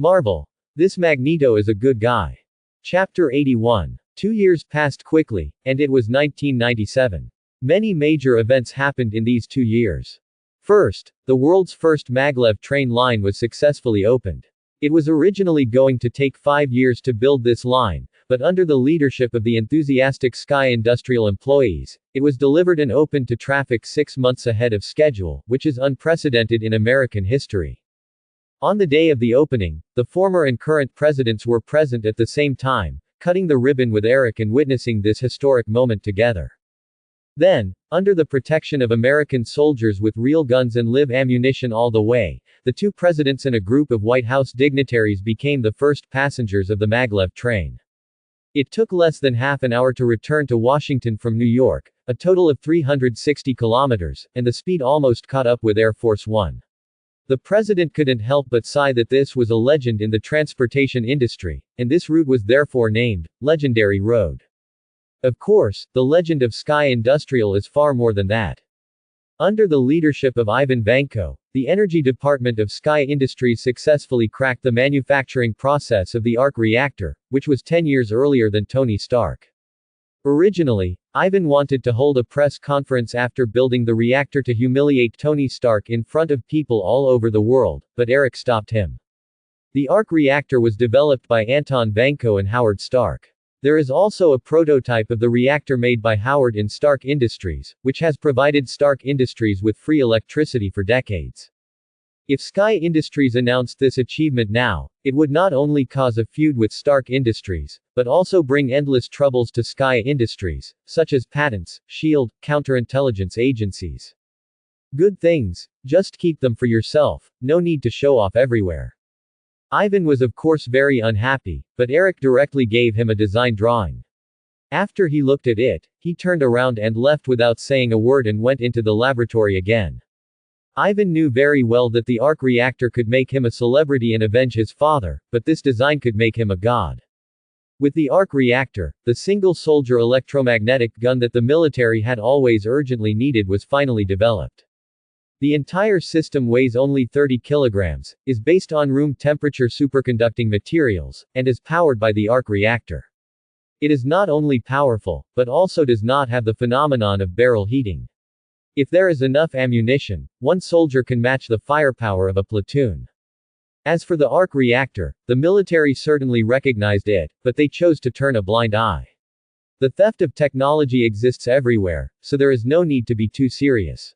Marvel. This Magneto is a good guy. Chapter 81. 2 years passed quickly, and it was 1997. Many major events happened in these 2 years. First, the world's first maglev train line was successfully opened. It was originally going to take 5 years to build this line, but under the leadership of the enthusiastic Sky Industrial employees, it was delivered and opened to traffic 6 months ahead of schedule, which is unprecedented in American history. On the day of the opening, the former and current presidents were present at the same time, cutting the ribbon with Eric and witnessing this historic moment together. Then, under the protection of American soldiers with real guns and live ammunition all the way, the two presidents and a group of White House dignitaries became the first passengers of the maglev train. It took less than half an hour to return to Washington from New York, a total of 360 kilometers, and the speed almost caught up with Air Force One. The president couldn't help but sigh that this was a legend in the transportation industry, and this route was therefore named Legendary Road. Of course, the legend of Sky Industrial is far more than that. Under the leadership of Ivan Vanko, the energy department of Sky Industries successfully cracked the manufacturing process of the arc reactor, which was 10 years earlier than Tony Stark. Originally, Ivan wanted to hold a press conference after building the reactor to humiliate Tony Stark in front of people all over the world, but Eric stopped him. The arc reactor was developed by Anton Vanko and Howard Stark. There is also a prototype of the reactor made by Howard in Stark Industries, which has provided Stark Industries with free electricity for decades. If Sky Industries announced this achievement now, it would not only cause a feud with Stark Industries, but also bring endless troubles to Sky Industries, such as patents, SHIELD, counterintelligence agencies. Good things, just keep them for yourself, no need to show off everywhere. Ivan was of course very unhappy, but Eric directly gave him a design drawing. After he looked at it, he turned around and left without saying a word and went into the laboratory again. Ivan knew very well that the arc reactor could make him a celebrity and avenge his father, but this design could make him a god. With the arc reactor, the single-soldier electromagnetic gun that the military had always urgently needed was finally developed. The entire system weighs only 30 kilograms, is based on room temperature superconducting materials, and is powered by the arc reactor. It is not only powerful, but also does not have the phenomenon of barrel heating. If there is enough ammunition, one soldier can match the firepower of a platoon. As for the arc reactor, the military certainly recognized it, but they chose to turn a blind eye. The theft of technology exists everywhere, so there is no need to be too serious.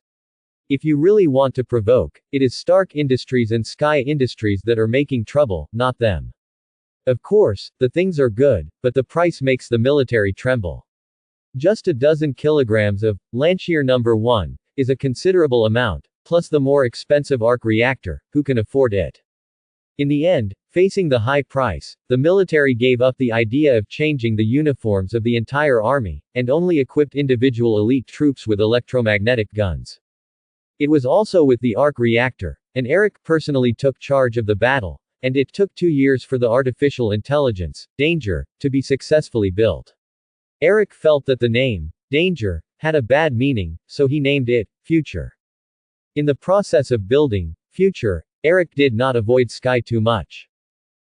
If you really want to provoke, it is Stark Industries and Sky Industries that are making trouble, not them. Of course, the things are good, but the price makes the military tremble. Just a dozen kilograms of Lancier No. 1 is a considerable amount, plus the more expensive arc reactor, who can afford it? In the end, facing the high price, the military gave up the idea of changing the uniforms of the entire army, and only equipped individual elite troops with electromagnetic guns. It was also with the arc reactor, and Eric personally took charge of the battle, and it took 2 years for the artificial intelligence, Danger, to be successfully built. Eric felt that the name, Danger, had a bad meaning, so he named it, Future. In the process of building, Future, Eric did not avoid Sky too much.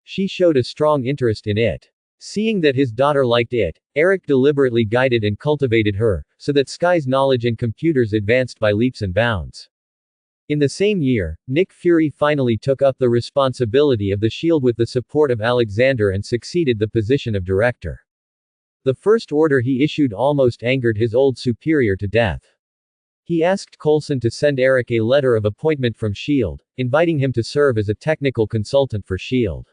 She showed a strong interest in it. Seeing that his daughter liked it, Eric deliberately guided and cultivated her, so that Sky's knowledge in computers advanced by leaps and bounds. In the same year, Nick Fury finally took up the responsibility of the SHIELD with the support of Alexander and succeeded the position of director. The first order he issued almost angered his old superior to death. He asked Coulson to send Eric a letter of appointment from SHIELD, inviting him to serve as a technical consultant for SHIELD.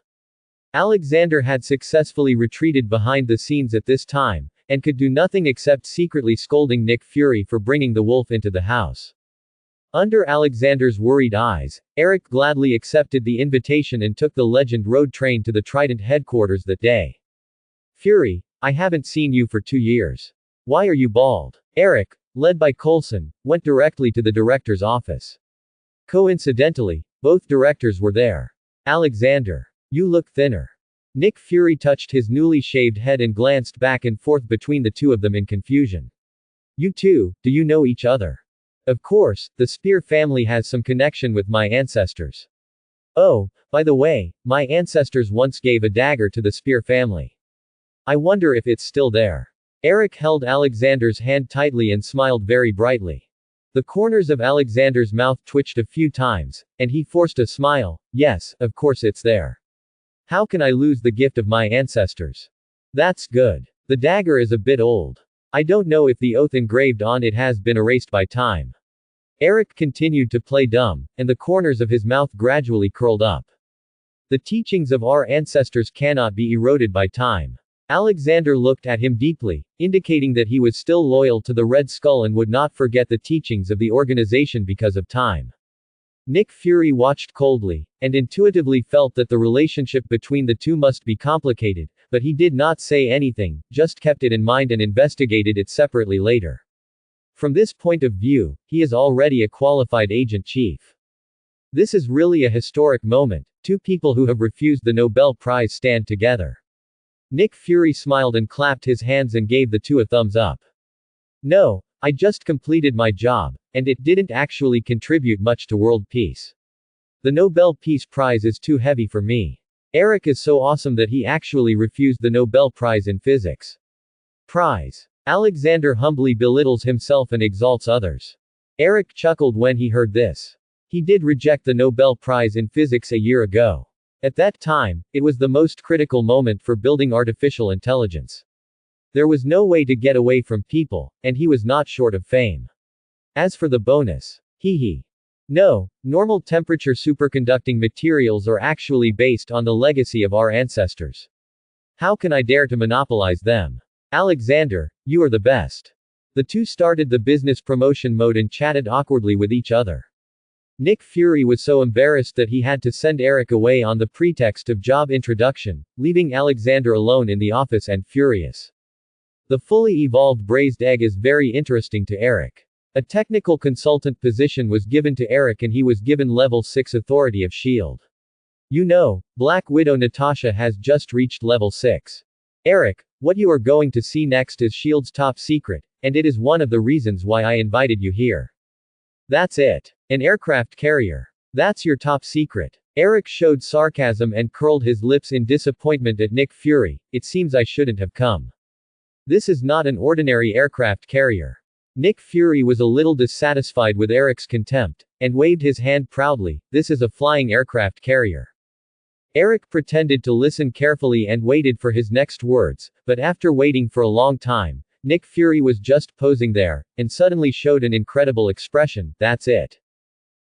Alexander had successfully retreated behind the scenes at this time, and could do nothing except secretly scolding Nick Fury for bringing the wolf into the house. Under Alexander's worried eyes, Eric gladly accepted the invitation and took the Legend Road train to the Trident headquarters that day. Fury, I haven't seen you for 2 years. Why are you bald? Eric, led by Coulson, went directly to the director's office. Coincidentally, both directors were there. Alexander, you look thinner. Nick Fury touched his newly shaved head and glanced back and forth between the two of them in confusion. You two, do you know each other? Of course, the Spear family has some connection with my ancestors. Oh, by the way, my ancestors once gave a dagger to the Spear family. I wonder if it's still there. Eric held Alexander's hand tightly and smiled very brightly. The corners of Alexander's mouth twitched a few times, and he forced a smile. Yes, of course it's there. How can I lose the gift of my ancestors? That's good. The dagger is a bit old. I don't know if the oath engraved on it has been erased by time. Eric continued to play dumb, and the corners of his mouth gradually curled up. The teachings of our ancestors cannot be eroded by time. Alexander looked at him deeply, indicating that he was still loyal to the Red Skull and would not forget the teachings of the organization because of time. Nick Fury watched coldly, and intuitively felt that the relationship between the two must be complicated, but he did not say anything, just kept it in mind and investigated it separately later. From this point of view, he is already a qualified agent chief. This is really a historic moment. Two people who have refused the Nobel Prize stand together. Nick Fury smiled and clapped his hands and gave the two a thumbs up. No, I just completed my job, and it didn't actually contribute much to world peace. The Nobel Peace Prize is too heavy for me. Eric is so awesome that he actually refused the Nobel Prize in physics. Prize. Alexander humbly belittles himself and exalts others. Eric chuckled when he heard this. He did reject the Nobel Prize in physics a year ago. At that time, it was the most critical moment for building artificial intelligence. There was no way to get away from people, and he was not short of fame. As for the bonus, hee. No, normal temperature superconducting materials are actually based on the legacy of our ancestors. How can I dare to monopolize them? Alexander, you are the best. The two started the business promotion mode and chatted awkwardly with each other. Nick Fury was so embarrassed that he had to send Eric away on the pretext of job introduction, leaving Alexander alone in the office and furious. The fully evolved braised egg is very interesting to Eric. A technical consultant position was given to Eric and he was given level 6 authority of S.H.I.E.L.D. You know, Black Widow Natasha has just reached level 6. Eric, what you are going to see next is S.H.I.E.L.D's top secret, and it is one of the reasons why I invited you here. That's it. An aircraft carrier. That's your top secret. Eric showed sarcasm and curled his lips in disappointment at Nick Fury. It seems I shouldn't have come. This is not an ordinary aircraft carrier. Nick Fury was a little dissatisfied with Eric's contempt, and waved his hand proudly. This is a flying aircraft carrier. Eric pretended to listen carefully and waited for his next words, but after waiting for a long time, Nick Fury was just posing there, and suddenly showed an incredible expression. That's it.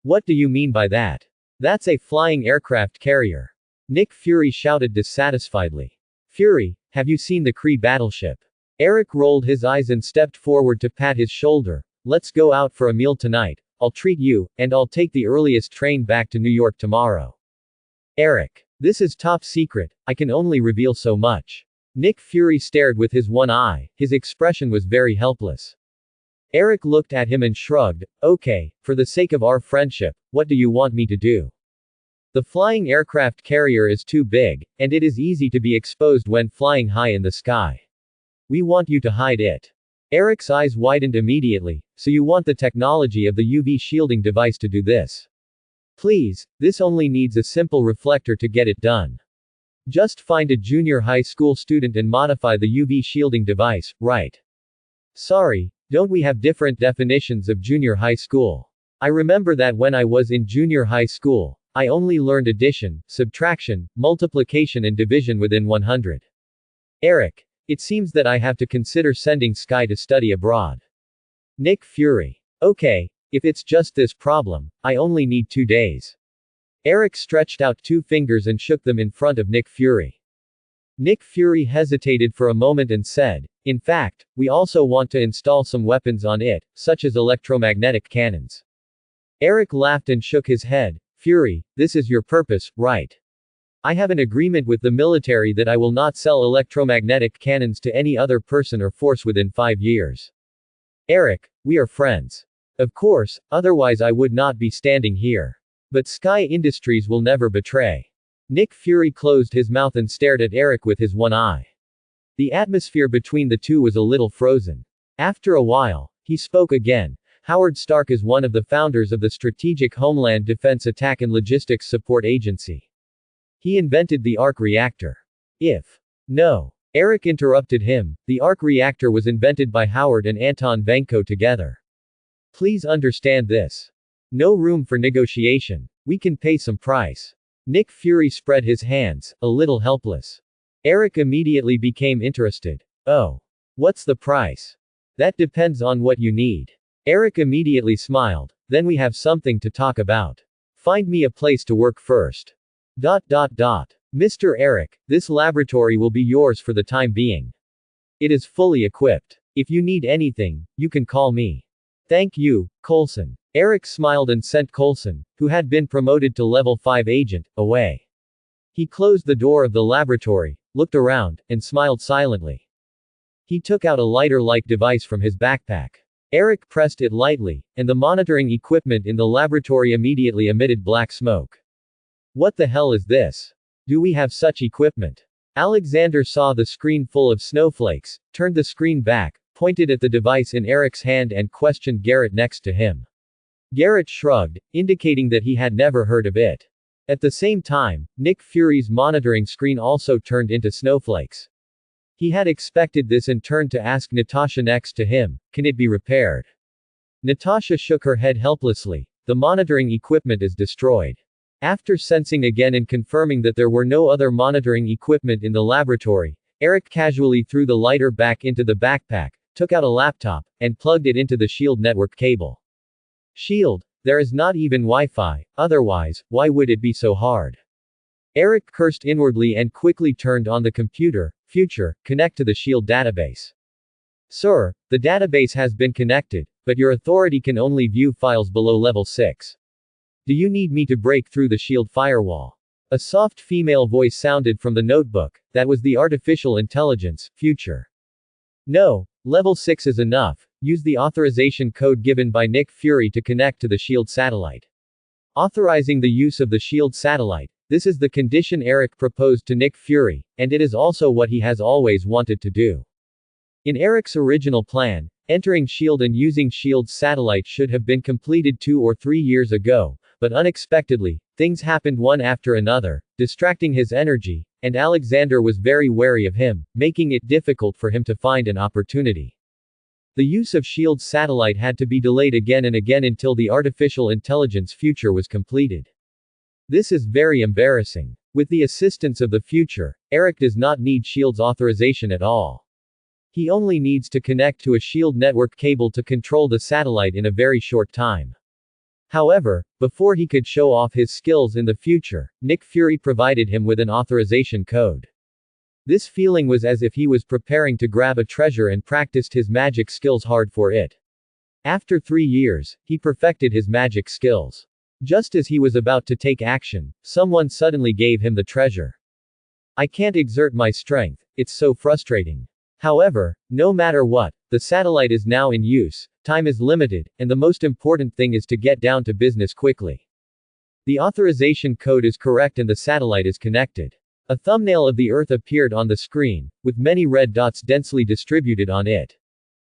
What do you mean by that? That's a flying aircraft carrier. Nick Fury shouted dissatisfiedly. Fury, have you seen the Kree battleship? Eric rolled his eyes and stepped forward to pat his shoulder. Let's go out for a meal tonight. I'll treat you, and I'll take the earliest train back to New York tomorrow. Eric. This is top secret, I can only reveal so much. Nick Fury stared with his one eye, his expression was very helpless. Eric looked at him and shrugged. Okay, for the sake of our friendship, what do you want me to do? The flying aircraft carrier is too big, and it is easy to be exposed when flying high in the sky. We want you to hide it. Eric's eyes widened immediately. So you want the technology of the UV shielding device to do this? Please, this only needs a simple reflector to get it done. Just find a junior high school student and modify the UV shielding device, right? Sorry, don't we have different definitions of junior high school? I remember that when I was in junior high school, I only learned addition, subtraction, multiplication and division within 100. Eric, it seems that I have to consider sending Sky to study abroad. Nick Fury. Okay. If it's just this problem, I only need 2 days. Eric stretched out 2 fingers and shook them in front of Nick Fury. Nick Fury hesitated for a moment and said, in fact, we also want to install some weapons on it, such as electromagnetic cannons. Eric laughed and shook his head. Fury, this is your purpose, right? I have an agreement with the military that I will not sell electromagnetic cannons to any other person or force within 5 years. Eric, we are friends. Of course, otherwise I would not be standing here. But Sky Industries will never betray. Nick Fury closed his mouth and stared at Eric with his one eye. The atmosphere between the two was a little frozen. After a while, he spoke again. Howard Stark is one of the founders of the Strategic Homeland Defense Attack and Logistics Support Agency. He invented the arc reactor. No. Eric interrupted him, the arc reactor was invented by Howard and Anton Vanko together. Please understand this. No room for negotiation. We can pay some price. Nick Fury spread his hands, a little helpless. Eric immediately became interested. Oh. What's the price? That depends on what you need. Eric immediately smiled. Then we have something to talk about. Find me a place to work first. Mr. Eric, this laboratory will be yours for the time being. It is fully equipped. If you need anything, you can call me. Thank you, Coulson. Eric smiled and sent Coulson, who had been promoted to level 5 agent, away. He closed the door of the laboratory, looked around, and smiled silently. He took out a lighter-like device from his backpack. Eric pressed it lightly, and the monitoring equipment in the laboratory immediately emitted black smoke. What the hell is this? Do we have such equipment? Alexander saw the screen full of snowflakes, turned the screen back, pointed at the device in Eric's hand and questioned Garrett next to him. Garrett shrugged, indicating that he had never heard of it. At the same time, Nick Fury's monitoring screen also turned into snowflakes. He had expected this and turned to ask Natasha next to him, can it be repaired? Natasha shook her head helplessly. The monitoring equipment is destroyed. After sensing again and confirming that there were no other monitoring equipment in the laboratory, Eric casually threw the lighter back into the backpack, took out a laptop, and plugged it into the SHIELD network cable. SHIELD? There is not even Wi-Fi, otherwise, why would it be so hard? Eric cursed inwardly and quickly turned on the computer. Future, connect to the SHIELD database. Sir, the database has been connected, but your authority can only view files below level 6. Do you need me to break through the SHIELD firewall? A soft female voice sounded from the notebook. That was the artificial intelligence, Future. No, level 6 is enough. Use the authorization code given by Nick Fury to connect to the SHIELD satellite. Authorizing the use of the SHIELD satellite. This is the condition Eric proposed to Nick Fury, and it is also what he has always wanted to do. In Eric's original plan, entering SHIELD and using SHIELD's satellite should have been completed 2 or 3 years ago, but unexpectedly, things happened one after another, distracting his energy, and Alexander was very wary of him, making it difficult for him to find an opportunity. The use of SHIELD's satellite had to be delayed again and again until the artificial intelligence Future was completed. This is very embarrassing. With the assistance of the Future, Eric does not need SHIELD's authorization at all. He only needs to connect to a SHIELD network cable to control the satellite in a very short time. However, before he could show off his skills in the future, Nick Fury provided him with an authorization code. This feeling was as if he was preparing to grab a treasure and practiced his magic skills hard for it. After 3 years, he perfected his magic skills. Just as he was about to take action, someone suddenly gave him the treasure. I can't exert my strength, it's so frustrating. However, no matter what, the satellite is now in use, time is limited, and the most important thing is to get down to business quickly. The authorization code is correct and the satellite is connected. A thumbnail of the Earth appeared on the screen, with many red dots densely distributed on it.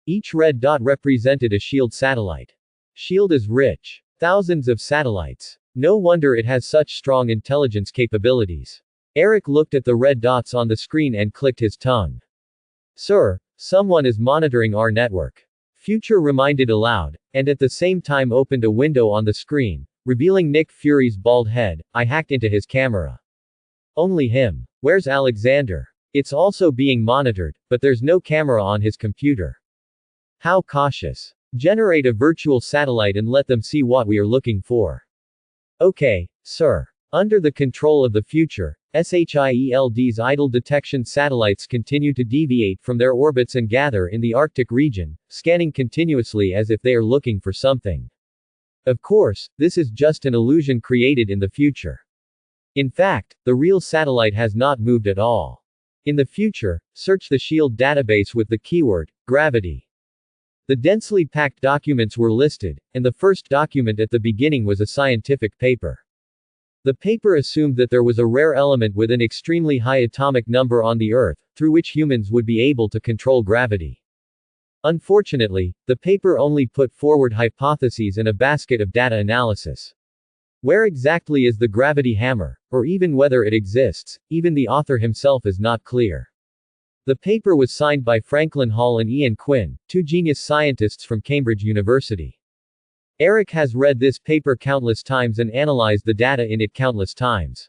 Each red dot represented a SHIELD satellite. SHIELD is rich. Thousands of satellites. No wonder it has such strong intelligence capabilities. Eric looked at the red dots on the screen and clicked his tongue. Sir, someone is monitoring our network. Future reminded aloud, and at the same time opened a window on the screen, revealing Nick Fury's bald head. I hacked into his camera. Only him. Where's Alexander? It's also being monitored, but there's no camera on his computer. How cautious. Generate a virtual satellite and let them see what we are looking for. Okay, sir. Under the control of the Future, SHIELD's idle detection satellites continue to deviate from their orbits and gather in the Arctic region, scanning continuously as if they are looking for something. Of course, this is just an illusion created in the future. In fact, the real satellite has not moved at all. In the future, search the SHIELD database with the keyword, gravity. The densely packed documents were listed, and the first document at the beginning was a scientific paper. The paper assumed that there was a rare element with an extremely high atomic number on the Earth, through which humans would be able to control gravity. Unfortunately, the paper only put forward hypotheses and a basket of data analysis. Where exactly is the gravity hammer, or even whether it exists, even the author himself is not clear. The paper was signed by Franklin Hall and Ian Quinn, two genius scientists from Cambridge University. Eric has read this paper countless times and analyzed the data in it countless times.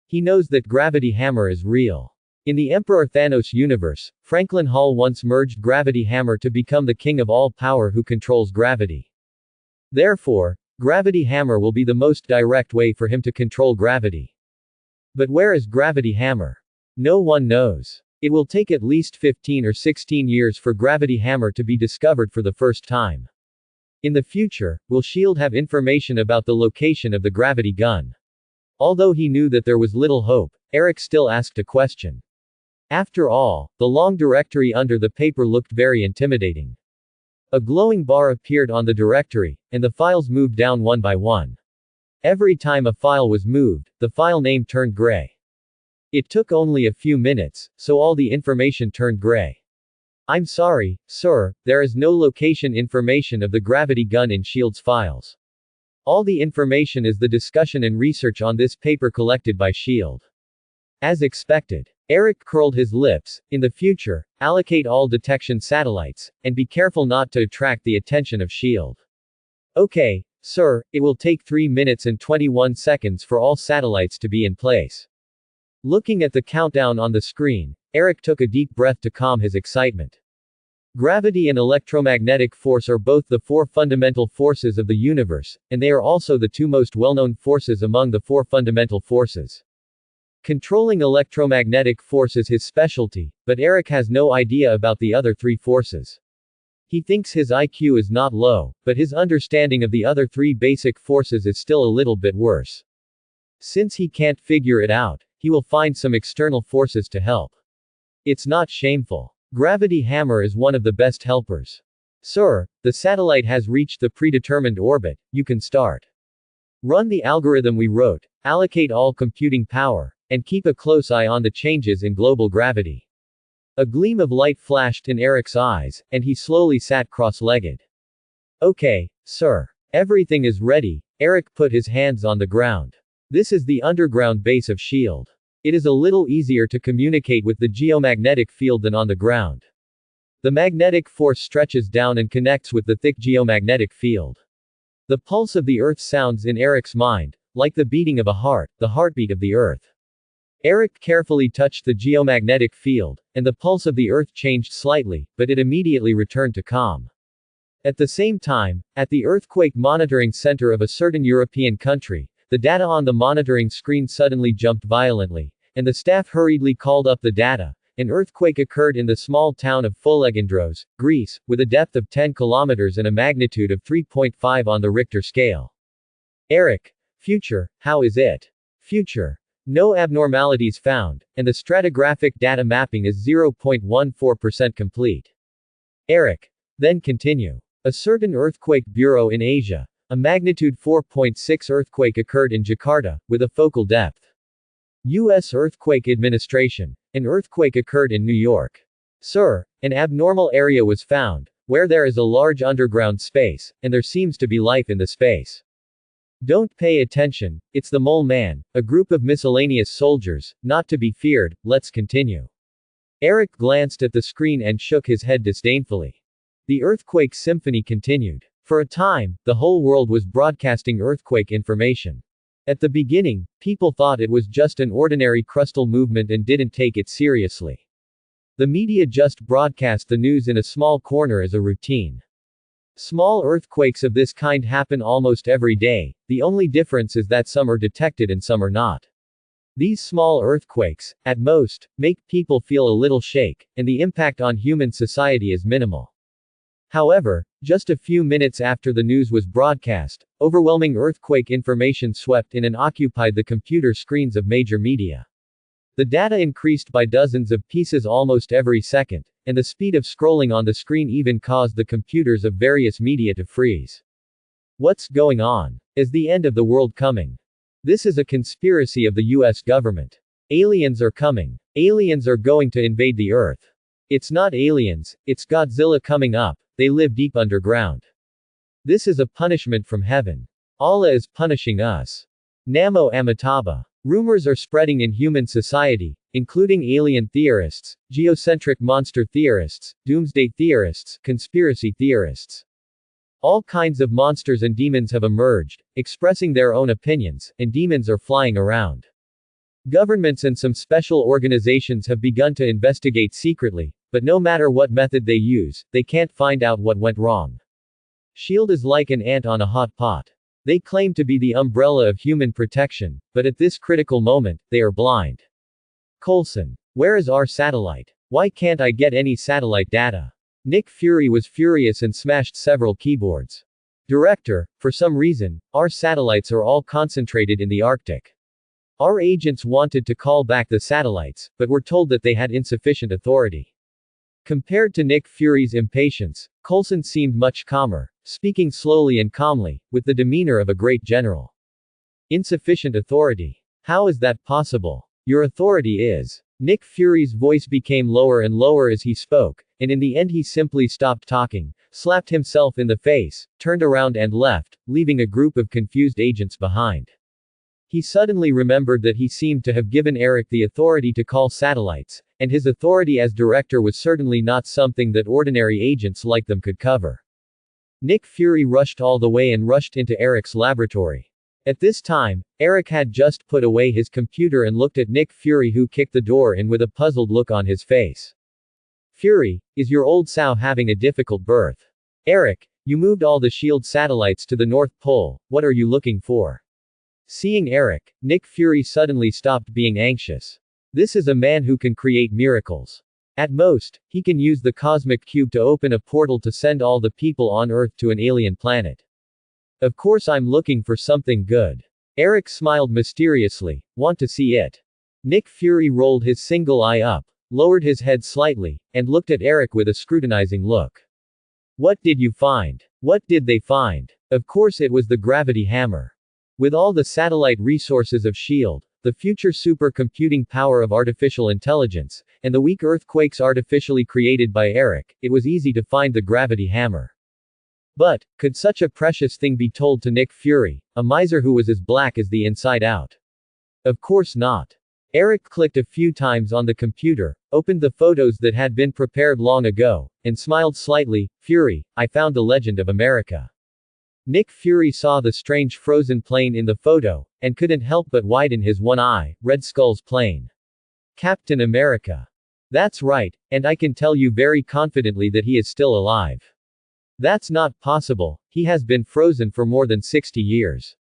He knows that gravity hammer is real. In the Emperor Thanos universe, Franklin Hall once merged gravity hammer to become the king of all power who controls gravity. Therefore, gravity hammer will be the most direct way for him to control gravity. But where is gravity hammer? No one knows. It will take at least 15 or 16 years for gravity hammer to be discovered for the first time. In the future, will S.H.I.E.L.D. have information about the location of the gravity gun? Although he knew that there was little hope, Eric still asked a question. After all, the long directory under the paper looked very intimidating. A glowing bar appeared on the directory, and the files moved down one by one. Every time a file was moved, the file name turned gray. It took only a few minutes, so all the information turned gray. I'm sorry, sir, there is no location information of the gravity gun in S.H.I.E.L.D.'s files. All the information is the discussion and research on this paper collected by S.H.I.E.L.D. As expected, Eric curled his lips. In the future, allocate all detection satellites, and be careful not to attract the attention of S.H.I.E.L.D. Okay, sir, it will take 3 minutes and 21 seconds for all satellites to be in place. Looking at the countdown on the screen, Eric took a deep breath to calm his excitement. Gravity and electromagnetic force are both the four fundamental forces of the universe, and they are also the two most well-known forces among the four fundamental forces. Controlling electromagnetic force is his specialty, but Eric has no idea about the other three forces. He thinks his IQ is not low, but his understanding of the other three basic forces is still a little bit worse. Since he can't figure it out, he will find some external forces to help. It's not shameful. Gravity hammer is one of the best helpers. Sir, the satellite has reached the predetermined orbit, you can start. Run the algorithm we wrote, allocate all computing power, and keep a close eye on the changes in global gravity. A gleam of light flashed in Eric's eyes, and he slowly sat cross-legged. Okay, sir. Everything is ready. Eric put his hands on the ground. This is the underground base of S.H.I.E.L.D. It is a little easier to communicate with the geomagnetic field than on the ground. The magnetic force stretches down and connects with the thick geomagnetic field. The pulse of the Earth sounds in Eric's mind, like the beating of a heart, the heartbeat of the Earth. Eric carefully touched the geomagnetic field, and the pulse of the Earth changed slightly, but it immediately returned to calm. At the same time, at the earthquake monitoring center of a certain European country, the data on the monitoring screen suddenly jumped violently, and the staff hurriedly called up the data. An earthquake occurred in the small town of Folegandros, Greece, with a depth of 10 kilometers and a magnitude of 3.5 on the Richter scale. Eric. Future, how is it? Future. No abnormalities found, and the stratigraphic data mapping is 0.14% complete. Eric. Then continue. A certain earthquake bureau in Asia. A magnitude 4.6 earthquake occurred in Jakarta, with a focal depth. U.S. Earthquake Administration. An earthquake occurred in New York. Sir, an abnormal area was found, where there is a large underground space, and there seems to be life in the space. Don't pay attention, it's the Mole Man, a group of miscellaneous soldiers, not to be feared, let's continue. Eric glanced at the screen and shook his head disdainfully. The earthquake symphony continued. For a time, the whole world was broadcasting earthquake information. At the beginning, people thought it was just an ordinary crustal movement and didn't take it seriously. The media just broadcast the news in a small corner as a routine. Small earthquakes of this kind happen almost every day, the only difference is that some are detected and some are not. These small earthquakes, at most, make people feel a little shake, and the impact on human society is minimal. However, just a few minutes after the news was broadcast, overwhelming earthquake information swept in and occupied the computer screens of major media. The data increased by dozens of pieces almost every second, and the speed of scrolling on the screen even caused the computers of various media to freeze. What's going on? Is the end of the world coming? This is a conspiracy of the US government. Aliens are coming. Aliens are going to invade the Earth. It's not aliens, it's Godzilla coming up, they live deep underground. This is a punishment from heaven. Allah is punishing us. Namo Amitabha. Rumors are spreading in human society, including alien theorists, geocentric monster theorists, doomsday theorists, conspiracy theorists. All kinds of monsters and demons have emerged, expressing their own opinions, and demons are flying around. Governments and some special organizations have begun to investigate secretly, but no matter what method they use, they can't find out what went wrong. SHIELD is like an ant on a hot pot. They claim to be the umbrella of human protection, but at this critical moment, they are blind. Coulson. Where is our satellite? Why can't I get any satellite data? Nick Fury was furious and smashed several keyboards. Director, for some reason, our satellites are all concentrated in the Arctic. Our agents wanted to call back the satellites, but were told that they had insufficient authority. Compared to Nick Fury's impatience, Coulson seemed much calmer, speaking slowly and calmly, with the demeanor of a great general. Insufficient authority. How is that possible? Your authority is. Nick Fury's voice became lower and lower as he spoke, and in the end he simply stopped talking, slapped himself in the face, turned around and left, leaving a group of confused agents behind. He suddenly remembered that he seemed to have given Eric the authority to call satellites, and his authority as director was certainly not something that ordinary agents like them could cover. Nick Fury rushed all the way and rushed into Eric's laboratory. At this time, Eric had just put away his computer and looked at Nick Fury, who kicked the door in with a puzzled look on his face. Fury, is your old sow having a difficult birth? Eric, you moved all the SHIELD satellites to the North Pole, what are you looking for? Seeing Eric, Nick Fury suddenly stopped being anxious. This is a man who can create miracles. At most, he can use the cosmic cube to open a portal to send all the people on Earth to an alien planet. Of course I'm looking for something good. Eric smiled mysteriously. Want to see it? Nick Fury rolled his single eye up, lowered his head slightly, and looked at Eric with a scrutinizing look. What did you find? What did they find? Of course it was the gravity hammer. With all the satellite resources of SHIELD, the future supercomputing power of artificial intelligence, and the weak earthquakes artificially created by Eric, it was easy to find the gravity hammer. But, could such a precious thing be told to Nick Fury, a miser who was as black as the inside out? Of course not. Eric clicked a few times on the computer, opened the photos that had been prepared long ago, and smiled slightly. Fury, I found the Legend of America. Nick Fury saw the strange frozen plane in the photo, and couldn't help but widen his one eye. Red Skull's plane. Captain America. That's right, and I can tell you very confidently that he is still alive. That's not possible, he has been frozen for more than 60 years.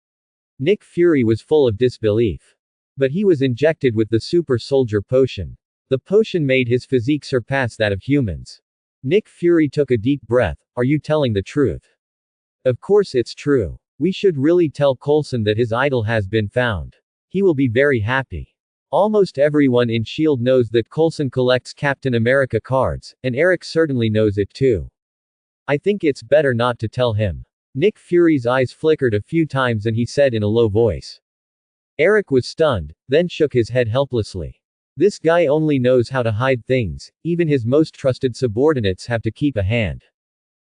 Nick Fury was full of disbelief. But he was injected with the super soldier potion. The potion made his physique surpass that of humans. Nick Fury took a deep breath. Are you telling the truth? Of course it's true. We should really tell Coulson that his idol has been found. He will be very happy. Almost everyone in SHIELD knows that Coulson collects Captain America cards, and Eric certainly knows it too. I think it's better not to tell him. Nick Fury's eyes flickered a few times and he said in a low voice. Eric was stunned, then shook his head helplessly. This guy only knows how to hide things, even his most trusted subordinates have to keep a hand.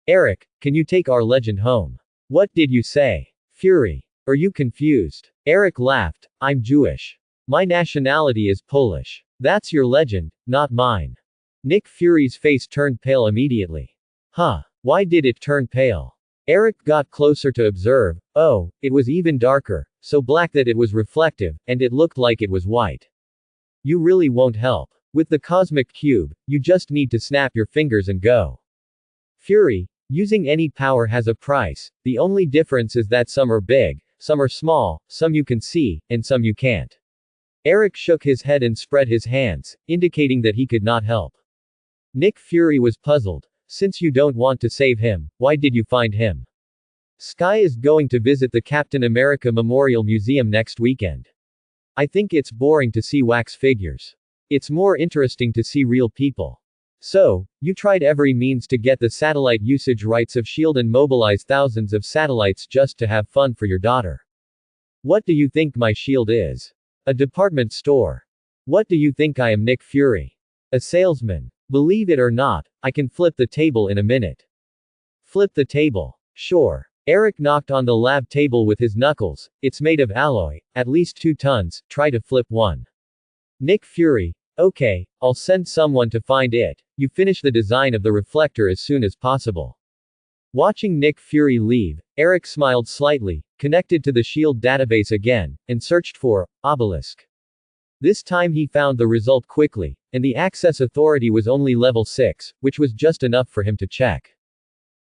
Eric, can you take our legend home? What did you say? Fury. Are you confused? Eric laughed. I'm Jewish. My nationality is Polish. That's your legend, not mine. Nick Fury's face turned pale immediately. Huh. Why did it turn pale? Eric got closer to observe. Oh, it was even darker, so black that it was reflective, and it looked like it was white. You really won't help. With the cosmic cube, you just need to snap your fingers and go. Fury. Using any power has a price, the only difference is that some are big, some are small, some you can see, and some you can't. Eric shook his head and spread his hands, indicating that he could not help. Nick Fury was puzzled. Since you don't want to save him, why did you find him? Sky is going to visit the Captain America Memorial Museum next weekend. I think it's boring to see wax figures. It's more interesting to see real people. So, you tried every means to get the satellite usage rights of SHIELD and mobilize thousands of satellites just to have fun for your daughter. What do you think my SHIELD is? A department store. What do you think I am, Nick Fury? A salesman. Believe it or not, I can flip the table in a minute. Flip the table. Sure. Eric knocked on the lab table with his knuckles. It's made of alloy, at least 2 tons, try to flip one. Nick Fury. Okay, I'll send someone to find it. You finish the design of the reflector as soon as possible. Watching Nick Fury leave, Eric smiled slightly, connected to the SHIELD database again, and searched for obelisk. This time he found the result quickly, and the access authority was only level 6, which was just enough for him to check.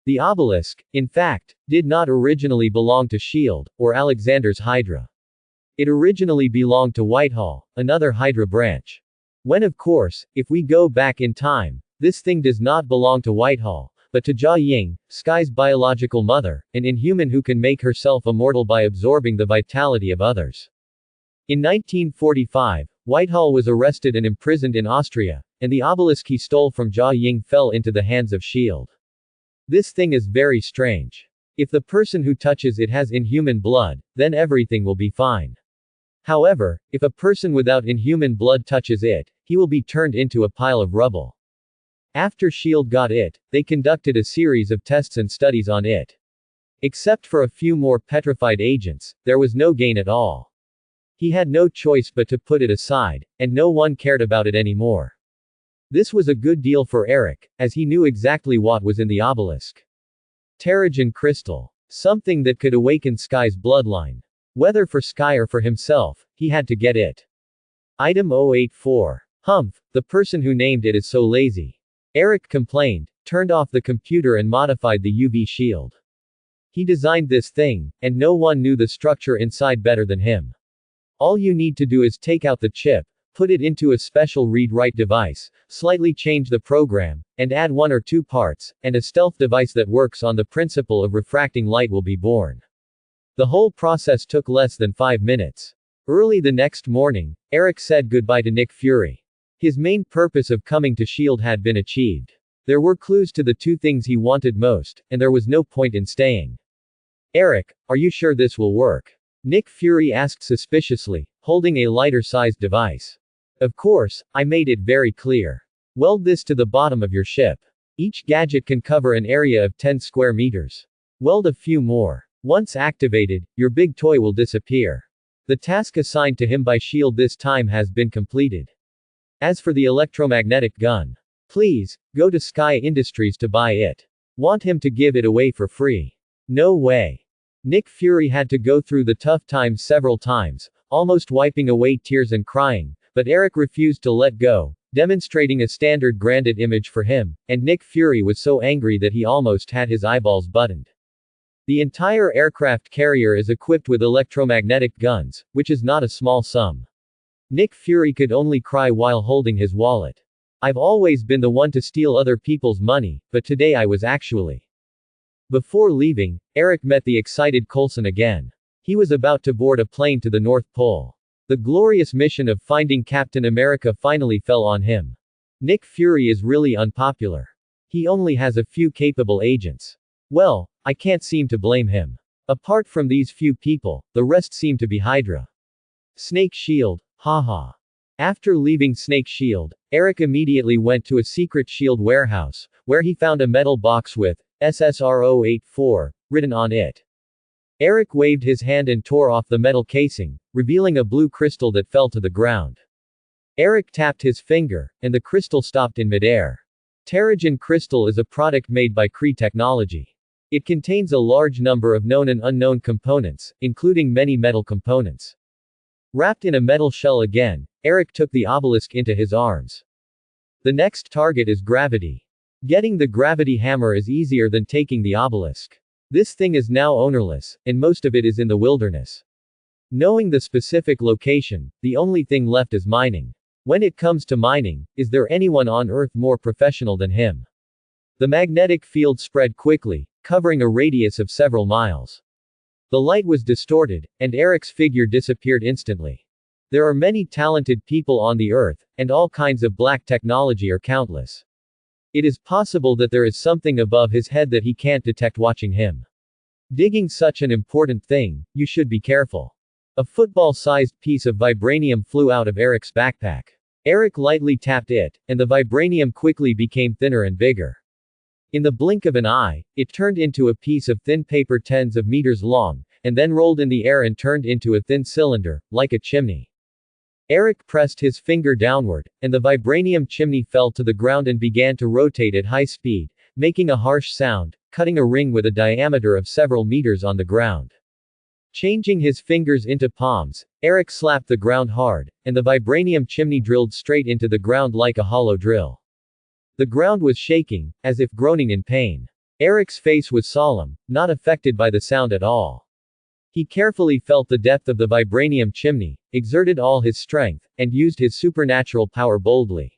The obelisk, in fact, did not originally belong to SHIELD, or Alexander's Hydra. It originally belonged to Whitehall, another Hydra branch. When of course, if we go back in time, this thing does not belong to Whitehall, but to Jia Ying, Sky's biological mother, an inhuman who can make herself immortal by absorbing the vitality of others. In 1945, Whitehall was arrested and imprisoned in Austria, and the obelisk he stole from Jia Ying fell into the hands of SHIELD. This thing is very strange. If the person who touches it has inhuman blood, then everything will be fine. However, if a person without inhuman blood touches it, he will be turned into a pile of rubble. After SHIELD got it, they conducted a series of tests and studies on it. Except for a few more petrified agents, there was no gain at all. He had no choice but to put it aside, and no one cared about it anymore. This was a good deal for Eric, as he knew exactly what was in the obelisk. Terrigen crystal. Something that could awaken Sky's bloodline. Whether for Sky or for himself, he had to get it. Item 084. Humph, the person who named it is so lazy. Eric complained, turned off the computer and modified the UV shield. He designed this thing, and no one knew the structure inside better than him. All you need to do is take out the chip, put it into a special read-write device, slightly change the program, and add 1 or 2 parts, and a stealth device that works on the principle of refracting light will be born. The whole process took less than 5 minutes. Early the next morning, Eric said goodbye to Nick Fury. His main purpose of coming to SHIELD had been achieved. There were clues to the 2 things he wanted most, and there was no point in staying. Eric, are you sure this will work? Nick Fury asked suspiciously, holding a lighter-sized device. Of course, I made it very clear. Weld this to the bottom of your ship. Each gadget can cover an area of 10 square meters. Weld a few more. Once activated, your big toy will disappear. The task assigned to him by SHIELD this time has been completed. As for the electromagnetic gun, please, go to Sky Industries to buy it. Want him to give it away for free. No way. Nick Fury had to go through the tough times several times, almost wiping away tears and crying, but Eric refused to let go, demonstrating a standard branded image for him, and Nick Fury was so angry that he almost had his eyeballs buttoned. The entire aircraft carrier is equipped with electromagnetic guns, which is not a small sum. Nick Fury could only cry while holding his wallet. I've always been the one to steal other people's money, but today I was actually. Before leaving, Eric met the excited Coulson again. He was about to board a plane to the North Pole. The glorious mission of finding Captain America finally fell on him. Nick Fury is really unpopular. He only has a few capable agents. Well, I can't seem to blame him. Apart from these few people, the rest seem to be Hydra. Snake Shield, haha. After leaving Snake Shield, Eric immediately went to a secret SHIELD warehouse, where he found a metal box with SSR-084 written on it. Eric waved his hand and tore off the metal casing, revealing a blue crystal that fell to the ground. Eric tapped his finger, and the crystal stopped in midair. Terrigen crystal is a product made by Kree Technology. It contains a large number of known and unknown components, including many metal components. Wrapped in a metal shell again, Eric took the obelisk into his arms. The next target is gravity. Getting the gravity hammer is easier than taking the obelisk. This thing is now ownerless, and most of it is in the wilderness. Knowing the specific location, the only thing left is mining. When it comes to mining, is there anyone on Earth more professional than him? The magnetic field spread quickly, covering a radius of several miles. The light was distorted, and Eric's figure disappeared instantly. There are many talented people on the Earth, and all kinds of black technology are countless. It is possible that there is something above his head that he can't detect watching him. Digging such an important thing, you should be careful. A football-sized piece of vibranium flew out of Eric's backpack. Eric lightly tapped it, and the vibranium quickly became thinner and bigger. In the blink of an eye, it turned into a piece of thin paper tens of meters long, and then rolled in the air and turned into a thin cylinder, like a chimney. Eric pressed his finger downward, and the vibranium chimney fell to the ground and began to rotate at high speed, making a harsh sound, cutting a ring with a diameter of several meters on the ground. Changing his fingers into palms, Eric slapped the ground hard, and the vibranium chimney drilled straight into the ground like a hollow drill. The ground was shaking, as if groaning in pain. Eric's face was solemn, not affected by the sound at all. He carefully felt the depth of the vibranium chimney, exerted all his strength, and used his supernatural power boldly.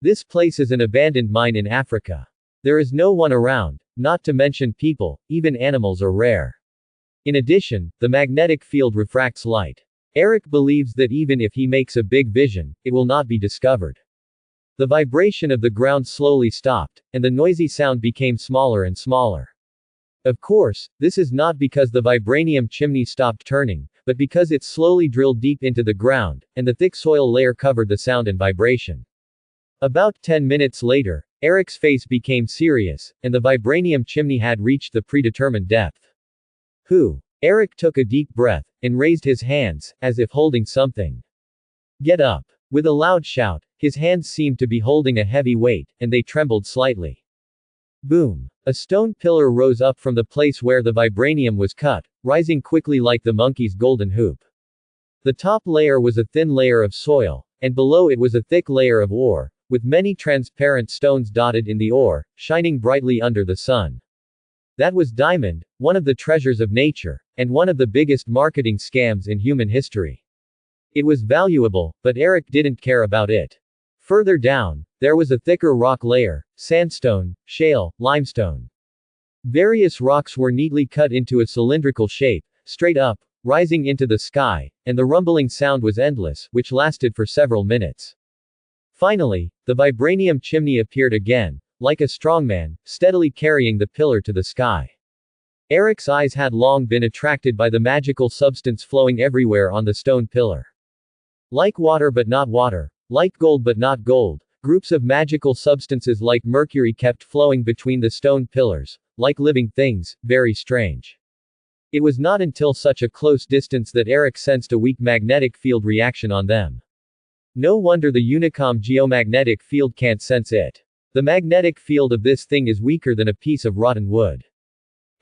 This place is an abandoned mine in Africa. There is no one around, not to mention people, even animals are rare. In addition, the magnetic field refracts light. Eric believes that even if he makes a big vision, it will not be discovered. The vibration of the ground slowly stopped, and the noisy sound became smaller and smaller. Of course, this is not because the vibranium chimney stopped turning, but because it slowly drilled deep into the ground, and the thick soil layer covered the sound and vibration. About 10 minutes later, Eric's face became serious, and the vibranium chimney had reached the predetermined depth. Eric took a deep breath, and raised his hands, as if holding something. Get up! With a loud shout, his hands seemed to be holding a heavy weight, and they trembled slightly. Boom! A stone pillar rose up from the place where the vibranium was cut, rising quickly like the monkey's golden hoop. The top layer was a thin layer of soil, and below it was a thick layer of ore, with many transparent stones dotted in the ore, shining brightly under the sun. That was diamond, one of the treasures of nature, and one of the biggest marketing scams in human history. It was valuable, but Eric didn't care about it. Further down, there was a thicker rock layer, sandstone, shale, limestone. Various rocks were neatly cut into a cylindrical shape, straight up, rising into the sky, and the rumbling sound was endless, which lasted for several minutes. Finally, the vibranium chimney appeared again, like a strongman, steadily carrying the pillar to the sky. Eric's eyes had long been attracted by the magical substance flowing everywhere on the stone pillar. Like water but not water, like gold but not gold, groups of magical substances like mercury kept flowing between the stone pillars, like living things, very strange. It was not until such a close distance that Eric sensed a weak magnetic field reaction on them. No wonder the Unicom geomagnetic field can't sense it. The magnetic field of this thing is weaker than a piece of rotten wood.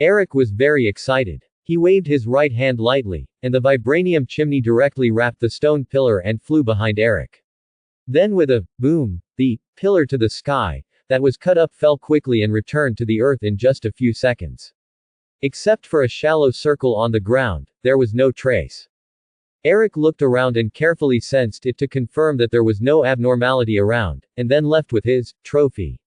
Eric was very excited. He waved his right hand lightly, and the vibranium chimney directly wrapped the stone pillar and flew behind Eric. Then with a boom, the pillar to the sky that was cut up fell quickly and returned to the earth in just a few seconds. Except for a shallow circle on the ground, there was no trace. Eric looked around and carefully sensed it to confirm that there was no abnormality around, and then left with his trophy.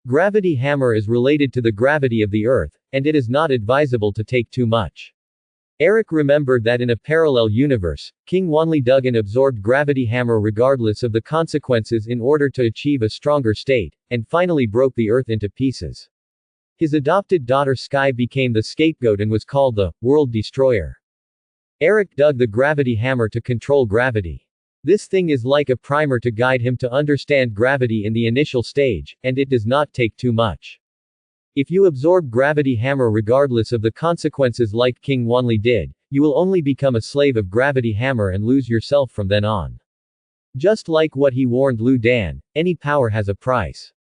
Gravity hammer is related to the gravity of the Earth, and it is not advisable to take too much. Eric remembered that in a parallel universe, King Wanli dug and absorbed gravity hammer regardless of the consequences in order to achieve a stronger state, and finally broke the Earth into pieces. His adopted daughter Sky became the scapegoat and was called the World Destroyer. Eric dug the gravity hammer to control gravity. This thing is like a primer to guide him to understand gravity in the initial stage, and it does not take too much. If you absorb gravity hammer regardless of the consequences like King Wanli did, you will only become a slave of gravity hammer and lose yourself from then on. Just like what he warned Lu Dan, any power has a price.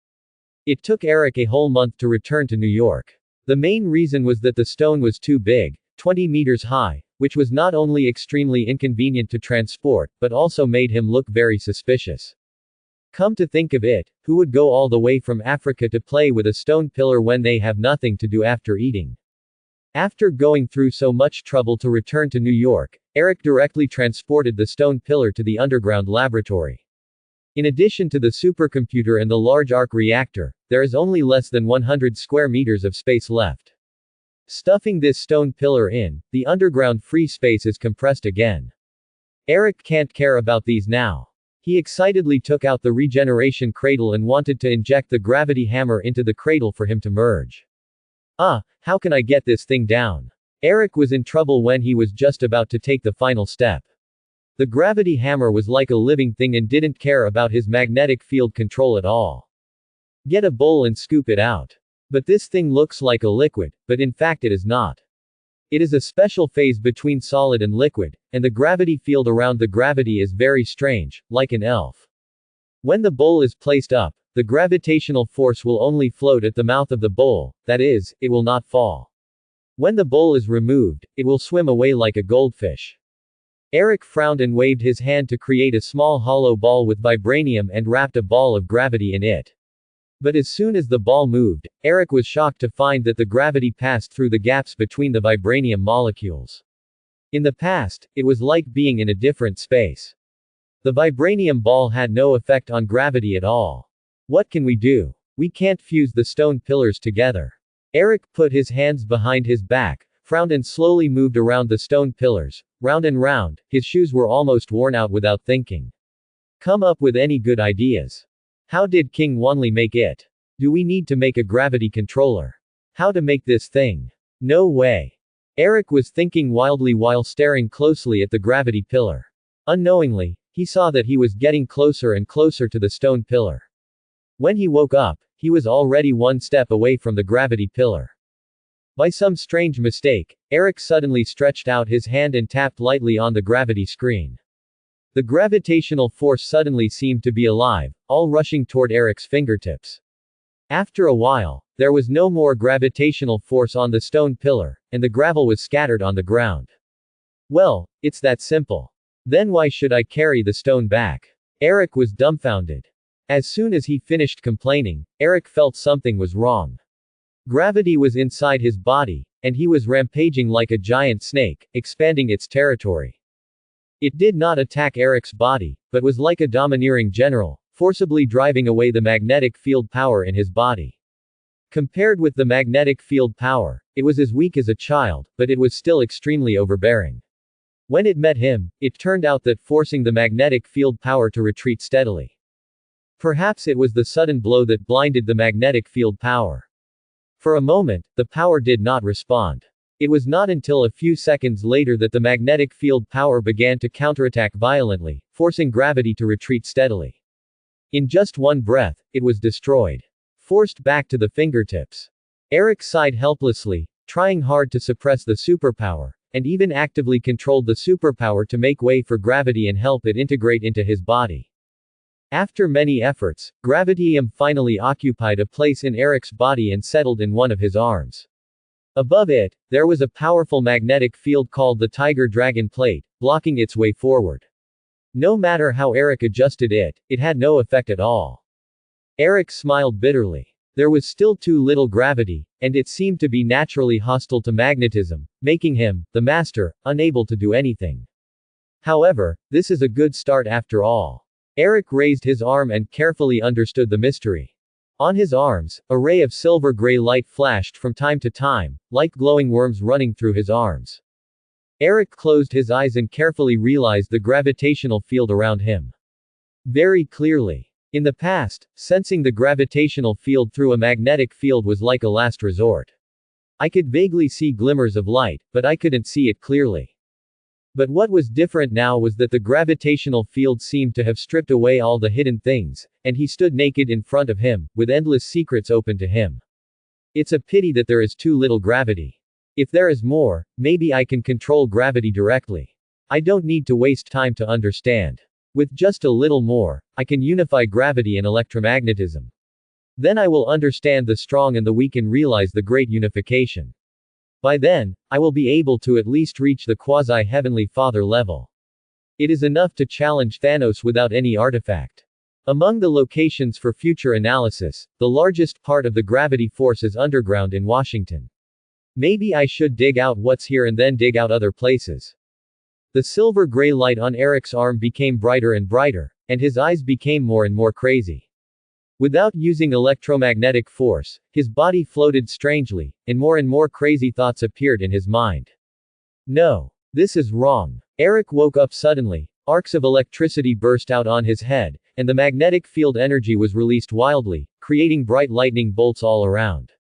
It took Eric a whole month to return to New York. The main reason was that the stone was too big, 20 meters high, which was not only extremely inconvenient to transport, but also made him look very suspicious. Come to think of it, who would go all the way from Africa to play with a stone pillar when they have nothing to do after eating? After going through so much trouble to return to New York, Eric directly transported the stone pillar to the underground laboratory. In addition to the supercomputer and the large arc reactor, there is only less than 100 square meters of space left. Stuffing this stone pillar in, the underground free space is compressed again. Eric can't care about these now. He excitedly took out the regeneration cradle and wanted to inject the gravity hammer into the cradle for him to merge. How can I get this thing down? Eric was in trouble when he was just about to take the final step. The gravity hammer was like a living thing and didn't care about his magnetic field control at all. Get a bowl and scoop it out. But this thing looks like a liquid, but in fact it is not. It is a special phase between solid and liquid, and the gravity field around the gravity is very strange, like an elf. When the bowl is placed up, the gravitational force will only float at the mouth of the bowl, that is, it will not fall. When the bowl is removed, it will swim away like a goldfish. Eric frowned and waved his hand to create a small hollow ball with vibranium and wrapped a ball of gravity in it. But as soon as the ball moved, Eric was shocked to find that the gravity passed through the gaps between the vibranium molecules. In the past, it was like being in a different space. The vibranium ball had no effect on gravity at all. What can we do? We can't fuse the stone pillars together. Eric put his hands behind his back, frowned and slowly moved around the stone pillars, round and round. His shoes were almost worn out without thinking. Come up with any good ideas. How did King Wanli make it? Do we need to make a gravity controller? How to make this thing? No way. Eric was thinking wildly while staring closely at the gravity pillar. Unknowingly, he saw that he was getting closer and closer to the stone pillar. When he woke up, he was already one step away from the gravity pillar. By some strange mistake, Eric suddenly stretched out his hand and tapped lightly on the gravity screen. The gravitational force suddenly seemed to be alive, all rushing toward Eric's fingertips. After a while, there was no more gravitational force on the stone pillar, and the gravel was scattered on the ground. Well, it's that simple. Then why should I carry the stone back? Eric was dumbfounded. As soon as he finished complaining, Eric felt something was wrong. Gravity was inside his body, and he was rampaging like a giant snake, expanding its territory. It did not attack Eric's body, but was like a domineering general, forcibly driving away the magnetic field power in his body. Compared with the magnetic field power, it was as weak as a child, but it was still extremely overbearing. When it met him, it turned out that forcing the magnetic field power to retreat steadily. Perhaps it was the sudden blow that blinded the magnetic field power. For a moment, the power did not respond. It was not until a few seconds later that the magnetic field power began to counterattack violently, forcing gravity to retreat steadily. In just one breath, it was destroyed. Forced back to the fingertips. Eric sighed helplessly, trying hard to suppress the superpower, and even actively controlled the superpower to make way for gravity and help it integrate into his body. After many efforts, gravitium finally occupied a place in Eric's body and settled in one of his arms. Above it, there was a powerful magnetic field called the Tiger Dragon Plate, blocking its way forward. No matter how Eric adjusted it, it had no effect at all. Eric smiled bitterly. There was still too little gravity, and it seemed to be naturally hostile to magnetism, making him, the master, unable to do anything. However, this is a good start after all. Eric raised his arm and carefully understood the mystery. On his arms, a ray of silver-gray light flashed from time to time, like glowing worms running through his arms. Eric closed his eyes and carefully realized the gravitational field around him. Very clearly. In the past, sensing the gravitational field through a magnetic field was like a last resort. I could vaguely see glimmers of light, but I couldn't see it clearly. But what was different now was that the gravitational field seemed to have stripped away all the hidden things, and he stood naked in front of him, with endless secrets open to him. It's a pity that there is too little gravity. If there is more, maybe I can control gravity directly. I don't need to waste time to understand. With just a little more, I can unify gravity and electromagnetism. Then I will understand the strong and the weak and realize the great unification. By then, I will be able to at least reach the quasi-heavenly father level. It is enough to challenge Thanos without any artifact. Among the locations for future analysis, the largest part of the gravity force is underground in Washington. Maybe I should dig out what's here and then dig out other places. The silver-gray light on Eric's arm became brighter and brighter, and his eyes became more and more crazy. Without using electromagnetic force, his body floated strangely, and more crazy thoughts appeared in his mind. No. This is wrong. Eric woke up suddenly, arcs of electricity burst out on his head, and the magnetic field energy was released wildly, creating bright lightning bolts all around.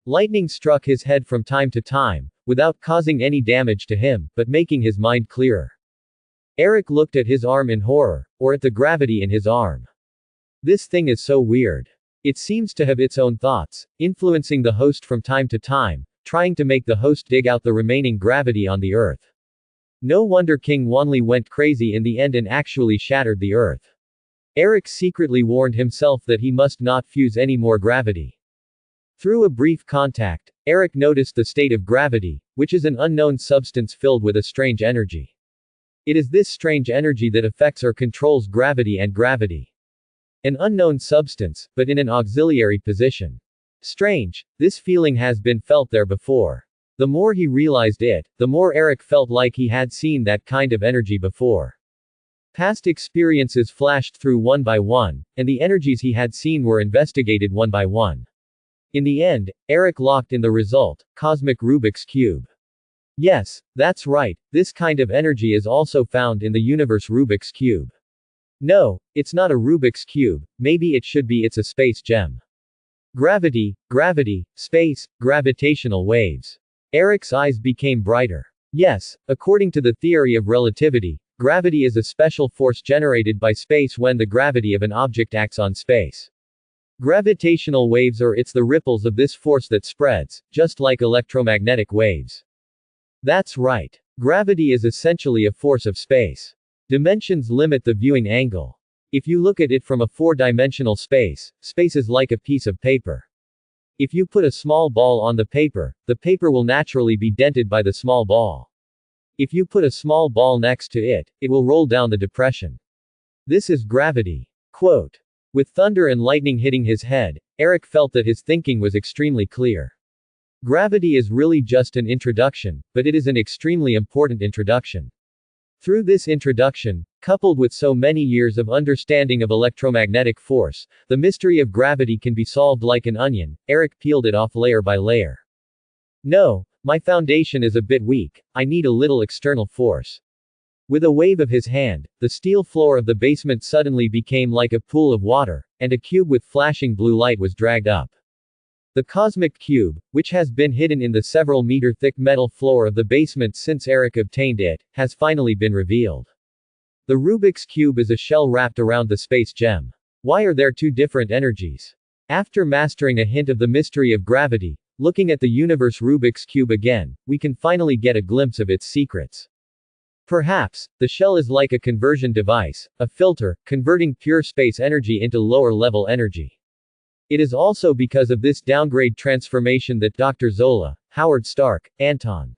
Lightning struck his head from time to time, without causing any damage to him, but making his mind clearer. Eric looked at his arm in horror, or at the gravity in his arm. This thing is so weird. It seems to have its own thoughts, influencing the host from time to time, trying to make the host dig out the remaining gravity on the Earth. No wonder King Wanli went crazy in the end and actually shattered the Earth. Eric secretly warned himself that he must not fuse any more gravity. Through a brief contact, Eric noticed the state of gravity, which is an unknown substance filled with a strange energy. It is this strange energy that affects or controls gravity and gravity. An unknown substance, but in an auxiliary position. Strange, this feeling has been felt there before. The more he realized it, the more Eric felt like he had seen that kind of energy before. Past experiences flashed through one by one, and the energies he had seen were investigated one by one. In the end, Eric locked in the result: cosmic Rubik's Cube. Yes, that's right, this kind of energy is also found in the universe Rubik's Cube. No, it's not a Rubik's Cube, maybe it should be, it's a space gem. Gravity, space, gravitational waves. Eric's eyes became brighter. Yes, according to the theory of relativity, gravity is a special force generated by space when the gravity of an object acts on space. Gravitational waves are the ripples of this force that spreads, just like electromagnetic waves. That's right. Gravity is essentially a force of space. Dimensions limit the viewing angle. If you look at it from a four-dimensional space, space is like a piece of paper. If you put a small ball on the paper will naturally be dented by the small ball. If you put a small ball next to it, it will roll down the depression. This is gravity. Quote. With thunder and lightning hitting his head, Eric felt that his thinking was extremely clear. Gravity is really just an introduction, but it is an extremely important introduction. Through this introduction, coupled with so many years of understanding of electromagnetic force, the mystery of gravity can be solved like an onion. Eric peeled it off layer by layer. No, my foundation is a bit weak, I need a little external force. With a wave of his hand, the steel floor of the basement suddenly became like a pool of water, and a cube with flashing blue light was dragged up. The cosmic cube, which has been hidden in the several meter thick metal floor of the basement since Eric obtained it, has finally been revealed. The Rubik's Cube is a shell wrapped around the space gem. Why are there two different energies? After mastering a hint of the mystery of gravity, looking at the universe Rubik's Cube again, we can finally get a glimpse of its secrets. Perhaps, the shell is like a conversion device, a filter, converting pure space energy into lower-level energy. It is also because of this downgrade transformation that Dr. Zola, Howard Stark, Anton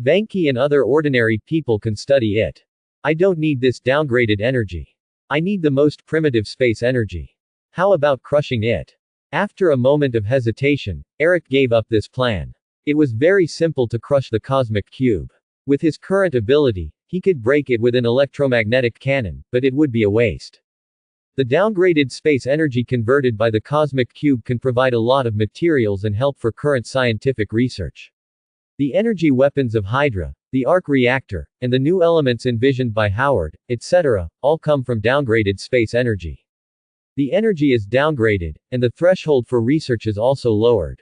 Vanke and other ordinary people can study it. I don't need this downgraded energy. I need the most primitive space energy. How about crushing it? After a moment of hesitation, Eric gave up this plan. It was very simple to crush the cosmic cube. With his current ability, he could break it with an electromagnetic cannon, but it would be a waste. The downgraded space energy converted by the cosmic cube can provide a lot of materials and help for current scientific research. The energy weapons of Hydra, the arc reactor, and the new elements envisioned by Howard, etc., all come from downgraded space energy. The energy is downgraded, and the threshold for research is also lowered.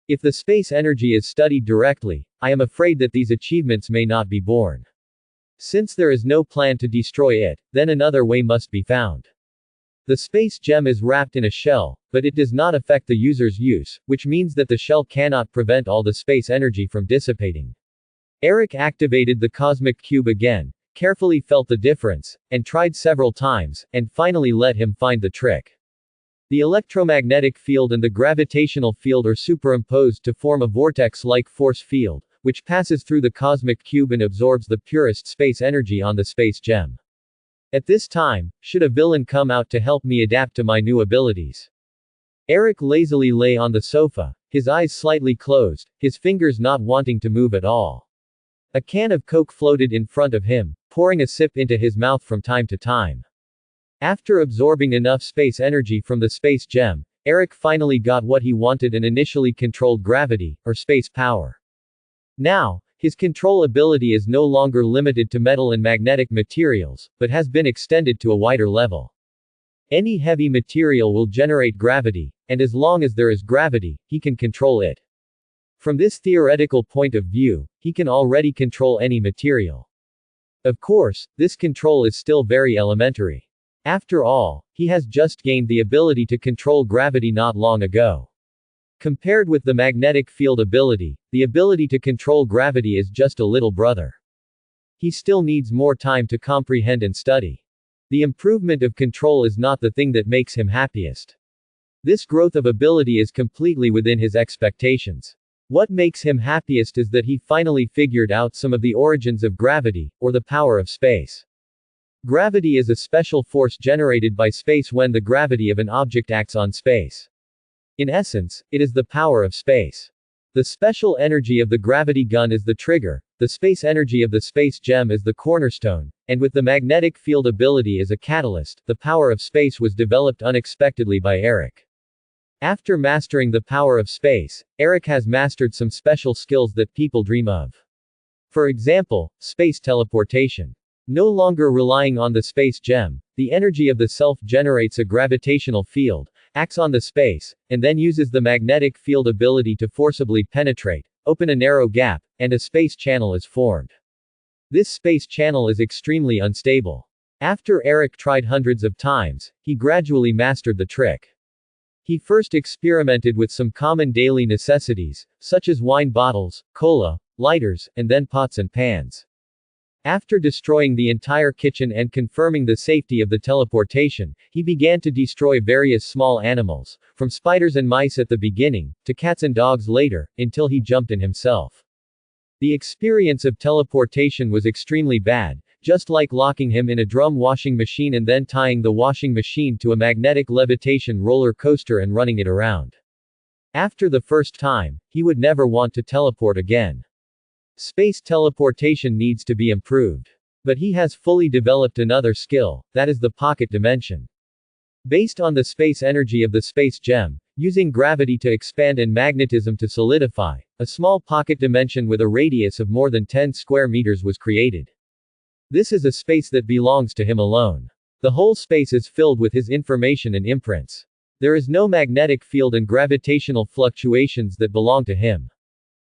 If the space energy is studied directly, I am afraid that these achievements may not be born. Since there is no plan to destroy it, then another way must be found. The space gem is wrapped in a shell, but it does not affect the user's use, which means that the shell cannot prevent all the space energy from dissipating. Eric activated the cosmic cube again, carefully felt the difference, and tried several times, and finally let him find the trick. The electromagnetic field and the gravitational field are superimposed to form a vortex-like force field, which passes through the cosmic cube and absorbs the purest space energy on the space gem. At this time, should a villain come out to help me adapt to my new abilities? Eric lazily lay on the sofa, his eyes slightly closed, his fingers not wanting to move at all. A can of Coke floated in front of him, pouring a sip into his mouth from time to time. After absorbing enough space energy from the space gem, Eric finally got what he wanted and initially controlled gravity, or space power. Now, his control ability is no longer limited to metal and magnetic materials, but has been extended to a wider level. Any heavy material will generate gravity, and as long as there is gravity, he can control it. From this theoretical point of view, he can already control any material. Of course, this control is still very elementary. After all, he has just gained the ability to control gravity not long ago. Compared with the magnetic field ability, the ability to control gravity is just a little brother. He still needs more time to comprehend and study. The improvement of control is not the thing that makes him happiest. This growth of ability is completely within his expectations. What makes him happiest is that he finally figured out some of the origins of gravity, or the power of space. Gravity is a special force generated by space when the gravity of an object acts on space. In essence, it is the power of space. The special energy of the gravity gun is the trigger, the space energy of the space gem is the cornerstone, and with the magnetic field ability as a catalyst, the power of space was developed unexpectedly by Eric. After mastering the power of space, Eric has mastered some special skills that people dream of. For example, space teleportation. No longer relying on the space gem, the energy of the self generates a gravitational field, acts on the space, and then uses the magnetic field ability to forcibly penetrate, open a narrow gap, and a space channel is formed. This space channel is extremely unstable. After Eric tried hundreds of times, he gradually mastered the trick. He first experimented with some common daily necessities, such as wine bottles, cola, lighters, and then pots and pans. After destroying the entire kitchen and confirming the safety of the teleportation, he began to destroy various small animals, from spiders and mice at the beginning, to cats and dogs later, until he jumped in himself. The experience of teleportation was extremely bad, just like locking him in a drum washing machine and then tying the washing machine to a magnetic levitation roller coaster and running it around. After the first time, he would never want to teleport again. Space teleportation needs to be improved. But he has fully developed another skill, that is the pocket dimension. Based on the space energy of the space gem, using gravity to expand and magnetism to solidify, a small pocket dimension with a radius of more than 10 square meters was created. This is a space that belongs to him alone. The whole space is filled with his information and imprints. There is no magnetic field and gravitational fluctuations that belong to him.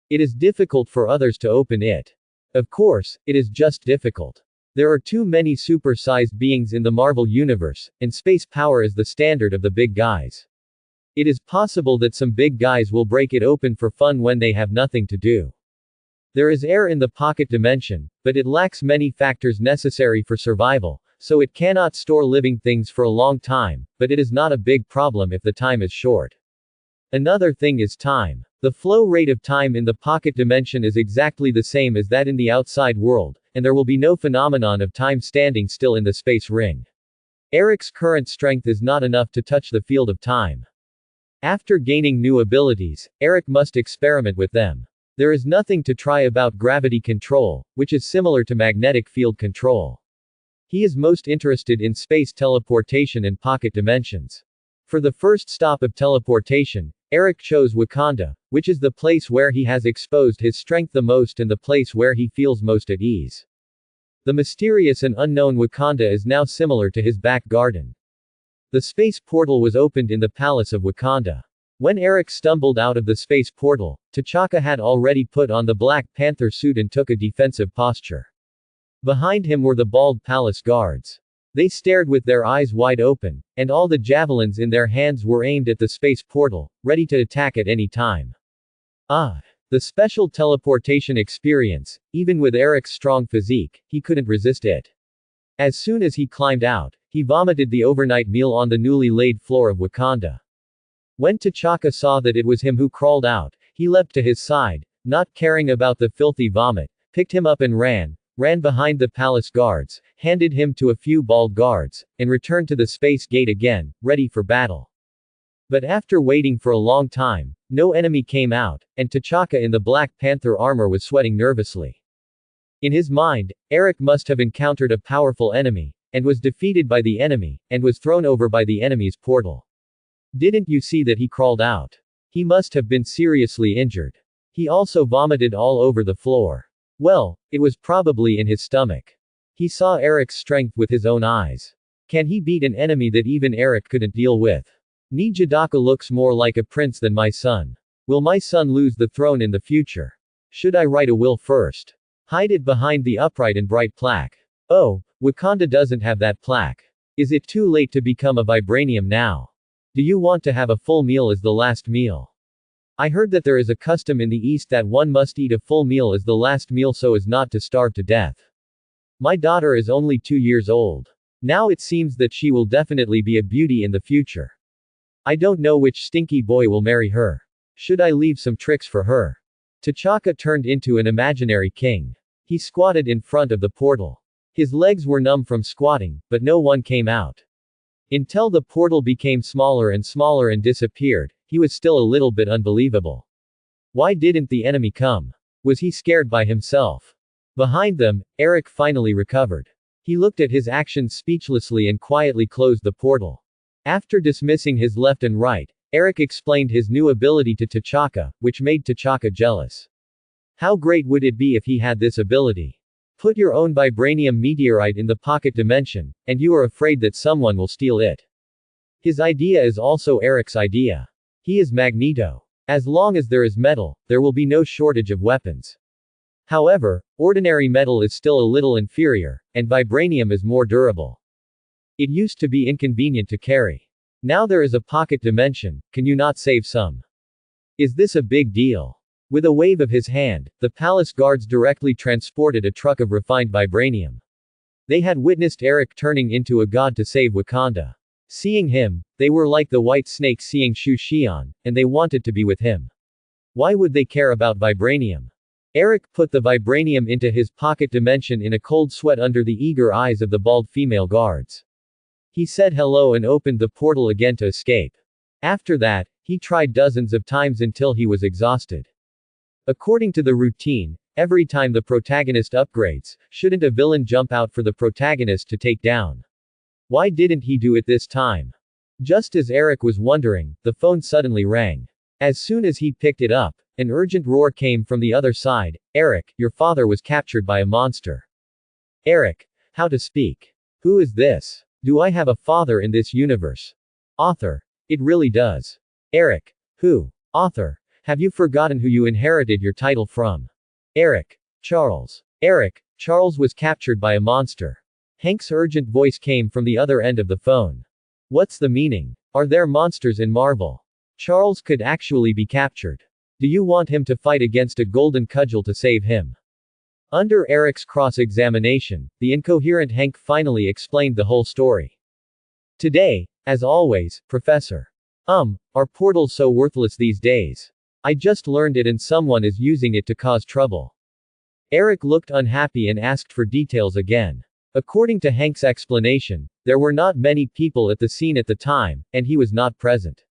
It is difficult for others to open it. Of course, it is just difficult. There are too many super-sized beings in the Marvel Universe, and space power is the standard of the big guys. It is possible that some big guys will break it open for fun when they have nothing to do. There is air in the pocket dimension, but it lacks many factors necessary for survival, so it cannot store living things for a long time, but it is not a big problem if the time is short. Another thing is time. The flow rate of time in the pocket dimension is exactly the same as that in the outside world, and there will be no phenomenon of time standing still in the space ring. Eric's current strength is not enough to touch the field of time. After gaining new abilities, Eric must experiment with them. There is nothing to try about gravity control, which is similar to magnetic field control. He is most interested in space teleportation and pocket dimensions. For the first stop of teleportation, Eric chose Wakanda, which is the place where he has exposed his strength the most and the place where he feels most at ease. The mysterious and unknown Wakanda is now similar to his back garden. The space portal was opened in the palace of Wakanda. When Eric stumbled out of the space portal, T'Chaka had already put on the Black Panther suit and took a defensive posture. Behind him were the bald palace guards. They stared with their eyes wide open, and all the javelins in their hands were aimed at the space portal, ready to attack at any time. The special teleportation experience, even with Eric's strong physique, he couldn't resist it. As soon as he climbed out, he vomited the overnight meal on the newly laid floor of Wakanda. When T'Chaka saw that it was him who crawled out, he leapt to his side, not caring about the filthy vomit, picked him up and ran behind the palace guards, handed him to a few bald guards, and returned to the space gate again, ready for battle. But after waiting for a long time, no enemy came out, and T'Chaka in the Black Panther armor was sweating nervously. In his mind, Eric must have encountered a powerful enemy, and was defeated by the enemy, and was thrown over by the enemy's portal. Didn't you see that he crawled out? He must have been seriously injured. He also vomited all over the floor. Well, it was probably in his stomach. He saw Eric's strength with his own eyes. Can he beat an enemy that even Eric couldn't deal with? N'Jadaka looks more like a prince than my son. Will my son lose the throne in the future? Should I write a will first? Hide it behind the upright and bright plaque. Oh, Wakanda doesn't have that plaque. Is it too late to become a vibranium now? Do you want to have a full meal as the last meal? I heard that there is a custom in the East that one must eat a full meal as the last meal so as not to starve to death. My daughter is only 2 years old. Now it seems that she will definitely be a beauty in the future. I don't know which stinky boy will marry her. Should I leave some tricks for her? T'Chaka turned into an imaginary king. He squatted in front of the portal. His legs were numb from squatting, but no one came out. Until the portal became smaller and disappeared, he was still a little bit unbelievable. Why didn't the enemy come? Was he scared by himself? Behind them, Eric finally recovered. He looked at his actions speechlessly and quietly closed the portal. After dismissing his left and right, Eric explained his new ability to T'Chaka, which made T'Chaka jealous. How great would it be if he had this ability? Put your own vibranium meteorite in the pocket dimension, and you are afraid that someone will steal it. His idea is also Eric's idea. He is Magneto. As long as there is metal, there will be no shortage of weapons. However, ordinary metal is still a little inferior, and vibranium is more durable. It used to be inconvenient to carry. Now there is a pocket dimension, can you not save some? Is this a big deal? With a wave of his hand, the palace guards directly transported a truck of refined vibranium. They had witnessed Eric turning into a god to save Wakanda. Seeing him, they were like the white snake seeing Shu Xian, and they wanted to be with him. Why would they care about vibranium? Eric put the vibranium into his pocket dimension in a cold sweat under the eager eyes of the bald female guards. He said hello and opened the portal again to escape. After that, he tried dozens of times until he was exhausted. According to the routine, every time the protagonist upgrades, shouldn't a villain jump out for the protagonist to take down? Why didn't he do it this time? Just as Eric was wondering, the phone suddenly rang. As soon as he picked it up, an urgent roar came from the other side. Eric, your father was captured by a monster. Eric, how to speak? Who is this? Do I have a father in this universe? Author. It really does. Eric. Who? Author. Have you forgotten who you inherited your title from? Eric. Charles. Eric. Charles was captured by a monster. Hank's urgent voice came from the other end of the phone. What's the meaning? Are there monsters in Marvel? Charles could actually be captured. Do you want him to fight against a golden cudgel to save him? Under Eric's cross-examination, the incoherent Hank finally explained the whole story. Today, as always, Professor. Are portals so worthless these days? I just learned it and someone is using it to cause trouble. Eric looked unhappy and asked for details again. According to Hank's explanation, there were not many people at the scene at the time, and he was not present.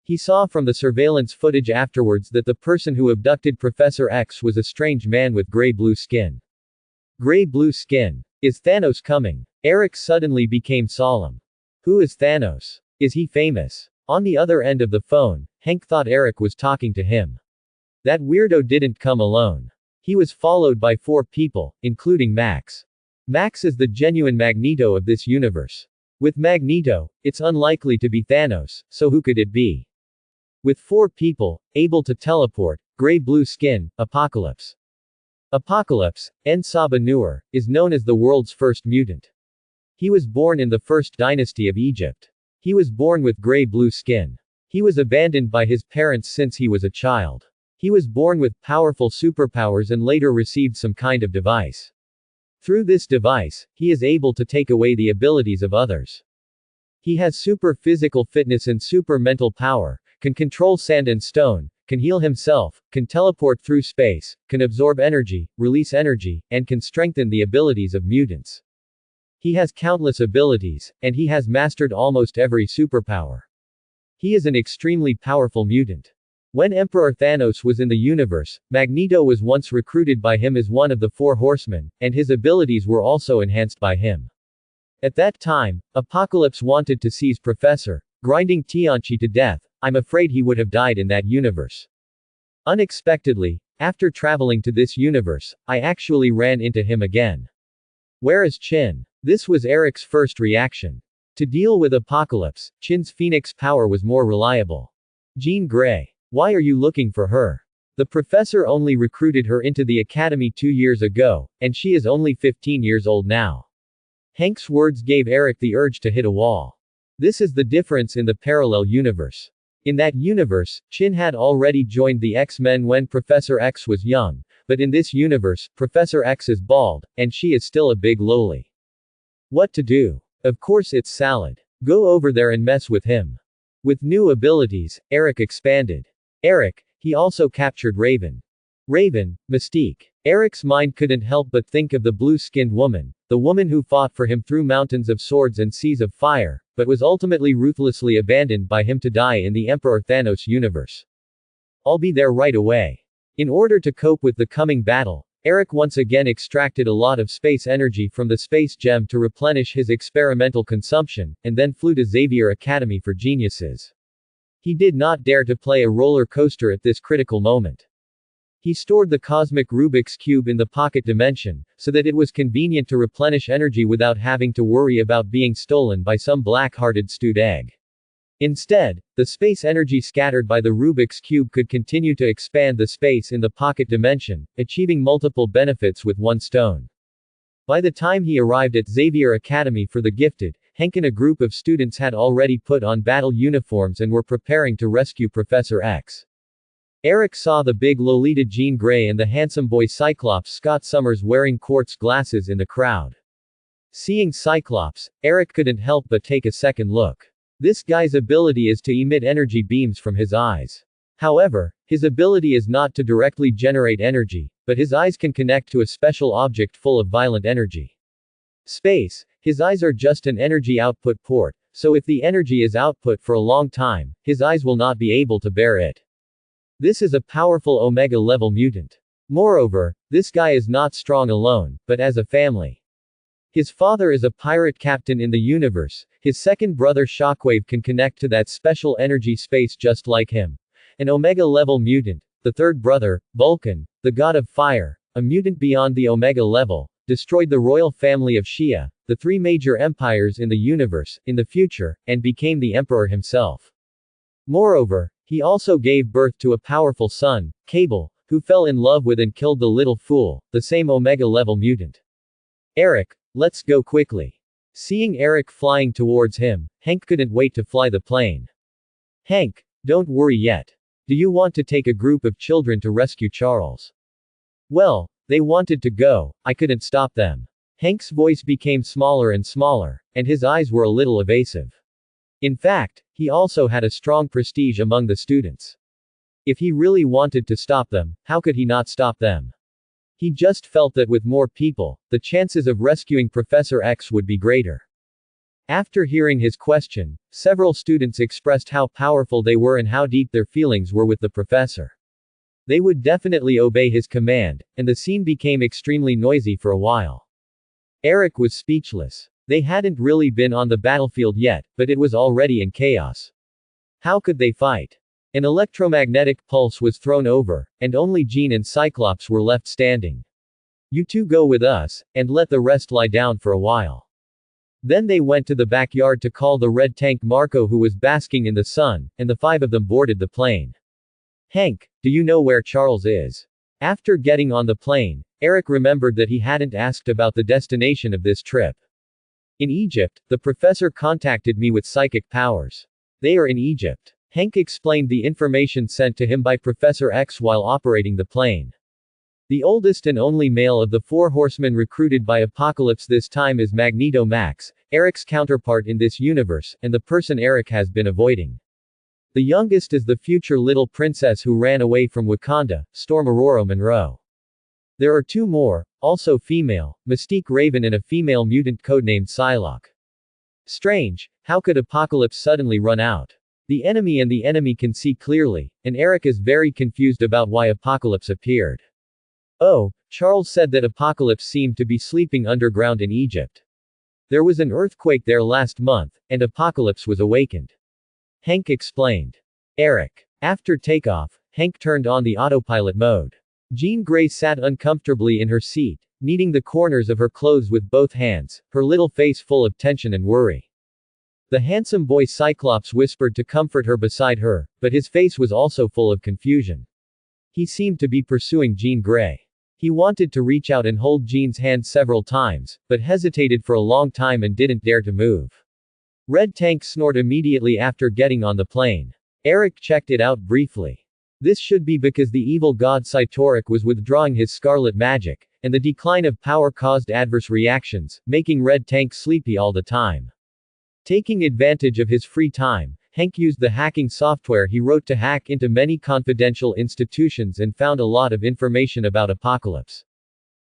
He saw from the surveillance footage afterwards that the person who abducted Professor X was a strange man with gray-blue skin. Gray-blue skin. Is Thanos coming? Eric suddenly became solemn. Who is Thanos? Is he famous? On the other end of the phone, Hank thought Eric was talking to him. That weirdo didn't come alone. He was followed by 4 people, including Max. Max is the genuine Magneto of this universe. With Magneto, it's unlikely to be Thanos, so who could it be? With 4 people, able to teleport, gray-blue skin, Apocalypse. Apocalypse, N'Saba Noor, is known as the world's first mutant. He was born in the first dynasty of Egypt. He was born with gray-blue skin. He was abandoned by his parents since he was a child. He was born with powerful superpowers and later received some kind of device. Through this device, he is able to take away the abilities of others. He has super physical fitness and super mental power, can control sand and stone, can heal himself, can teleport through space, can absorb energy, release energy, and can strengthen the abilities of mutants. He has countless abilities, and he has mastered almost every superpower. He is an extremely powerful mutant. When Emperor Thanos was in the universe, Magneto was once recruited by him as one of the 4 horsemen, and his abilities were also enhanced by him. At that time, Apocalypse wanted to seize Professor, grinding Tianchi to death. I'm afraid he would have died in that universe. Unexpectedly, after traveling to this universe, I actually ran into him again. Where is Chin? This was Eric's first reaction. To deal with Apocalypse, Chin's phoenix power was more reliable. Jean Grey. Why are you looking for her? The professor only recruited her into the academy 2 years ago, and she is only 15 years old now. Hank's words gave Eric the urge to hit a wall. This is the difference in the parallel universe. In that universe, Chin had already joined the X-Men when Professor X was young, but in this universe, Professor X is bald, and she is still a big loli. What to do? Of course it's Salad. Go over there and mess with him. With new abilities, Eric expanded. Eric, he also captured Raven. Raven, Mystique. Eric's mind couldn't help but think of the blue-skinned woman, the woman who fought for him through mountains of swords and seas of fire, but was ultimately ruthlessly abandoned by him to die in the Emperor Thanos universe. I'll be there right away. In order to cope with the coming battle, Eric once again extracted a lot of space energy from the space gem to replenish his experimental consumption, and then flew to Xavier Academy for Geniuses. He did not dare to play a roller coaster at this critical moment. He stored the cosmic Rubik's Cube in the pocket dimension, so that it was convenient to replenish energy without having to worry about being stolen by some black-hearted stewed egg. Instead, the space energy scattered by the Rubik's Cube could continue to expand the space in the pocket dimension, achieving multiple benefits with one stone. By the time he arrived at Xavier Academy for the Gifted, Hank and a group of students had already put on battle uniforms and were preparing to rescue Professor X. Eric saw the big Lolita Jean Grey and the handsome boy Cyclops Scott Summers wearing quartz glasses in the crowd. Seeing Cyclops, Eric couldn't help but take a second look. This guy's ability is to emit energy beams from his eyes. However, his ability is not to directly generate energy, but his eyes can connect to a special object full of violent energy. Space, his eyes are just an energy output port, so if the energy is output for a long time, his eyes will not be able to bear it. This is a powerful Omega-level mutant. Moreover, this guy is not strong alone, but as a family. His father is a pirate captain in the universe, his second brother Shockwave can connect to that special energy space just like him. An Omega-level mutant, the third brother, Vulcan, the god of fire, a mutant beyond the Omega level, destroyed the royal family of Shia, the three major empires in the universe, in the future, and became the emperor himself. Moreover, he also gave birth to a powerful son, Cable, who fell in love with and killed the little fool, the same Omega-level mutant. Eric, let's go quickly. Seeing Eric flying towards him, Hank couldn't wait to fly the plane. Hank, don't worry yet. Do you want to take a group of children to rescue Charles? Well, they wanted to go, I couldn't stop them. Hank's voice became smaller and smaller, and his eyes were a little evasive. In fact, he also had a strong prestige among the students. If he really wanted to stop them, how could he not stop them? He just felt that with more people, the chances of rescuing Professor X would be greater. After hearing his question, several students expressed how powerful they were and how deep their feelings were with the professor. They would definitely obey his command, and the scene became extremely noisy for a while. Eric was speechless. They hadn't really been on the battlefield yet, but it was already in chaos. How could they fight? An electromagnetic pulse was thrown over, and only Jean and Cyclops were left standing. You two go with us, and let the rest lie down for a while. Then they went to the backyard to call the red tank Marco, who was basking in the sun, and the five of them boarded the plane. Hank, do you know where Charles is? After getting on the plane, Eric remembered that he hadn't asked about the destination of this trip. In Egypt, the professor contacted me with psychic powers. They are in Egypt. Hank explained the information sent to him by Professor X while operating the plane. The oldest and only male of the four horsemen recruited by Apocalypse this time is Magneto Max, Eric's counterpart in this universe, and the person Eric has been avoiding. The youngest is the future little princess who ran away from Wakanda, Storm Aurora Monroe. There are two more, also female, Mystique Raven and a female mutant codenamed Psylocke. Strange, how could Apocalypse suddenly run out? The enemy can see clearly, and Eric is very confused about why Apocalypse appeared. Oh, Charles said that Apocalypse seemed to be sleeping underground in Egypt. There was an earthquake there last month, and Apocalypse was awakened. Hank explained. Eric. After takeoff, Hank turned on the autopilot mode. Jean Grey sat uncomfortably in her seat, kneading the corners of her clothes with both hands, her little face full of tension and worry. The handsome boy Cyclops whispered to comfort her beside her, but his face was also full of confusion. He seemed to be pursuing Jean Grey. He wanted to reach out and hold Jean's hand several times, but hesitated for a long time and didn't dare to move. Red Tank snored immediately after getting on the plane. Eric checked it out briefly. This should be because the evil god Cytoric was withdrawing his scarlet magic, and the decline of power caused adverse reactions, making Red Tank sleepy all the time. Taking advantage of his free time, Hank used the hacking software he wrote to hack into many confidential institutions and found a lot of information about Apocalypse.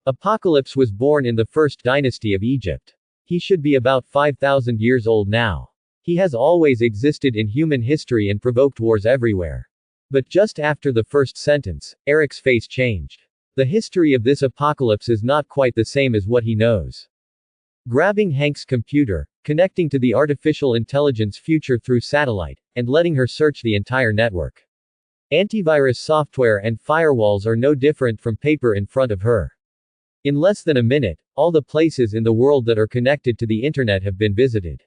Apocalypse was born in the first dynasty of Egypt. He should be about 5,000 years old now. He has always existed in human history and provoked wars everywhere. But just after the first sentence, Eric's face changed. The history of this apocalypse is not quite the same as what he knows. Grabbing Hank's computer, connecting to the artificial intelligence future through satellite, and letting her search the entire network. Antivirus software and firewalls are no different from paper in front of her. In less than a minute, all the places in the world that are connected to the internet have been visited.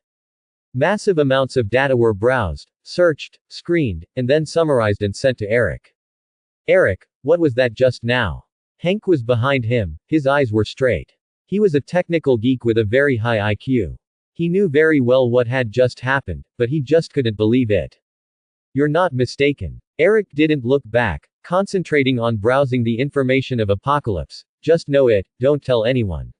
Massive amounts of data were browsed, searched, screened, and then summarized and sent to Eric. Eric, what was that just now? Hank was behind him, his eyes were straight. He was a technical geek with a very high IQ. He knew very well what had just happened, but he just couldn't believe it. You're not mistaken. Eric didn't look back, concentrating on browsing the information of Apocalypse. Just know it, don't tell anyone.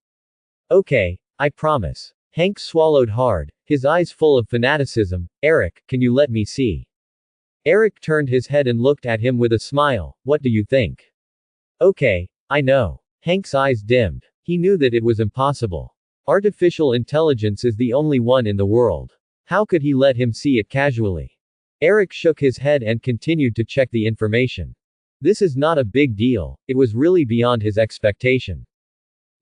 Okay, I promise. Hank swallowed hard, his eyes full of fanaticism. Eric, can you let me see? Eric turned his head and looked at him with a smile. What do you think? Okay, I know. Hank's eyes dimmed. He knew that it was impossible. Artificial intelligence is the only one in the world. How could he let him see it casually? Eric shook his head and continued to check the information. This is not a big deal, it was really beyond his expectation.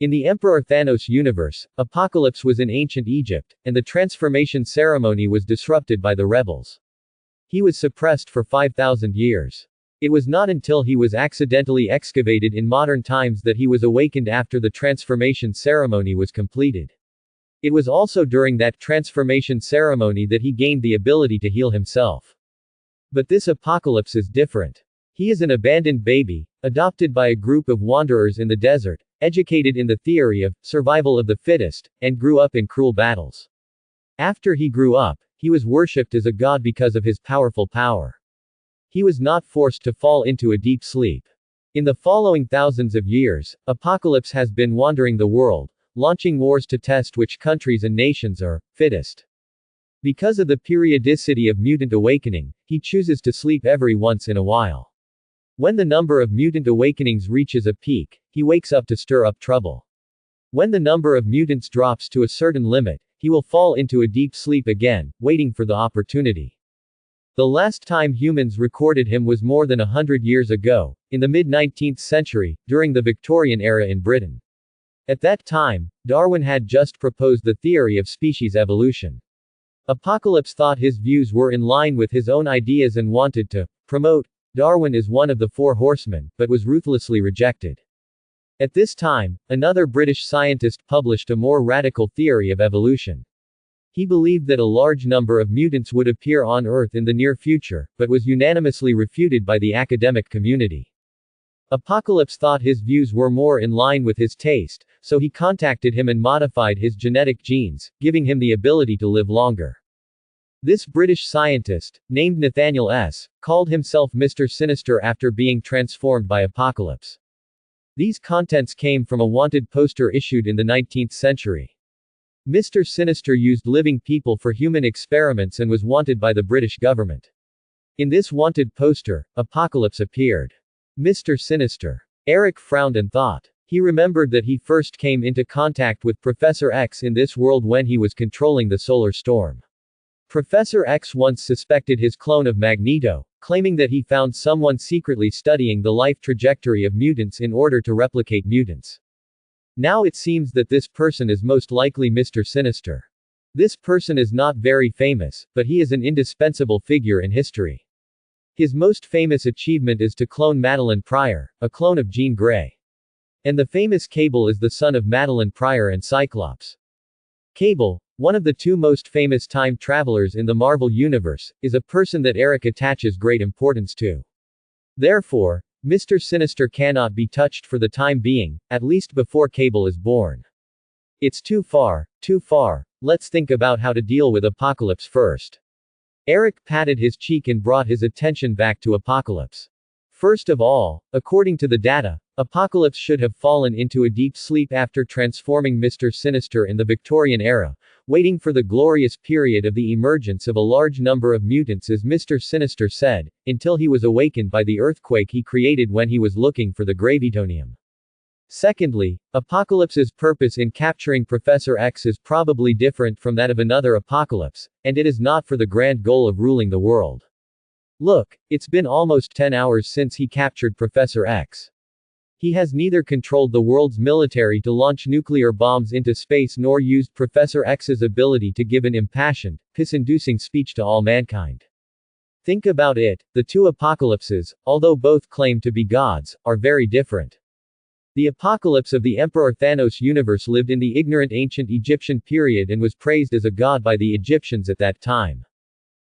In the Emperor Thanos universe, Apocalypse was in ancient Egypt, and the transformation ceremony was disrupted by the rebels. He was suppressed for 5,000 years. It was not until he was accidentally excavated in modern times that he was awakened after the transformation ceremony was completed. It was also during that transformation ceremony that he gained the ability to heal himself. But this Apocalypse is different. He is an abandoned baby, adopted by a group of wanderers in the desert, educated in the theory of survival of the fittest, and grew up in cruel battles. After he grew up, he was worshipped as a god because of his powerful power. He was not forced to fall into a deep sleep. In the following thousands of years, Apocalypse has been wandering the world, launching wars to test which countries and nations are fittest. Because of the periodicity of mutant awakening, he chooses to sleep every once in a while. When the number of mutant awakenings reaches a peak, he wakes up to stir up trouble. When the number of mutants drops to a certain limit, he will fall into a deep sleep again, waiting for the opportunity. The last time humans recorded him was more than 100 years ago, in the mid-19th century, during the Victorian era in Britain. At that time, Darwin had just proposed the theory of species evolution. Apocalypse thought his views were in line with his own ideas and wanted to promote Darwin as one of the four horsemen, but was ruthlessly rejected. At this time, another British scientist published a more radical theory of evolution. He believed that a large number of mutants would appear on Earth in the near future, but was unanimously refuted by the academic community. Apocalypse thought his views were more in line with his taste, so he contacted him and modified his genetic genes, giving him the ability to live longer. This British scientist, named Nathaniel S., called himself Mr. Sinister after being transformed by Apocalypse. These contents came from a wanted poster issued in the 19th century. Mr. Sinister used living people for human experiments and was wanted by the British government. In this wanted poster, Apocalypse appeared. Mr. Sinister. Eric frowned and thought. He remembered that he first came into contact with Professor X in this world when he was controlling the solar storm. Professor X once suspected his clone of Magneto, claiming that he found someone secretly studying the life trajectory of mutants in order to replicate mutants. Now it seems that this person is most likely Mr. Sinister. This person is not very famous, but he is an indispensable figure in history. His most famous achievement is to clone Madeline Pryor, a clone of Jean Grey. And the famous Cable is the son of Madeline Pryor and Cyclops. Cable, one of the two most famous time travelers in the Marvel Universe, is a person that Eric attaches great importance to. Therefore, Mr. Sinister cannot be touched for the time being, at least before Cable is born. It's too far, too far. Let's think about how to deal with Apocalypse first. Eric patted his cheek and brought his attention back to Apocalypse. First of all, according to the data, Apocalypse should have fallen into a deep sleep after transforming Mr. Sinister in the Victorian era, waiting for the glorious period of the emergence of a large number of mutants, as Mr. Sinister said, until he was awakened by the earthquake he created when he was looking for the gravitonium. Secondly, Apocalypse's purpose in capturing Professor X is probably different from that of another Apocalypse, and it is not for the grand goal of ruling the world. Look, it's been almost 10 hours since he captured Professor X. He has neither controlled the world's military to launch nuclear bombs into space nor used Professor X's ability to give an impassioned, piss-inducing speech to all mankind. Think about it, the two Apocalypses, although both claim to be gods, are very different. The Apocalypse of the Emperor Thanos universe lived in the ignorant ancient Egyptian period and was praised as a god by the Egyptians at that time.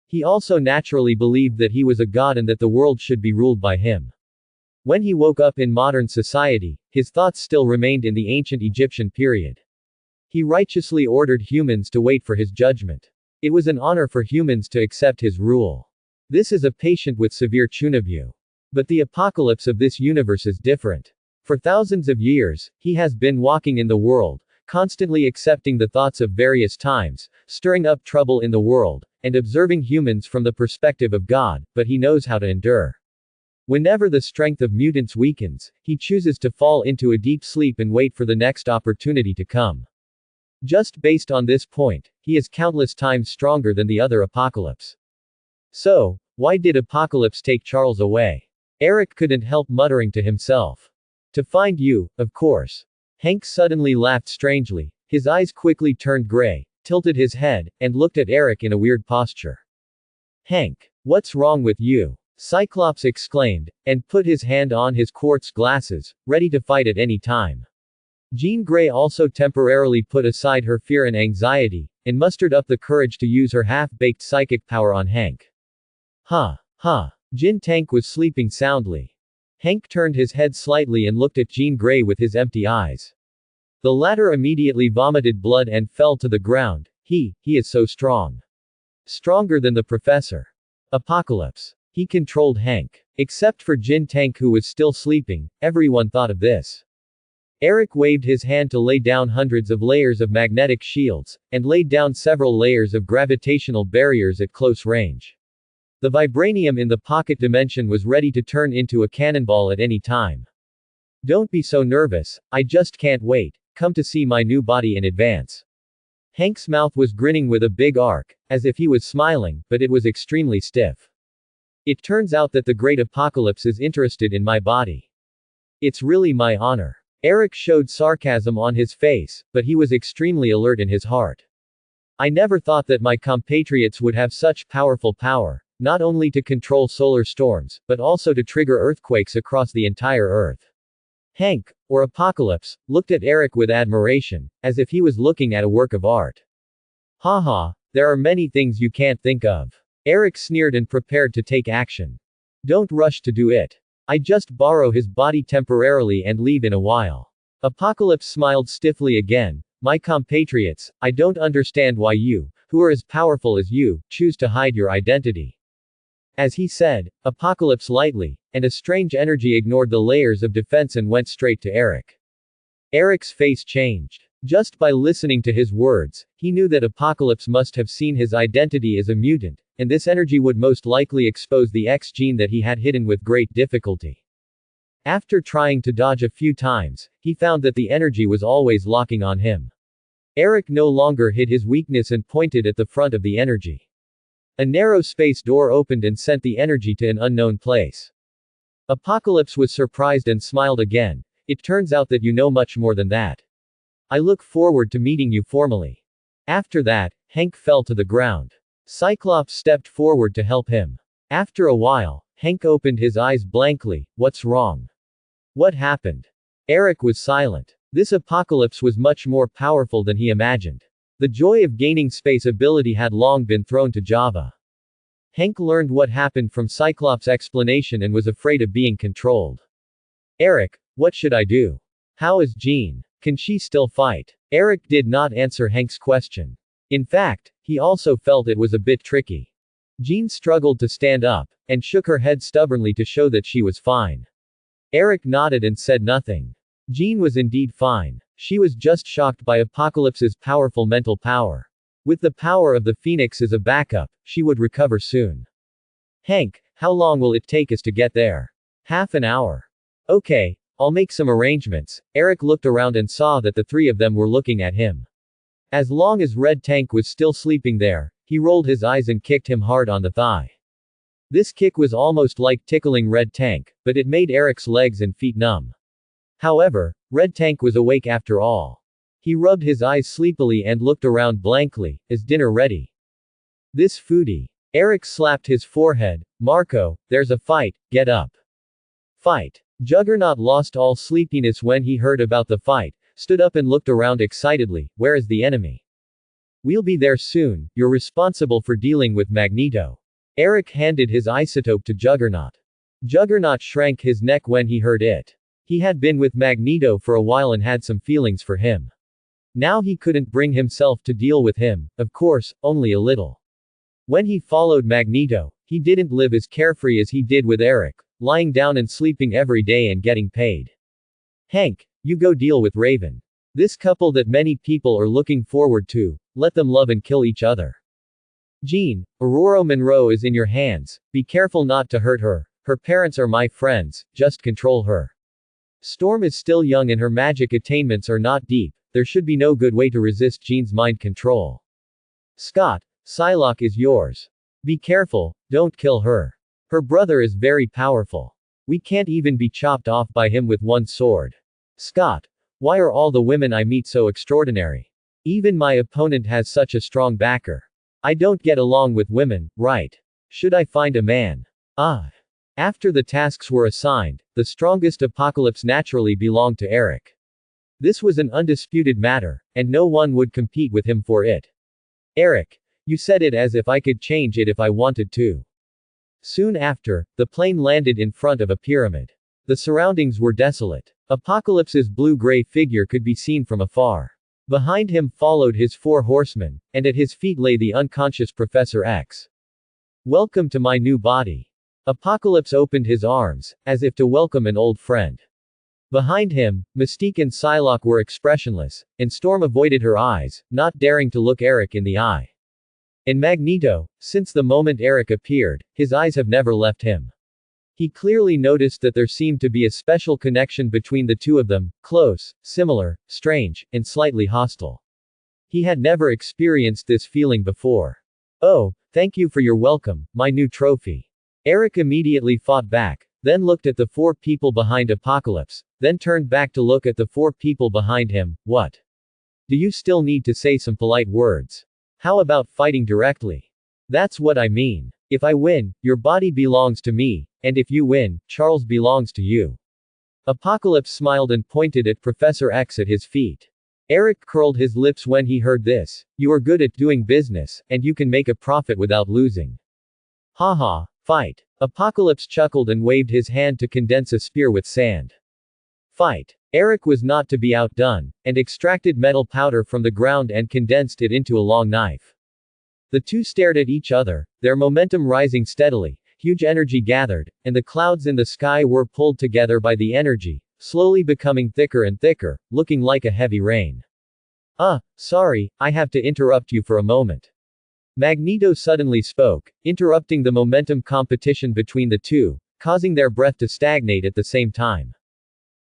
He also naturally believed that he was a god and that the world should be ruled by him. When he woke up in modern society, his thoughts still remained in the ancient Egyptian period. He righteously ordered humans to wait for his judgment. It was an honor for humans to accept his rule. This is a patient with severe Chunabyu. But the Apocalypse of this universe is different. For thousands of years, he has been walking in the world, constantly accepting the thoughts of various times, stirring up trouble in the world, and observing humans from the perspective of God, but he knows how to endure. Whenever the strength of mutants weakens, he chooses to fall into a deep sleep and wait for the next opportunity to come. Just based on this point, he is countless times stronger than the other Apocalypse. So, why did Apocalypse take Charles away? Eric couldn't help muttering to himself. To find you, of course. Hank suddenly laughed strangely, his eyes quickly turned gray, tilted his head, and looked at Eric in a weird posture. Hank, what's wrong with you? Cyclops exclaimed, and put his hand on his quartz glasses, ready to fight at any time. Jean Grey also temporarily put aside her fear and anxiety, and mustered up the courage to use her half-baked psychic power on Hank. Jin Tank was sleeping soundly. Hank turned his head slightly and looked at Jean Grey with his empty eyes. The latter immediately vomited blood and fell to the ground. He is so strong. Stronger than the professor. Apocalypse. He controlled Hank. Except for Jin Tank, who was still sleeping, everyone thought of this. Eric waved his hand to lay down hundreds of layers of magnetic shields, and laid down several layers of gravitational barriers at close range. The vibranium in the pocket dimension was ready to turn into a cannonball at any time. Don't be so nervous, I just can't wait. Come to see my new body in advance. Hank's mouth was grinning with a big arc, as if he was smiling, but it was extremely stiff. It turns out that the Great Apocalypse is interested in my body. It's really my honor. Eric showed sarcasm on his face, but he was extremely alert in his heart. I never thought that my compatriots would have such powerful power. Not only to control solar storms, but also to trigger earthquakes across the entire Earth. Hank, or Apocalypse, looked at Eric with admiration, as if he was looking at a work of art. Haha, there are many things you can't think of. Eric sneered and prepared to take action. Don't rush to do it. I just borrow his body temporarily and leave in a while. Apocalypse smiled stiffly again. My compatriots, I don't understand why you, who are as powerful as you, choose to hide your identity. As he said, Apocalypse lightly, and a strange energy ignored the layers of defense and went straight to Eric. Eric's face changed. Just by listening to his words, he knew that Apocalypse must have seen his identity as a mutant, and this energy would most likely expose the X gene that he had hidden with great difficulty. After trying to dodge a few times, he found that the energy was always locking on him. Eric no longer hid his weakness and pointed at the front of the energy. A narrow space door opened and sent the energy to an unknown place. Apocalypse was surprised and smiled again. It turns out that you know much more than that. I look forward to meeting you formally. After that, Hank fell to the ground. Cyclops stepped forward to help him. After a while, Hank opened his eyes blankly. What's wrong? What happened? Eric was silent. This Apocalypse was much more powerful than he imagined. The joy of gaining space ability had long been thrown to Java. Hank learned what happened from Cyclops' explanation and was afraid of being controlled. Eric, what should I do? How is Jean? Can she still fight? Eric did not answer Hank's question. In fact, he also felt it was a bit tricky. Jean struggled to stand up, and shook her head stubbornly to show that she was fine. Eric nodded and said nothing. Jean was indeed fine. She was just shocked by Apocalypse's powerful mental power. With the power of the Phoenix as a backup, she would recover soon. Hank, how long will it take us to get there? Half an hour. Okay, I'll make some arrangements. Eric looked around and saw that the three of them were looking at him. As long as Red Tank was still sleeping there, he rolled his eyes and kicked him hard on the thigh. This kick was almost like tickling Red Tank, but it made Eric's legs and feet numb. However, Red Tank was awake after all. He rubbed his eyes sleepily and looked around blankly. Is dinner ready? This foodie. Eric slapped his forehead. Marco, there's a fight, get up. Fight. Juggernaut lost all sleepiness when he heard about the fight, stood up and looked around excitedly. Where is the enemy? We'll be there soon, you're responsible for dealing with Magneto. Eric handed his isotope to Juggernaut. Juggernaut shrank his neck when he heard it. He had been with Magneto for a while and had some feelings for him. Now he couldn't bring himself to deal with him, of course, only a little. When he followed Magneto, he didn't live as carefree as he did with Eric, lying down and sleeping every day and getting paid. Hank, you go deal with Raven. This couple that many people are looking forward to, let them love and kill each other. Jean, Aurora Monroe is in your hands, be careful not to hurt her, her parents are my friends, just control her. Storm is still young and her magic attainments are not deep, there should be no good way to resist Jean's mind control. Scott, Psylocke is yours. Be careful, don't kill her. Her brother is very powerful. We can't even be chopped off by him with one sword. Scott, why are all the women I meet so extraordinary? Even my opponent has such a strong backer. I don't get along with women, right? Should I find a man? After the tasks were assigned, the strongest Apocalypse naturally belonged to Eric. This was an undisputed matter, and no one would compete with him for it. Eric, you said it as if I could change it if I wanted to. Soon after, the plane landed in front of a pyramid. The surroundings were desolate. Apocalypse's blue-gray figure could be seen from afar. Behind him followed his 4 horsemen, and at his feet lay the unconscious Professor X. Welcome to my new body. Apocalypse opened his arms, as if to welcome an old friend. Behind him, Mystique and Psylocke were expressionless, and Storm avoided her eyes, not daring to look Eric in the eye. And Magneto, since the moment Eric appeared, his eyes have never left him. He clearly noticed that there seemed to be a special connection between the two of them, close, similar, strange, and slightly hostile. He had never experienced this feeling before. Oh, thank you for your welcome, my new trophy. Eric immediately fought back, then looked at the 4 people behind Apocalypse, then turned back to look at the 4 people behind him. What? Do you still need to say some polite words? How about fighting directly? That's what I mean. If I win, your body belongs to me, and if you win, Charles belongs to you. Apocalypse smiled and pointed at Professor X at his feet. Eric curled his lips when he heard this. You are good at doing business, and you can make a profit without losing. Haha, fight. Apocalypse chuckled and waved his hand to condense a spear with sand. Fight. Eric was not to be outdone, and extracted metal powder from the ground and condensed it into a long knife. The two stared at each other, their momentum rising steadily. Huge energy gathered, and the clouds in the sky were pulled together by the energy, slowly becoming thicker and thicker, looking like a heavy rain. Sorry, I have to interrupt you for a moment. Magneto suddenly spoke, interrupting the momentum competition between the two, causing their breath to stagnate at the same time.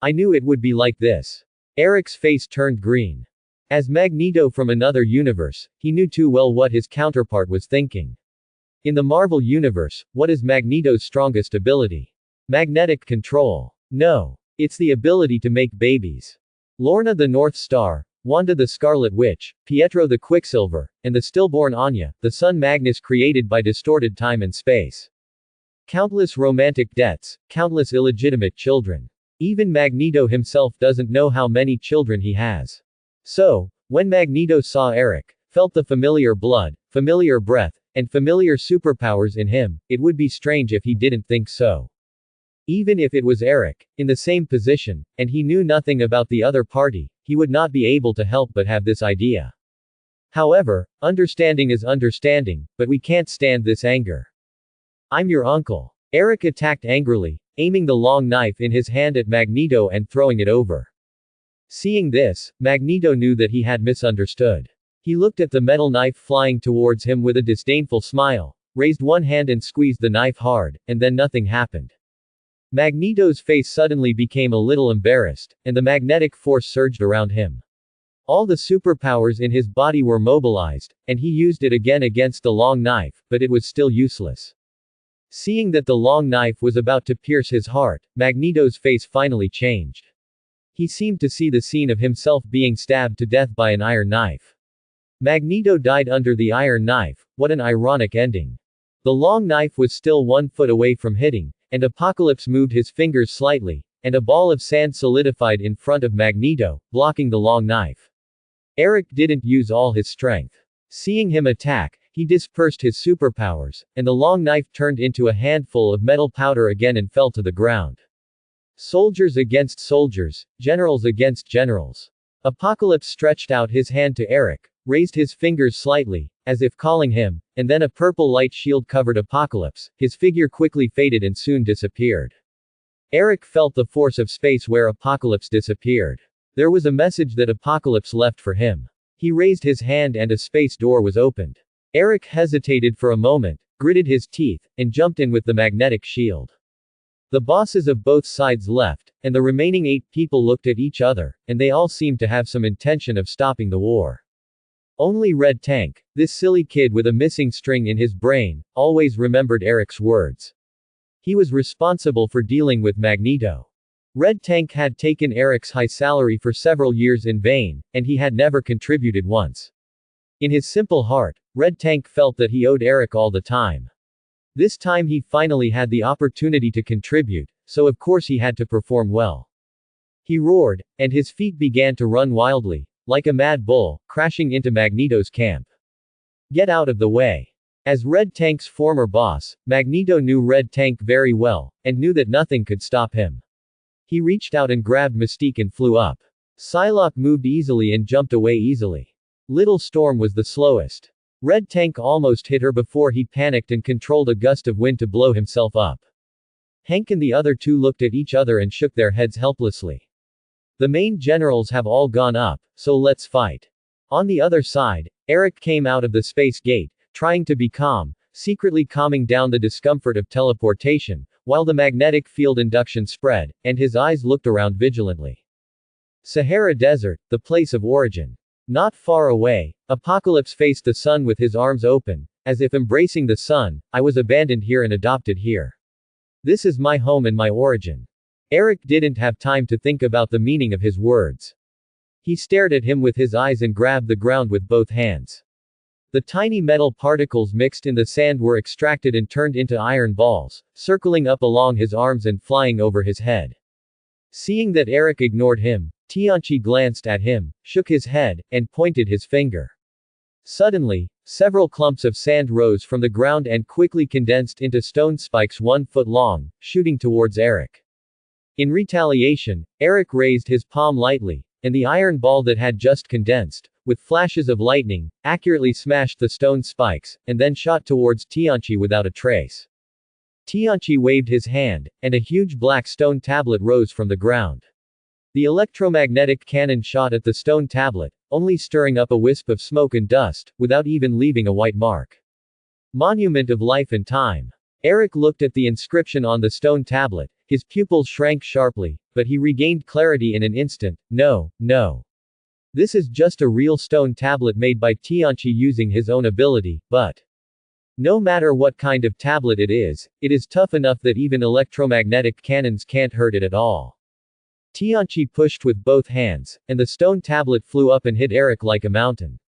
I knew it would be like this. Eric's face turned green. As Magneto from another universe, he knew too well what his counterpart was thinking. In the Marvel Universe, what is Magneto's strongest ability? Magnetic control. No. It's the ability to make babies. Lorna the North Star, Wanda the Scarlet Witch, Pietro the Quicksilver, and the stillborn Anya, the son Magnus created by distorted time and space. Countless romantic deaths, countless illegitimate children. Even Magneto himself doesn't know how many children he has. So, when Magneto saw Eric, felt the familiar blood, familiar breath, and familiar superpowers in him, it would be strange if he didn't think so. Even if it was Eric, in the same position, and he knew nothing about the other party, he would not be able to help but have this idea. However, understanding is understanding, but we can't stand this anger. I'm your uncle. Eric attacked angrily, aiming the long knife in his hand at Magneto and throwing it over. Seeing this, Magneto knew that he had misunderstood. He looked at the metal knife flying towards him with a disdainful smile, raised one hand and squeezed the knife hard, and then nothing happened. Magneto's face suddenly became a little embarrassed, and the magnetic force surged around him. All the superpowers in his body were mobilized, and he used it again against the long knife, but it was still useless. Seeing that the long knife was about to pierce his heart, Magneto's face finally changed. He seemed to see the scene of himself being stabbed to death by an iron knife. Magneto died under the iron knife. What an ironic ending. The long knife was still 1 foot away from hitting, and Apocalypse moved his fingers slightly, and a ball of sand solidified in front of Magneto, blocking the long knife. Eric didn't use all his strength. Seeing him attack, he dispersed his superpowers, and the long knife turned into a handful of metal powder again and fell to the ground. Soldiers against soldiers, generals against generals. Apocalypse stretched out his hand to Eric, raised his fingers slightly, as if calling him, and then a purple light shield covered Apocalypse. His figure quickly faded and soon disappeared. Eric felt the force of space where Apocalypse disappeared. There was a message that Apocalypse left for him. He raised his hand and a space door was opened. Eric hesitated for a moment, gritted his teeth, and jumped in with the magnetic shield. The bosses of both sides left, and the remaining 8 people looked at each other, and they all seemed to have some intention of stopping the war. Only Red Tank, this silly kid with a missing string in his brain, always remembered Eric's words. He was responsible for dealing with Magneto. Red Tank had taken Eric's high salary for several years in vain, and he had never contributed once. In his simple heart, Red Tank felt that he owed Eric all the time. This time he finally had the opportunity to contribute, so of course he had to perform well. He roared, and his feet began to run wildly, like a mad bull, crashing into Magneto's camp. Get out of the way. As Red Tank's former boss, Magneto knew Red Tank very well, and knew that nothing could stop him. He reached out and grabbed Mystique and flew up. Psylocke moved easily and jumped away easily. Little Storm was the slowest. Red Tank almost hit her before he panicked and controlled a gust of wind to blow himself up. Hank and the other 2 looked at each other and shook their heads helplessly. The main generals have all gone up, so let's fight. On the other side, Eric came out of the space gate, trying to be calm, secretly calming down the discomfort of teleportation, while the magnetic field induction spread, and his eyes looked around vigilantly. Sahara Desert, the place of origin. Not far away, Apocalypse faced the sun with his arms open, as if embracing the sun. I was abandoned here and adopted here. This is my home and my origin. Eric didn't have time to think about the meaning of his words. He stared at him with his eyes and grabbed the ground with both hands. The tiny metal particles mixed in the sand were extracted and turned into iron balls, circling up along his arms and flying over his head. Seeing that Eric ignored him, Tianchi glanced at him, shook his head, and pointed his finger. Suddenly, several clumps of sand rose from the ground and quickly condensed into stone spikes 1 foot long, shooting towards Eric. In retaliation, Eric raised his palm lightly, and the iron ball that had just condensed, with flashes of lightning, accurately smashed the stone spikes, and then shot towards Tianchi without a trace. Tianchi waved his hand, and a huge black stone tablet rose from the ground. The electromagnetic cannon shot at the stone tablet, only stirring up a wisp of smoke and dust, without even leaving a white mark. Monument of Life and Time. Eric looked at the inscription on the stone tablet, his pupils shrank sharply, but he regained clarity in an instant. No, no. This is just a real stone tablet made by Tianchi using his own ability, but no matter what kind of tablet it is tough enough that even electromagnetic cannons can't hurt it at all. Tianchi pushed with both hands, and the stone tablet flew up and hit Eric like a mountain.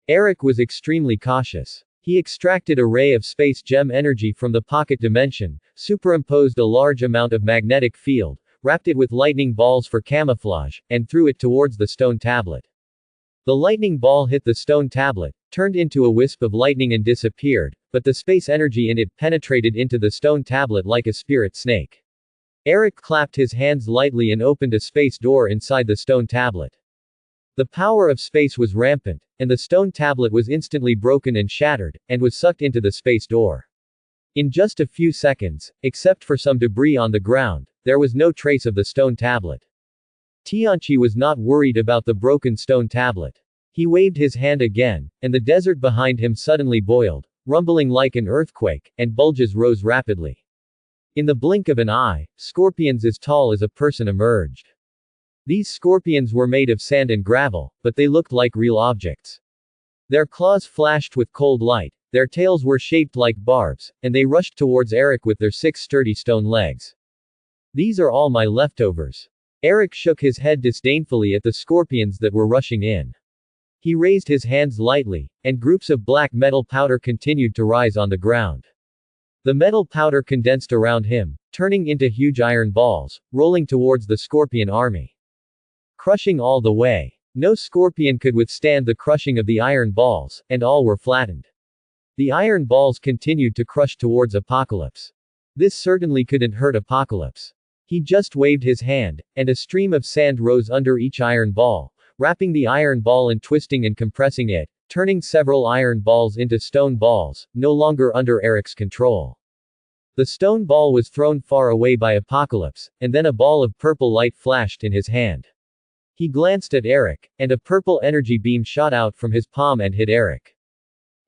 Eric was extremely cautious. He extracted a ray of space gem energy from the pocket dimension, superimposed a large amount of magnetic field, wrapped it with lightning balls for camouflage, and threw it towards the stone tablet. The lightning ball hit the stone tablet, turned into a wisp of lightning and disappeared, but the space energy in it penetrated into the stone tablet like a spirit snake. Eric clapped his hands lightly and opened a space door inside the stone tablet. The power of space was rampant, and the stone tablet was instantly broken and shattered, and was sucked into the space door. In just a few seconds, except for some debris on the ground, there was no trace of the stone tablet. Tianqi was not worried about the broken stone tablet. He waved his hand again, and the desert behind him suddenly boiled, rumbling like an earthquake, and bulges rose rapidly. In the blink of an eye, scorpions as tall as a person emerged. These scorpions were made of sand and gravel, but they looked like real objects. Their claws flashed with cold light, their tails were shaped like barbs, and they rushed towards Eric with their 6 sturdy stone legs. These are all my leftovers. Eric shook his head disdainfully at the scorpions that were rushing in. He raised his hands lightly, and groups of black metal powder continued to rise on the ground. The metal powder condensed around him, turning into huge iron balls, rolling towards the scorpion army. Crushing all the way. No scorpion could withstand the crushing of the iron balls, and all were flattened. The iron balls continued to crush towards Apocalypse. This certainly couldn't hurt Apocalypse. He just waved his hand, and a stream of sand rose under each iron ball, wrapping the iron ball and twisting and compressing it, turning several iron balls into stone balls, no longer under Eric's control. The stone ball was thrown far away by Apocalypse, and then a ball of purple light flashed in his hand. He glanced at Eric, and a purple energy beam shot out from his palm and hit Eric.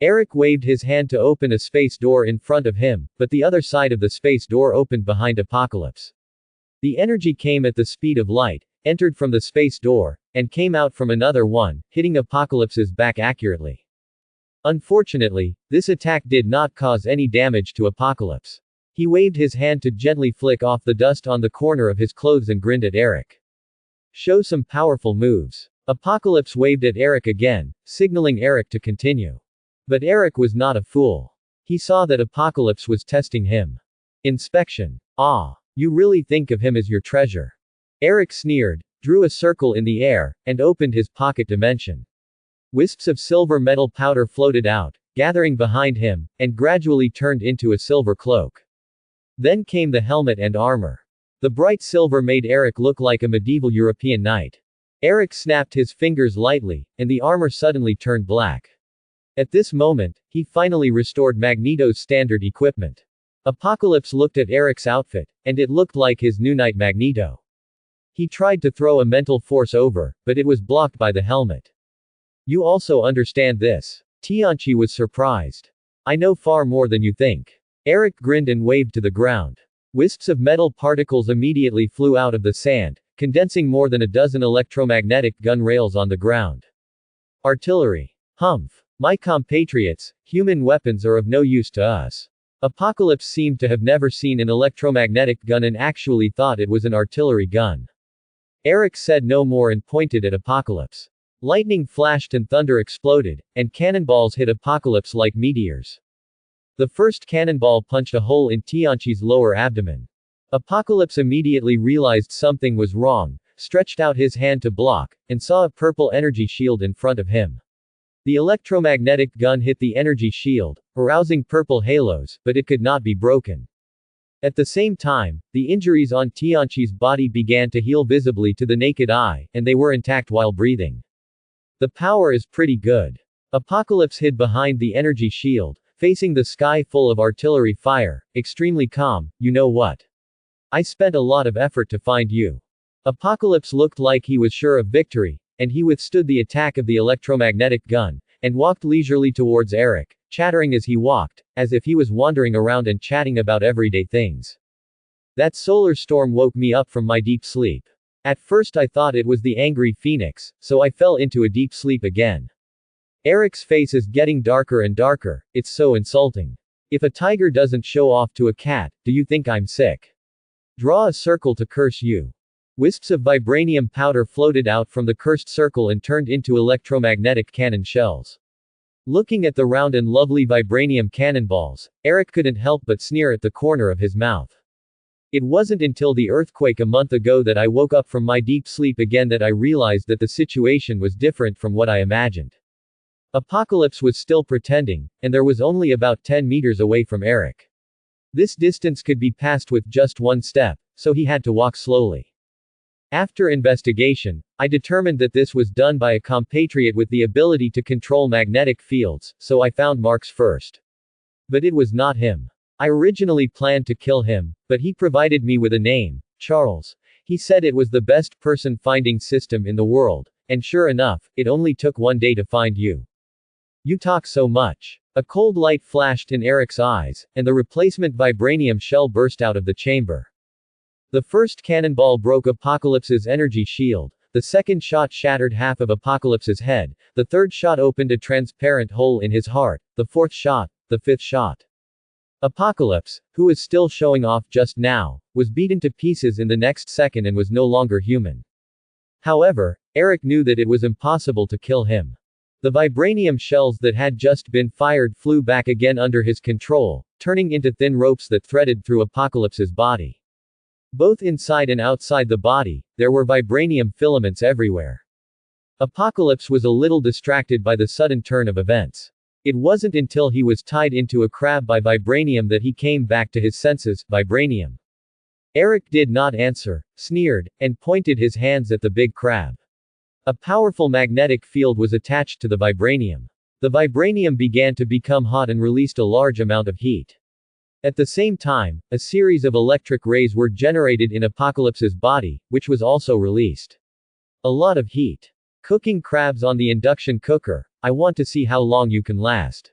Eric waved his hand to open a space door in front of him, but the other side of the space door opened behind Apocalypse. The energy came at the speed of light, entered from the space door, and came out from another one, hitting Apocalypse's back accurately. Unfortunately, this attack did not cause any damage to Apocalypse. He waved his hand to gently flick off the dust on the corner of his clothes and grinned at Eric. Show some powerful moves. Apocalypse waved at Eric again, signaling Eric to continue. But Eric was not a fool. He saw that Apocalypse was testing him. Inspection. Ah. You really think of him as your treasure. Eric sneered, drew a circle in the air, and opened his pocket dimension. Wisps of silver metal powder floated out, gathering behind him, and gradually turned into a silver cloak. Then came the helmet and armor. The bright silver made Eric look like a medieval European knight. Eric snapped his fingers lightly, and the armor suddenly turned black. At this moment, he finally restored Magneto's standard equipment. Apocalypse looked at Eric's outfit, and it looked like his new knight Magneto. He tried to throw a mental force over, but it was blocked by the helmet. You also understand this. Tianqi was surprised. I know far more than you think. Eric grinned and waved to the ground. Wisps of metal particles immediately flew out of the sand, condensing more than a dozen electromagnetic gun rails on the ground. Artillery. Humph. My compatriots, human weapons are of no use to us. Apocalypse seemed to have never seen an electromagnetic gun and actually thought it was an artillery gun. Eric said no more and pointed at Apocalypse. Lightning flashed and thunder exploded, and cannonballs hit Apocalypse like meteors. The first cannonball punched a hole in Tianqi's lower abdomen. Apocalypse immediately realized something was wrong, stretched out his hand to block, and saw a purple energy shield in front of him. The electromagnetic gun hit the energy shield, arousing purple halos, but it could not be broken. At the same time, the injuries on Tianqi's body began to heal visibly to the naked eye, and they were intact while breathing. The power is pretty good. Apocalypse hid behind the energy shield, facing the sky full of artillery fire, extremely calm. You know what? I spent a lot of effort to find you. Apocalypse looked like he was sure of victory, and he withstood the attack of the electromagnetic gun, and walked leisurely towards Eric, chattering as he walked, as if he was wandering around and chatting about everyday things. That solar storm woke me up from my deep sleep. At first I thought it was the angry phoenix, so I fell into a deep sleep again. Eric's face is getting darker and darker, it's so insulting. If a tiger doesn't show off to a cat, do you think I'm sick? Draw a circle to curse you. Wisps of vibranium powder floated out from the cursed circle and turned into electromagnetic cannon shells. Looking at the round and lovely vibranium cannonballs, Eric couldn't help but sneer at the corner of his mouth. It wasn't until the earthquake a month ago that I woke up from my deep sleep again that I realized that the situation was different from what I imagined. Apocalypse was still pretending, and there was only about 10 meters away from Eric. This distance could be passed with just one step, so he had to walk slowly. After investigation, I determined that this was done by a compatriot with the ability to control magnetic fields, so I found Marx first. But it was not him. I originally planned to kill him, but he provided me with a name, Charles. He said it was the best person finding system in the world, and sure enough, it only took one day to find you. You talk so much. A cold light flashed in Eric's eyes, and the replacement vibranium shell burst out of the chamber. The first cannonball broke Apocalypse's energy shield, the second shot shattered half of Apocalypse's head, the third shot opened a transparent hole in his heart, the fourth shot, the fifth shot. Apocalypse, who was still showing off just now, was beaten to pieces in the next second and was no longer human. However, Eric knew that it was impossible to kill him. The vibranium shells that had just been fired flew back again under his control, turning into thin ropes that threaded through Apocalypse's body. Both inside and outside the body, there were vibranium filaments everywhere. Apocalypse was a little distracted by the sudden turn of events. It wasn't until he was tied into a crab by vibranium that he came back to his senses. Vibranium. Eric did not answer, sneered, and pointed his hands at the big crab. A powerful magnetic field was attached to the vibranium. The vibranium began to become hot and released a large amount of heat. At the same time, a series of electric rays were generated in Apocalypse's body, which was also released. A lot of heat. Cooking crabs on the induction cooker. I want to see how long you can last.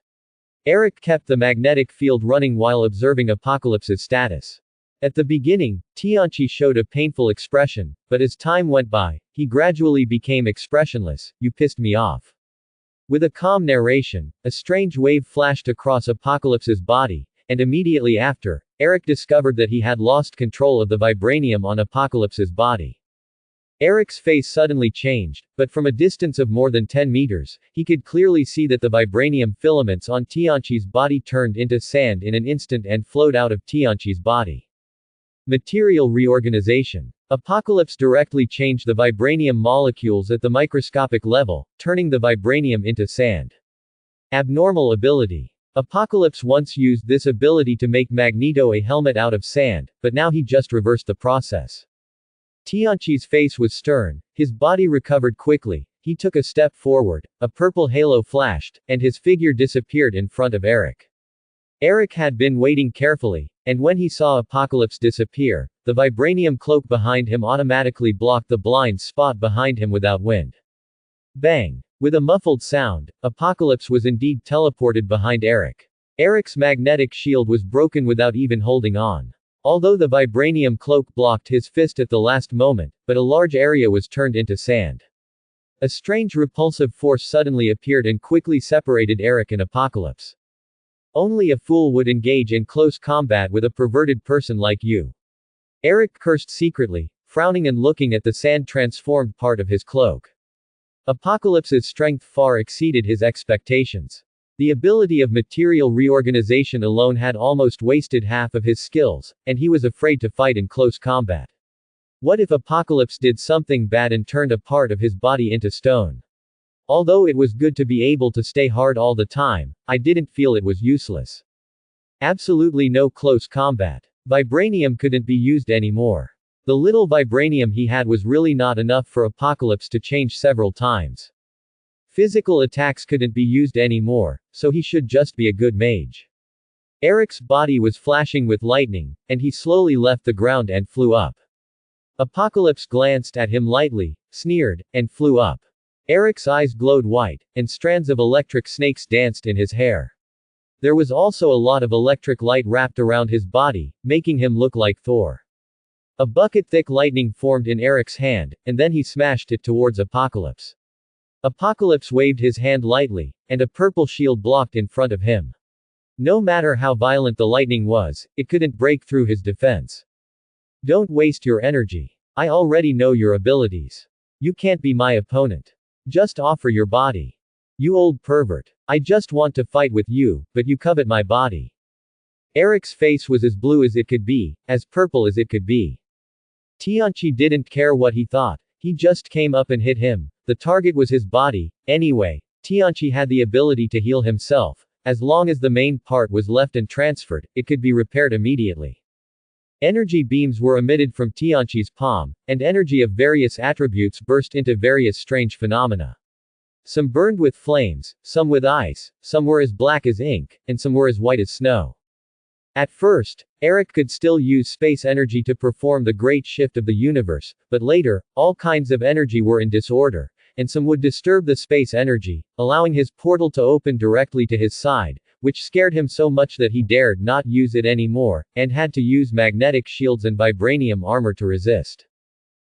Eric kept the magnetic field running while observing Apocalypse's status. At the beginning, Tianchi showed a painful expression, but as time went by, he gradually became expressionless. You pissed me off. With a calm narration, a strange wave flashed across Apocalypse's body, and immediately after, Eric discovered that he had lost control of the vibranium on Apocalypse's body. Eric's face suddenly changed, but from a distance of more than 10 meters, he could clearly see that the vibranium filaments on Tianchi's body turned into sand in an instant and flowed out of Tianchi's body. Material reorganization. Apocalypse directly changed the vibranium molecules at the microscopic level, turning the vibranium into sand. Abnormal ability. Apocalypse once used this ability to make Magneto a helmet out of sand, but now he just reversed the process. Tianchi's face was stern, his body recovered quickly, he took a step forward, a purple halo flashed, and his figure disappeared in front of Eric. Eric had been waiting carefully, and when he saw Apocalypse disappear, the vibranium cloak behind him automatically blocked the blind spot behind him without wind. Bang! With a muffled sound, Apocalypse was indeed teleported behind Eric. Eric's magnetic shield was broken without even holding on. Although the vibranium cloak blocked his fist at the last moment, but a large area was turned into sand. A strange repulsive force suddenly appeared and quickly separated Eric and Apocalypse. Only a fool would engage in close combat with a perverted person like you. Eric cursed secretly, frowning and looking at the sand-transformed part of his cloak. Apocalypse's strength far exceeded his expectations. The ability of material reorganization alone had almost wasted half of his skills, and he was afraid to fight in close combat. What if Apocalypse did something bad and turned a part of his body into stone? Although it was good to be able to stay hard all the time, I didn't feel it was useless. Absolutely no close combat. Vibranium couldn't be used anymore. The little vibranium he had was really not enough for Apocalypse to change several times. Physical attacks couldn't be used anymore, so he should just be a good mage. Eric's body was flashing with lightning, and he slowly left the ground and flew up. Apocalypse glanced at him lightly, sneered, and flew up. Eric's eyes glowed white, and strands of electric snakes danced in his hair. There was also a lot of electric light wrapped around his body, making him look like Thor. A bucket-thick lightning formed in Eric's hand, and then he smashed it towards Apocalypse. Apocalypse waved his hand lightly, and a purple shield blocked in front of him. No matter how violent the lightning was, it couldn't break through his defense. Don't waste your energy. I already know your abilities. You can't be my opponent. Just offer your body. You old pervert. I just want to fight with you, but you covet my body. Eric's face was as blue as it could be, as purple as it could be. Tianchi didn't care what he thought, he just came up and hit him. The target was his body. Anyway, Tianchi had the ability to heal himself. As long as the main part was left and transferred, it could be repaired immediately. Energy beams were emitted from Tianqi's palm, and energy of various attributes burst into various strange phenomena. Some burned with flames, some with ice, some were as black as ink, and some were as white as snow. At first, Eric could still use space energy to perform the great shift of the universe, but later, all kinds of energy were in disorder, and some would disturb the space energy, allowing his portal to open directly to his side, which scared him so much that he dared not use it anymore, and had to use magnetic shields and vibranium armor to resist.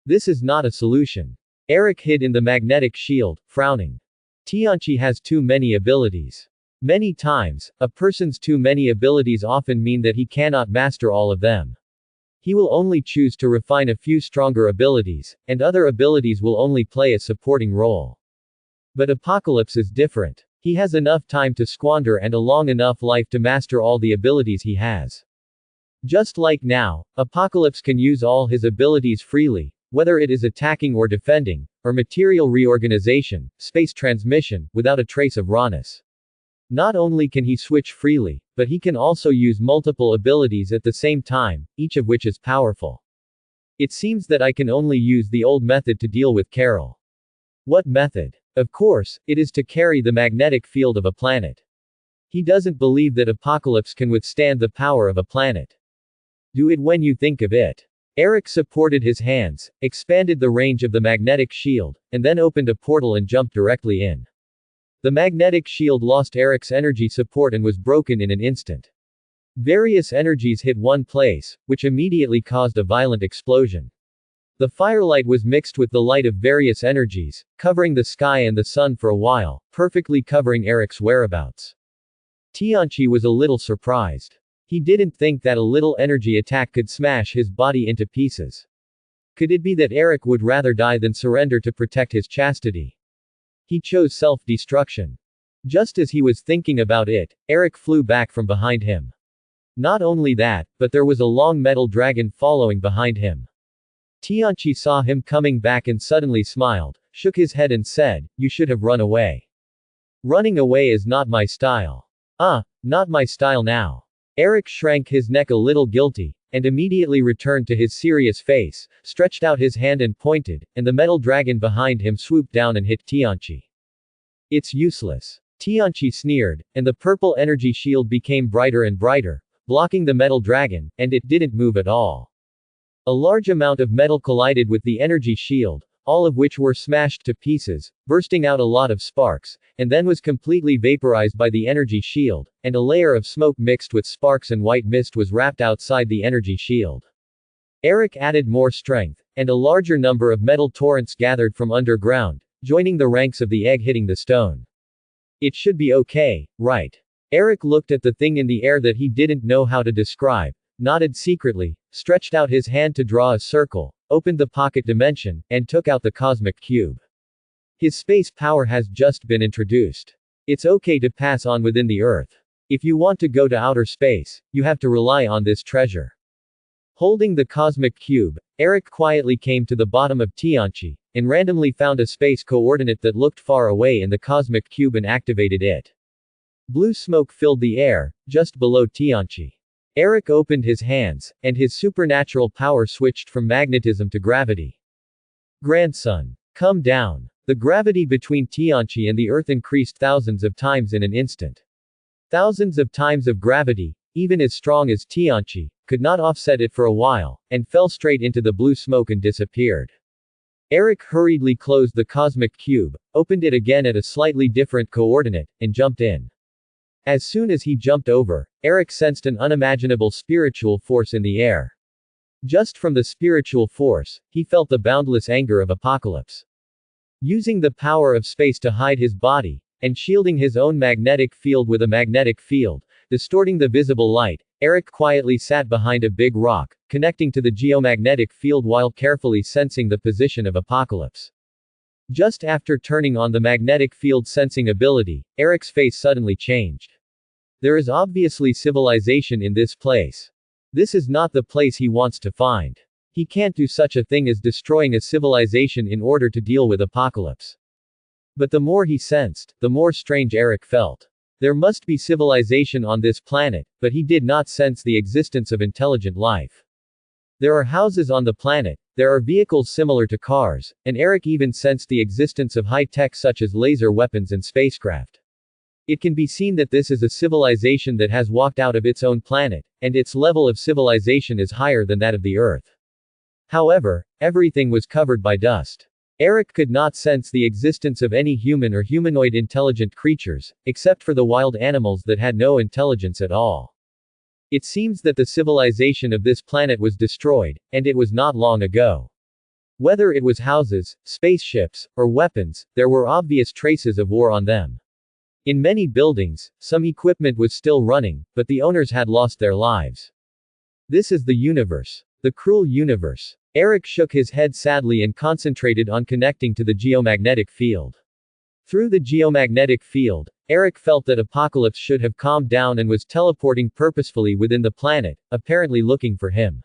This is not a solution. Eric hid in the magnetic shield, frowning. Tianqi has too many abilities. Many times, a person's too many abilities often mean that he cannot master all of them. He will only choose to refine a few stronger abilities, and other abilities will only play a supporting role. But Apocalypse is different. He has enough time to squander and a long enough life to master all the abilities he has. Just like now, Apocalypse can use all his abilities freely, whether it is attacking or defending, or material reorganization, space transmission, without a trace of rawness. Not only can he switch freely, but he can also use multiple abilities at the same time, each of which is powerful. It seems that I can only use the old method to deal with Carol. What method? Of course, it is to carry the magnetic field of a planet. He doesn't believe that Apocalypse can withstand the power of a planet. Do it when you think of it. Eric supported his hands, expanded the range of the magnetic shield, and then opened a portal and jumped directly in. The magnetic shield lost Eric's energy support and was broken in an instant. Various energies hit one place, which immediately caused a violent explosion. The firelight was mixed with the light of various energies, covering the sky and the sun for a while, perfectly covering Eric's whereabouts. Tianqi was a little surprised. He didn't think that a little energy attack could smash his body into pieces. Could it be that Eric would rather die than surrender to protect his chastity? He chose self-destruction. Just as he was thinking about it, Eric flew back from behind him. Not only that, but there was a long metal dragon following behind him. Tianqi saw him coming back and suddenly smiled, shook his head and said, "You should have run away. Running away is not my style." Not my style now. Eric shrank his neck a little guilty, and immediately returned to his serious face, stretched out his hand and pointed, and the metal dragon behind him swooped down and hit Tianqi. It's useless. Tianqi sneered, and the purple energy shield became brighter and brighter, blocking the metal dragon, and it didn't move at all. A large amount of metal collided with the energy shield, all of which were smashed to pieces, bursting out a lot of sparks, and then was completely vaporized by the energy shield, and a layer of smoke mixed with sparks and white mist was wrapped outside the energy shield. Eric added more strength, and a larger number of metal torrents gathered from underground, joining the ranks of the egg hitting the stone. It should be okay, right? Eric looked at the thing in the air that he didn't know how to describe, nodded secretly, stretched out his hand to draw a circle, opened the pocket dimension, and took out the cosmic cube. His space power has just been introduced. It's okay to pass on within the Earth. If you want to go to outer space, you have to rely on this treasure. Holding the cosmic cube, Eric quietly came to the bottom of Tianqi, and randomly found a space coordinate that looked far away in the cosmic cube and activated it. Blue smoke filled the air, just below Tianqi. Eric opened his hands, and his supernatural power switched from magnetism to gravity. Grandson, come down. The gravity between Tianqi and the Earth increased thousands of times in an instant. Thousands of times of gravity, even as strong as Tianqi, could not offset it for a while, and fell straight into the blue smoke and disappeared. Eric hurriedly closed the cosmic cube, opened it again at a slightly different coordinate, and jumped in. As soon as he jumped over, Eric sensed an unimaginable spiritual force in the air. Just from the spiritual force, he felt the boundless anger of Apocalypse. Using the power of space to hide his body, and shielding his own magnetic field with a magnetic field, distorting the visible light, Eric quietly sat behind a big rock, connecting to the geomagnetic field while carefully sensing the position of Apocalypse. Just after turning on the magnetic field sensing ability, Eric's face suddenly changed. There is obviously civilization in this place. This is not the place he wants to find. He can't do such a thing as destroying a civilization in order to deal with Apocalypse. But the more he sensed, the more strange Eric felt. There must be civilization on this planet, but he did not sense the existence of intelligent life. There are houses on the planet, there are vehicles similar to cars, and Eric even sensed the existence of high-tech such as laser weapons and spacecraft. It can be seen that this is a civilization that has walked out of its own planet, and its level of civilization is higher than that of the Earth. However, everything was covered by dust. Eric could not sense the existence of any human or humanoid intelligent creatures, except for the wild animals that had no intelligence at all. It seems that the civilization of this planet was destroyed, and it was not long ago. Whether it was houses, spaceships, or weapons, there were obvious traces of war on them. In many buildings, some equipment was still running, but the owners had lost their lives. This is the universe. The cruel universe. Eric shook his head sadly and concentrated on connecting to the geomagnetic field. Through the geomagnetic field, Eric felt that Apocalypse should have calmed down and was teleporting purposefully within the planet, apparently looking for him.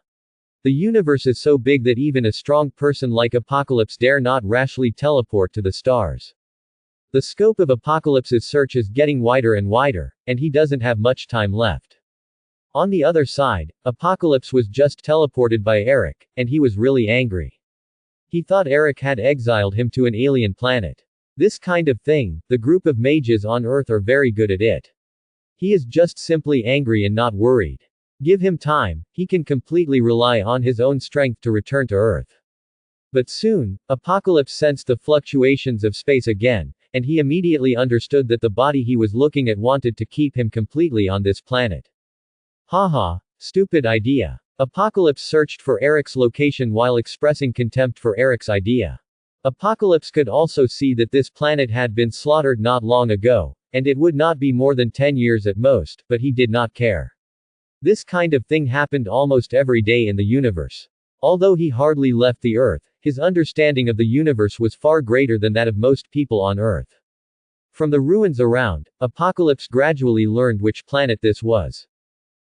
The universe is so big that even a strong person like Apocalypse dare not rashly teleport to the stars. The scope of Apocalypse's search is getting wider and wider, and he doesn't have much time left. On the other side, Apocalypse was just teleported by Eric, and he was really angry. He thought Eric had exiled him to an alien planet. This kind of thing, the group of mages on Earth are very good at it. He is just simply angry and not worried. Give him time, he can completely rely on his own strength to return to Earth. But soon, Apocalypse sensed the fluctuations of space again, and he immediately understood that the body he was looking at wanted to keep him completely on this planet. Haha, stupid idea. Apocalypse searched for Eric's location while expressing contempt for Eric's idea. Apocalypse could also see that this planet had been slaughtered not long ago, and it would not be more than 10 years at most, but he did not care. This kind of thing happened almost every day in the universe. Although he hardly left the Earth, his understanding of the universe was far greater than that of most people on Earth. From the ruins around, Apocalypse gradually learned which planet this was.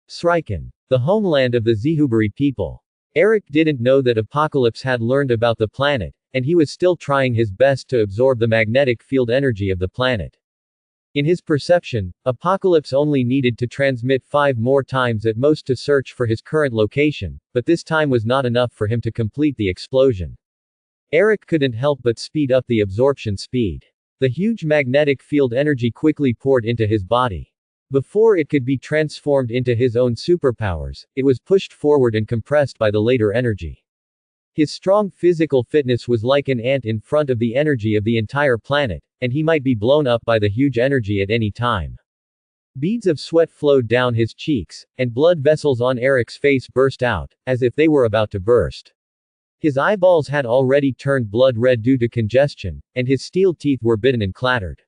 Sriken, the homeland of the Zehubari people. Eric didn't know that Apocalypse had learned about the planet, and he was still trying his best to absorb the magnetic field energy of the planet. In his perception, Apocalypse only needed to transmit 5 more times at most to search for his current location, but this time was not enough for him to complete the explosion. Eric couldn't help but speed up the absorption speed. The huge magnetic field energy quickly poured into his body. Before it could be transformed into his own superpowers, it was pushed forward and compressed by the later energy. His strong physical fitness was like an ant in front of the energy of the entire planet, and he might be blown up by the huge energy at any time. Beads of sweat flowed down his cheeks, and blood vessels on Eric's face burst out, as if they were about to burst. His eyeballs had already turned blood red due to congestion, and his steel teeth were bitten and clattered.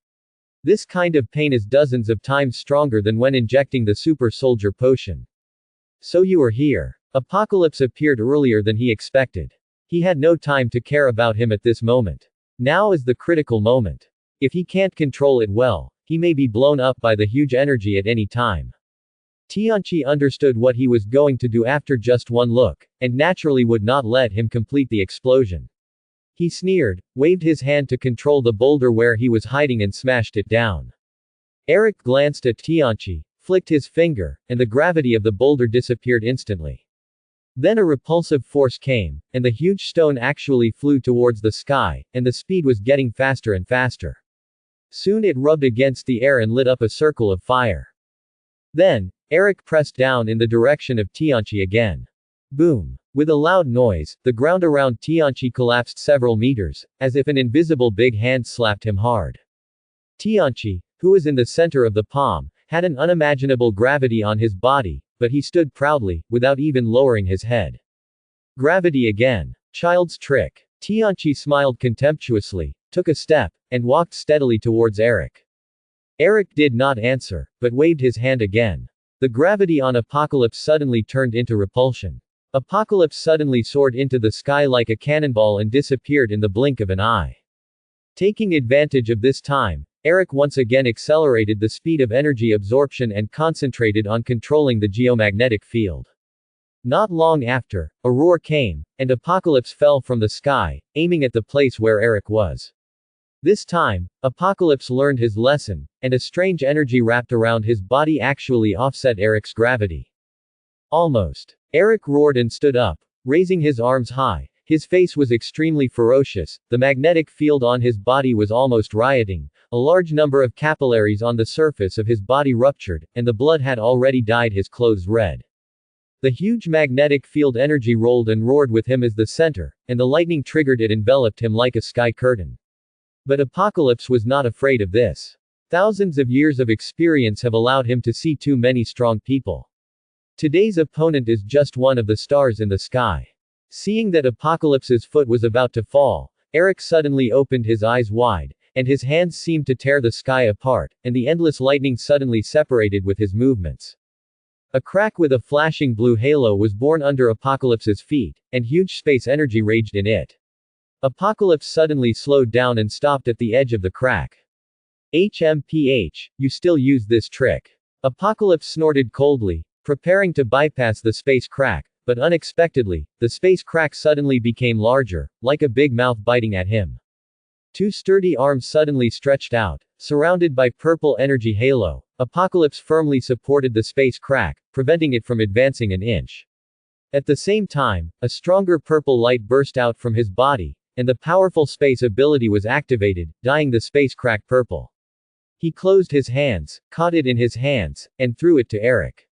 This kind of pain is dozens of times stronger than when injecting the super soldier potion. So you are here. Apocalypse appeared earlier than he expected. He had no time to care about him at this moment. Now is the critical moment. If he can't control it well, he may be blown up by the huge energy at any time. Tianqi understood what he was going to do after just one look, and naturally would not let him complete the explosion. He sneered, waved his hand to control the boulder where he was hiding and smashed it down. Eric glanced at Tianqi, flicked his finger, and the gravity of the boulder disappeared instantly. Then a repulsive force came, and the huge stone actually flew towards the sky, and the speed was getting faster and faster. Soon it rubbed against the air and lit up a circle of fire. Then, Eric pressed down in the direction of Tianqi again. Boom. With a loud noise, the ground around Tianqi collapsed several meters, as if an invisible big hand slapped him hard. Tianqi, who was in the center of the palm, had an unimaginable gravity on his body, but he stood proudly, without even lowering his head. Gravity again. Child's trick. Tianqi smiled contemptuously, took a step, and walked steadily towards Eric. Eric did not answer, but waved his hand again. The gravity on Apocalypse suddenly turned into repulsion. Apocalypse suddenly soared into the sky like a cannonball and disappeared in the blink of an eye. Taking advantage of this time, Eric once again accelerated the speed of energy absorption and concentrated on controlling the geomagnetic field. Not long after, a roar came, and Apocalypse fell from the sky, aiming at the place where Eric was. This time, Apocalypse learned his lesson, and a strange energy wrapped around his body actually offset Eric's gravity. Almost. Eric roared and stood up, raising his arms high. His face was extremely ferocious, the magnetic field on his body was almost rioting, a large number of capillaries on the surface of his body ruptured, and the blood had already dyed his clothes red. The huge magnetic field energy rolled and roared with him as the center, and the lightning triggered it enveloped him like a sky curtain. But Apocalypse was not afraid of this. Thousands of years of experience have allowed him to see too many strong people. Today's opponent is just one of the stars in the sky. Seeing that Apocalypse's foot was about to fall, Eric suddenly opened his eyes wide, and his hands seemed to tear the sky apart, and the endless lightning suddenly separated with his movements. A crack with a flashing blue halo was born under Apocalypse's feet, and huge space energy raged in it. Apocalypse suddenly slowed down and stopped at the edge of the crack. HMPH, you still use this trick. Apocalypse snorted coldly, preparing to bypass the space crack. But unexpectedly, the space crack suddenly became larger, like a big mouth biting at him. Two sturdy arms suddenly stretched out, surrounded by purple energy halo. Apocalypse firmly supported the space crack, preventing it from advancing an inch. At the same time, a stronger purple light burst out from his body, and the powerful space ability was activated, dyeing the space crack purple. He closed his hands, caught it in his hands, and threw it to Eric.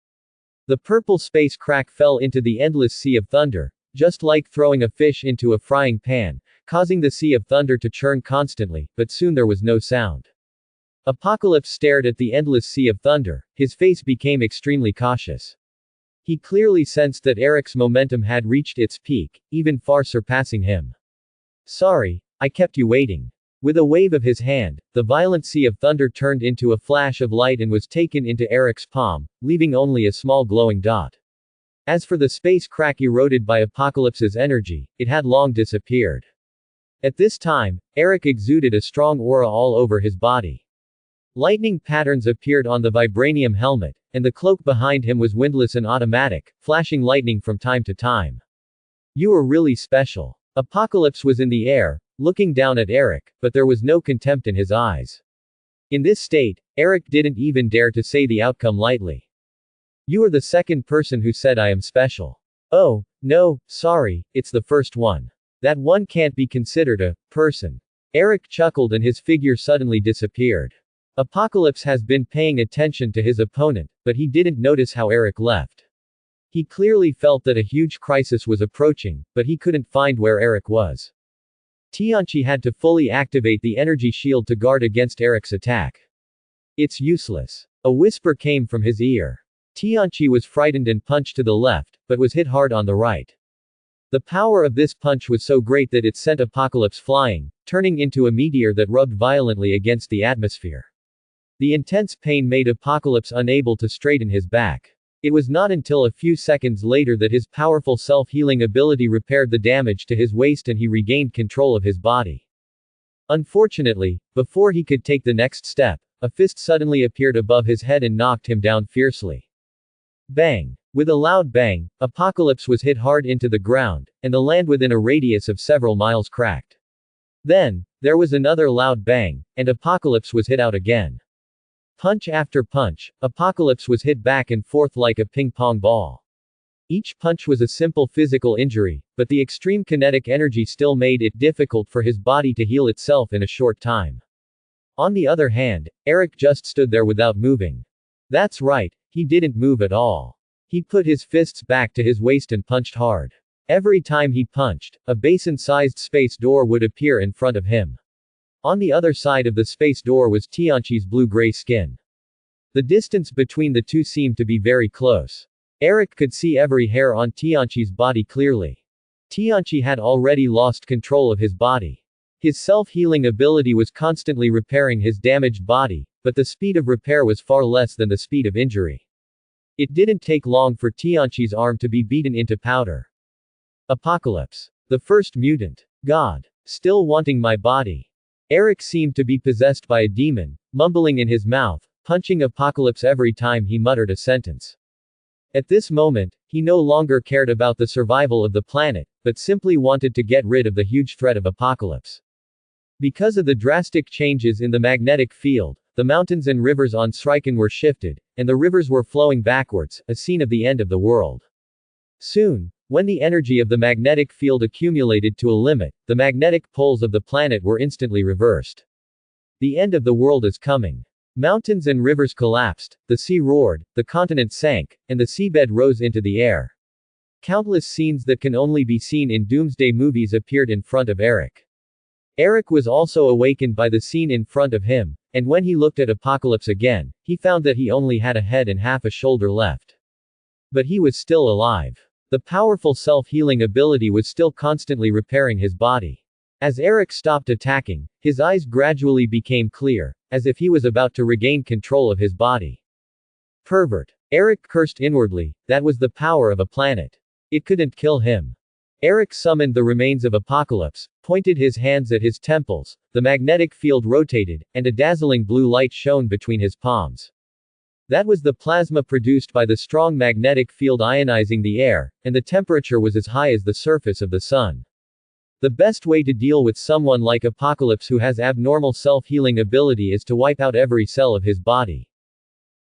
The purple space crack fell into the endless sea of thunder, just like throwing a fish into a frying pan, causing the sea of thunder to churn constantly, but soon there was no sound. Apocalypse stared at the endless sea of thunder, his face became extremely cautious. He clearly sensed that Eric's momentum had reached its peak, even far surpassing him. Sorry, I kept you waiting. With a wave of his hand, the violent sea of thunder turned into a flash of light and was taken into Eric's palm, leaving only a small glowing dot. As for the space crack eroded by Apocalypse's energy, it had long disappeared. At this time, Eric exuded a strong aura all over his body. Lightning patterns appeared on the vibranium helmet, and the cloak behind him was windless and automatic, flashing lightning from time to time. You are really special. Apocalypse was in the air, looking down at Eric, but there was no contempt in his eyes. In this state, Eric didn't even dare to say the outcome lightly. You are the second person who said I am special. Oh, no, sorry, it's the first one. That one can't be considered a person. Eric chuckled and his figure suddenly disappeared. Apocalypse has been paying attention to his opponent, but he didn't notice how Eric left. He clearly felt that a huge crisis was approaching, but he couldn't find where Eric was. Tianchi had to fully activate the energy shield to guard against Eric's attack. It's useless. A whisper came from his ear. Tianchi was frightened and punched to the left, but was hit hard on the right. The power of this punch was so great that it sent Apocalypse flying, turning into a meteor that rubbed violently against the atmosphere. The intense pain made Apocalypse unable to straighten his back. It was not until a few seconds later that his powerful self-healing ability repaired the damage to his waist and he regained control of his body. Unfortunately, before he could take the next step, a fist suddenly appeared above his head and knocked him down fiercely. Bang! With a loud bang, Apocalypse was hit hard into the ground, and the land within a radius of several miles cracked. Then, there was another loud bang, and Apocalypse was hit out again. Punch after punch, Apocalypse was hit back and forth like a ping-pong ball. Each punch was a simple physical injury, but the extreme kinetic energy still made it difficult for his body to heal itself in a short time. On the other hand, Eric just stood there without moving. That's right, he didn't move at all. He put his fists back to his waist and punched hard. Every time he punched, a basin-sized space door would appear in front of him. On the other side of the space door was Tianchi's blue-gray skin. The distance between the two seemed to be very close. Eric could see every hair on Tianchi's body clearly. Tianchi had already lost control of his body. His self-healing ability was constantly repairing his damaged body, but the speed of repair was far less than the speed of injury. It didn't take long for Tianchi's arm to be beaten into powder. Apocalypse. The first mutant. God. Still wanting my body. Eric seemed to be possessed by a demon, mumbling in his mouth, punching Apocalypse every time he muttered a sentence. At this moment, he no longer cared about the survival of the planet, but simply wanted to get rid of the huge threat of Apocalypse. Because of the drastic changes in the magnetic field, the mountains and rivers on Sriken were shifted, and the rivers were flowing backwards, a scene of the end of the world. Soon, When the energy of the magnetic field accumulated to a limit, the magnetic poles of the planet were instantly reversed. The end of the world is coming. Mountains and rivers collapsed, the sea roared, the continent sank, and the seabed rose into the air. Countless scenes that can only be seen in doomsday movies appeared in front of Eric. Eric was also awakened by the scene in front of him, and when he looked at Apocalypse again, he found that he only had a head and half a shoulder left. But he was still alive. The powerful self-healing ability was still constantly repairing his body. As Eric stopped attacking, his eyes gradually became clear, as if he was about to regain control of his body. Pervert. Eric cursed inwardly, that was the power of a planet. It couldn't kill him. Eric summoned the remains of Apocalypse, pointed his hands at his temples, the magnetic field rotated, and a dazzling blue light shone between his palms. That was the plasma produced by the strong magnetic field ionizing the air, and the temperature was as high as the surface of the sun. The best way to deal with someone like Apocalypse who has abnormal self-healing ability is to wipe out every cell of his body.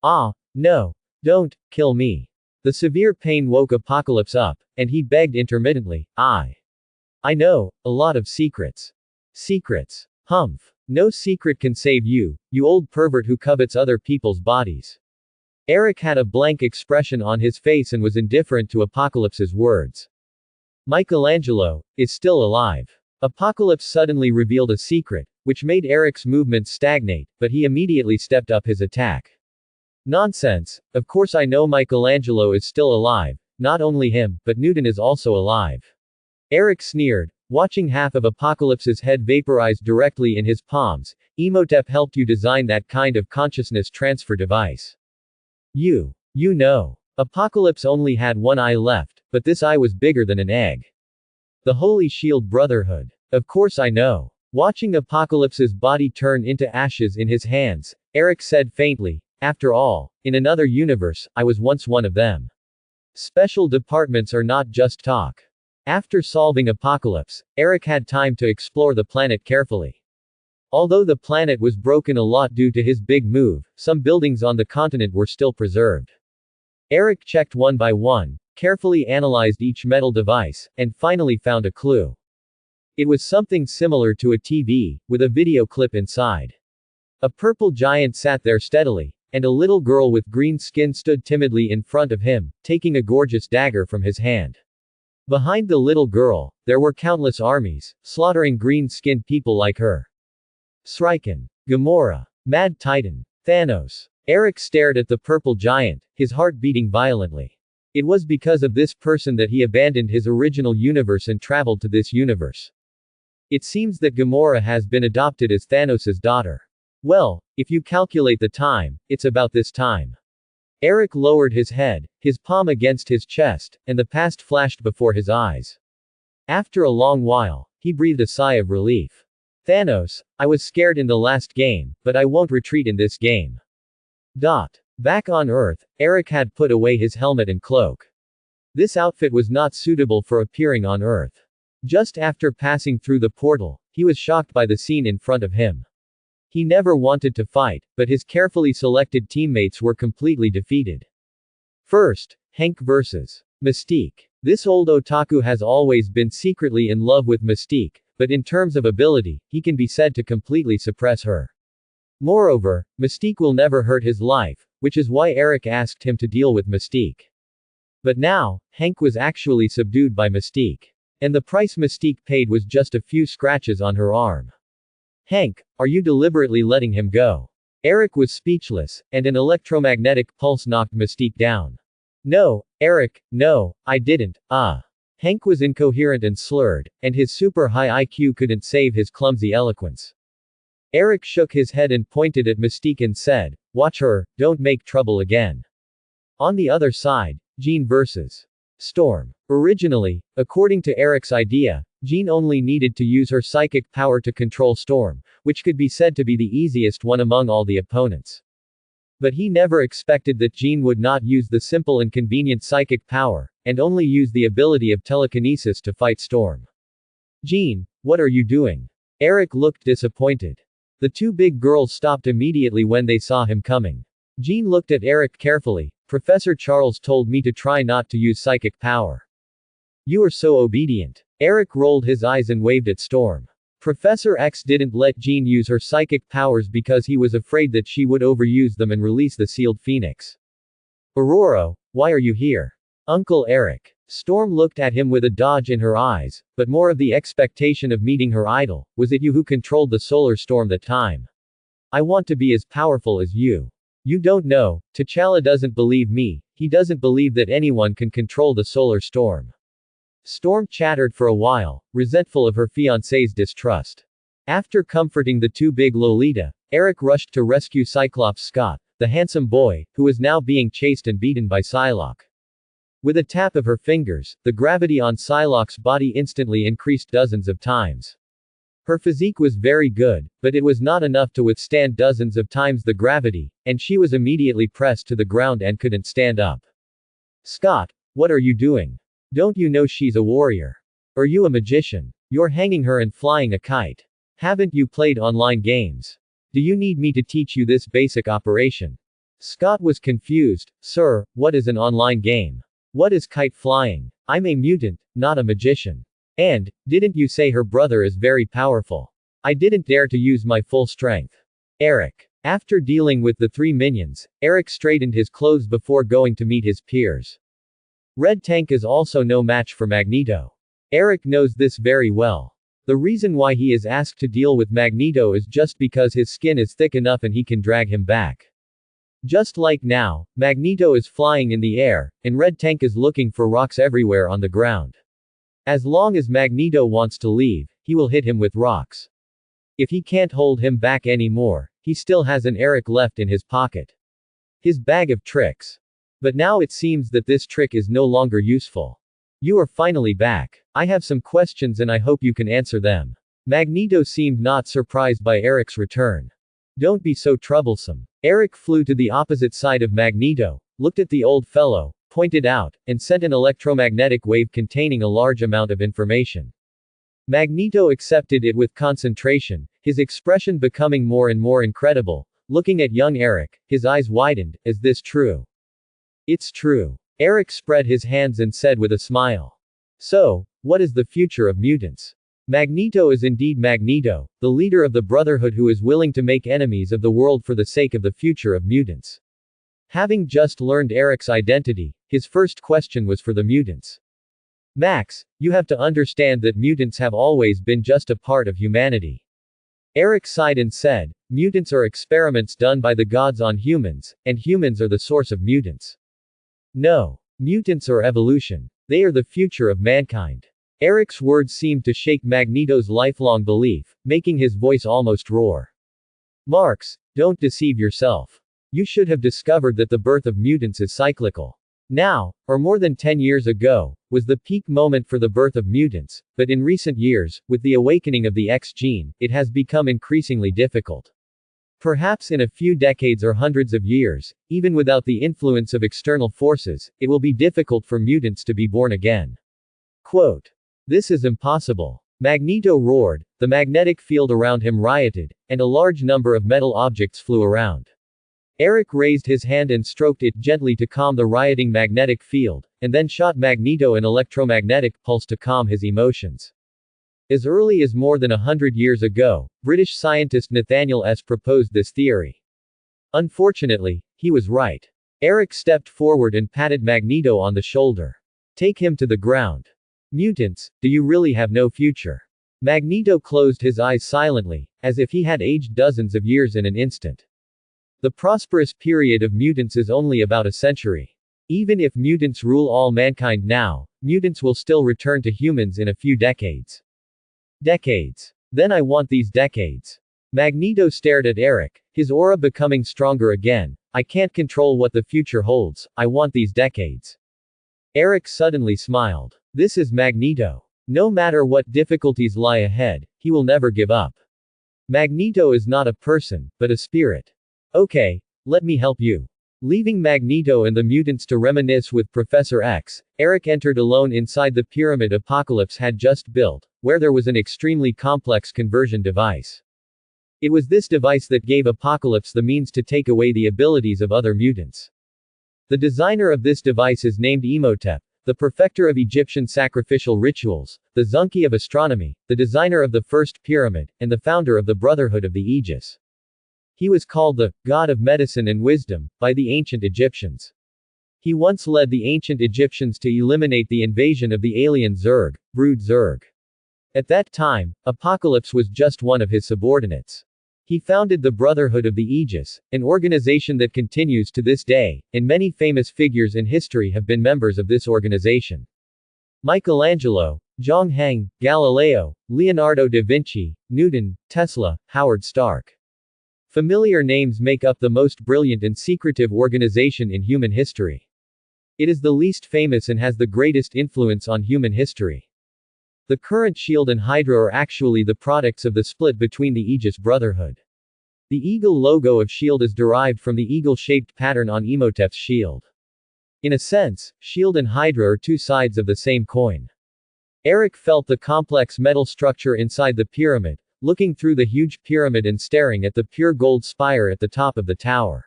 Ah, no. Don't kill me. The severe pain woke Apocalypse up, and he begged intermittently, I know, a lot of secrets. Secrets. Humph. No secret can save you, you old pervert who covets other people's bodies. Eric had a blank expression on his face and was indifferent to Apocalypse's words. Michelangelo is still alive. Apocalypse suddenly revealed a secret, which made Eric's movements stagnate, but he immediately stepped up his attack. Nonsense, of course I know Michelangelo is still alive, not only him, but Newton is also alive. Eric sneered, watching half of Apocalypse's head vaporize directly in his palms. Imhotep helped you design that kind of consciousness transfer device. You know. Apocalypse only had one eye left, but this eye was bigger than an egg. The Holy Shield Brotherhood. Of course I know. Watching Apocalypse's body turn into ashes in his hands, Eric said faintly, after all, in another universe, I was once one of them. Special departments are not just talk. After solving Apocalypse, Eric had time to explore the planet carefully. Although the planet was broken a lot due to his big move, some buildings on the continent were still preserved. Eric checked one by one, carefully analyzed each metal device, and finally found a clue. It was something similar to a TV, with a video clip inside. A purple giant sat there steadily, and a little girl with green skin stood timidly in front of him, taking a gorgeous dagger from his hand. Behind the little girl, there were countless armies, slaughtering green-skinned people like her. Sriken. Gamora. Mad Titan. Thanos. Eric stared at the purple giant, his heart beating violently. It was because of this person that he abandoned his original universe and traveled to this universe. It seems that Gamora has been adopted as Thanos' daughter. Well, if you calculate the time, it's about this time. Eric lowered his head, his palm against his chest, and the past flashed before his eyes. After a long while, he breathed a sigh of relief. Thanos, I was scared in the last game, but I won't retreat in this game. Back on Earth, Eric had put away his helmet and cloak. This outfit was not suitable for appearing on Earth. Just after passing through the portal, he was shocked by the scene in front of him. He never wanted to fight, but his carefully selected teammates were completely defeated. First, Hank vs. Mystique. This old otaku has always been secretly in love with Mystique, but in terms of ability, he can be said to completely suppress her. Moreover, Mystique will never hurt his life, which is why Eric asked him to deal with Mystique. But now, Hank was actually subdued by Mystique. And the price Mystique paid was just a few scratches on her arm. Hank, are you deliberately letting him go? Eric was speechless, and an electromagnetic pulse knocked Mystique down. No, Eric, no, I didn't, Hank was incoherent and slurred, and his super high IQ couldn't save his clumsy eloquence. Eric shook his head and pointed at Mystique and said, watch her, don't make trouble again. On the other side, Jean vs. Storm. Originally, according to Eric's idea, Jean only needed to use her psychic power to control Storm, which could be said to be the easiest one among all the opponents. But he never expected that Jean would not use the simple and convenient psychic power, and only use the ability of telekinesis to fight Storm. Jean, what are you doing? Eric looked disappointed. The two big girls stopped immediately when they saw him coming. Jean looked at Eric carefully. Professor Charles told me to try not to use psychic power. You are so obedient. Eric rolled his eyes and waved at Storm. Professor X didn't let Jean use her psychic powers because he was afraid that she would overuse them and release the sealed phoenix. Aurora, why are you here? Uncle Eric. Storm looked at him with a dodge in her eyes, but more of the expectation of meeting her idol. Was it you who controlled the solar storm that time? I want to be as powerful as you. You don't know, T'Challa doesn't believe me, he doesn't believe that anyone can control the solar storm. Storm chattered for a while, resentful of her fiancé's distrust. After comforting the too big Lolita, Eric rushed to rescue Cyclops Scott, the handsome boy, who was now being chased and beaten by Psylocke. With a tap of her fingers, the gravity on Psylocke's body instantly increased dozens of times. Her physique was very good, but it was not enough to withstand dozens of times the gravity, and she was immediately pressed to the ground and couldn't stand up. Scott, what are you doing? Don't you know she's a warrior? Are you a magician? You're hanging her and flying a kite. Haven't you played online games? Do you need me to teach you this basic operation? Scott was confused. Sir, what is an online game? What is kite flying? I'm a mutant, not a magician. And, didn't you say her brother is very powerful? I didn't dare to use my full strength. Eric. After dealing with the three minions, Eric straightened his clothes before going to meet his peers. Red Tank is also no match for Magneto. Eric knows this very well. The reason why he is asked to deal with Magneto is just because his skin is thick enough and he can drag him back. Just like now, Magneto is flying in the air, and Red Tank is looking for rocks everywhere on the ground. As long as Magneto wants to leave, he will hit him with rocks. If he can't hold him back anymore, he still has an Eric left in his pocket. His bag of tricks. But now it seems that this trick is no longer useful. You are finally back. I have some questions and I hope you can answer them. Magneto seemed not surprised by Eric's return. Don't be so troublesome. Eric flew to the opposite side of Magneto, looked at the old fellow, pointed out, and sent an electromagnetic wave containing a large amount of information. Magneto accepted it with concentration, his expression becoming more and more incredible. Looking at young Eric, his eyes widened. Is this true? It's true. Eric spread his hands and said with a smile. So, what is the future of mutants? Magneto is indeed Magneto, the leader of the Brotherhood who is willing to make enemies of the world for the sake of the future of mutants. Having just learned Eric's identity, his first question was for the mutants. Max, you have to understand that mutants have always been just a part of humanity. Eric sighed and said, mutants are experiments done by the gods on humans, and humans are the source of mutants. No. Mutants are evolution. They are the future of mankind. Eric's words seemed to shake Magneto's lifelong belief, making his voice almost roar. Marx, don't deceive yourself. You should have discovered that the birth of mutants is cyclical. Now, or more than 10 years ago, was the peak moment for the birth of mutants, but in recent years, with the awakening of the X gene, it has become increasingly difficult. Perhaps in a few decades or hundreds of years, even without the influence of external forces, it will be difficult for mutants to be born again. Quote. This is impossible. Magneto roared, the magnetic field around him rioted, and a large number of metal objects flew around. Eric raised his hand and stroked it gently to calm the rioting magnetic field, and then shot Magneto an electromagnetic pulse to calm his emotions. As early as more than 100 years ago, British scientist Nathaniel S. proposed this theory. Unfortunately, he was right. Eric stepped forward and patted Magneto on the shoulder. Take him to the ground. Mutants, do you really have no future? Magneto closed his eyes silently, as if he had aged dozens of years in an instant. The prosperous period of mutants is only about a century. Even if mutants rule all mankind now, mutants will still return to humans in a few decades. Decades. Then I want these decades. Magneto stared at Eric, his aura becoming stronger again. I can't control what the future holds, I want these decades. Eric suddenly smiled. This is Magneto. No matter what difficulties lie ahead, he will never give up. Magneto is not a person, but a spirit. Okay, let me help you. Leaving Magneto and the mutants to reminisce with Professor X, Eric entered alone inside the pyramid Apocalypse had just built, where there was an extremely complex conversion device. It was this device that gave Apocalypse the means to take away the abilities of other mutants. The designer of this device is named Imhotep, the perfecter of Egyptian sacrificial rituals, the Zunki of astronomy, the designer of the first pyramid, and the founder of the Brotherhood of the Aegis. He was called the God of medicine and wisdom by the ancient Egyptians. He once led the ancient Egyptians to eliminate the invasion of the alien Zerg, brood Zerg. At that time, Apocalypse was just one of his subordinates. He founded the Brotherhood of the Aegis, an organization that continues to this day, and many famous figures in history have been members of this organization. Michelangelo, Zhang Heng, Galileo, Leonardo da Vinci, Newton, Tesla, Howard Stark. Familiar names make up the most brilliant and secretive organization in human history. It is the least famous and has the greatest influence on human history. The current Shield and Hydra are actually the products of the split between the Aegis Brotherhood. The eagle logo of Shield is derived from the eagle-shaped pattern on Imhotep's shield. In a sense, Shield and Hydra are two sides of the same coin. Eric felt the complex metal structure inside the pyramid, looking through the huge pyramid and staring at the pure gold spire at the top of the tower.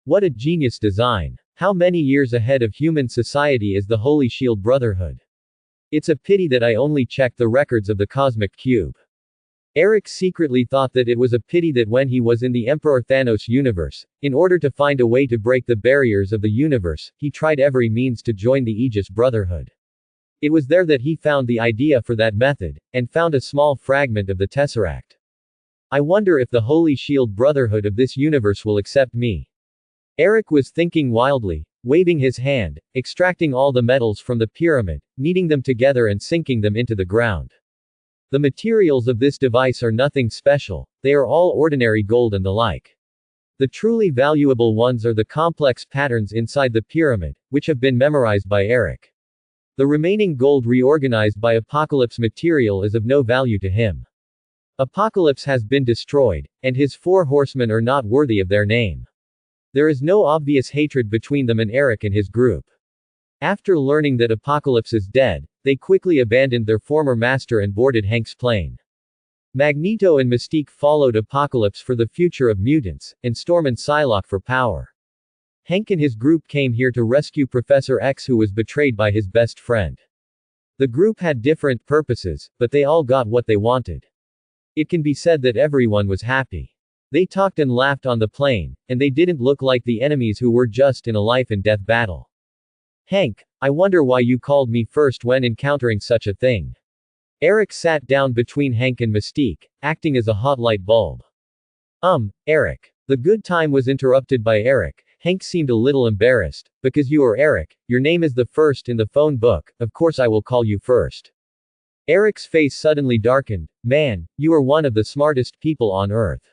What a genius design! How many years ahead of human society is the Holy Shield Brotherhood? It's a pity that I only checked the records of the Cosmic Cube. Eric secretly thought that it was a pity that when he was in the Emperor Thanos universe, in order to find a way to break the barriers of the universe, he tried every means to join the Aegis Brotherhood. It was there that he found the idea for that method, and found a small fragment of the Tesseract. I wonder if the Holy Shield Brotherhood of this universe will accept me. Eric was thinking wildly, waving his hand, extracting all the metals from the pyramid, kneading them together and sinking them into the ground. The materials of this device are nothing special, they are all ordinary gold and the like. The truly valuable ones are the complex patterns inside the pyramid, which have been memorized by Eric. The remaining gold reorganized by Apocalypse material is of no value to him. Apocalypse has been destroyed, and his 4 horsemen are not worthy of their name. There is no obvious hatred between them and Eric and his group. After learning that Apocalypse is dead, they quickly abandoned their former master and boarded Hank's plane. Magneto and Mystique followed Apocalypse for the future of mutants, and Storm and Psylocke for power. Hank and his group came here to rescue Professor X, who was betrayed by his best friend. The group had different purposes, but they all got what they wanted. It can be said that everyone was happy. They talked and laughed on the plane, and they didn't look like the enemies who were just in a life-and-death battle. Hank, I wonder why you called me first when encountering such a thing. Eric sat down between Hank and Mystique, acting as a hot light bulb. Eric. The good time was interrupted by Eric. Hank seemed a little embarrassed. Because you are Eric, your name is the first in the phone book, of course I will call you first. Eric's face suddenly darkened. Man, you are one of the smartest people on Earth.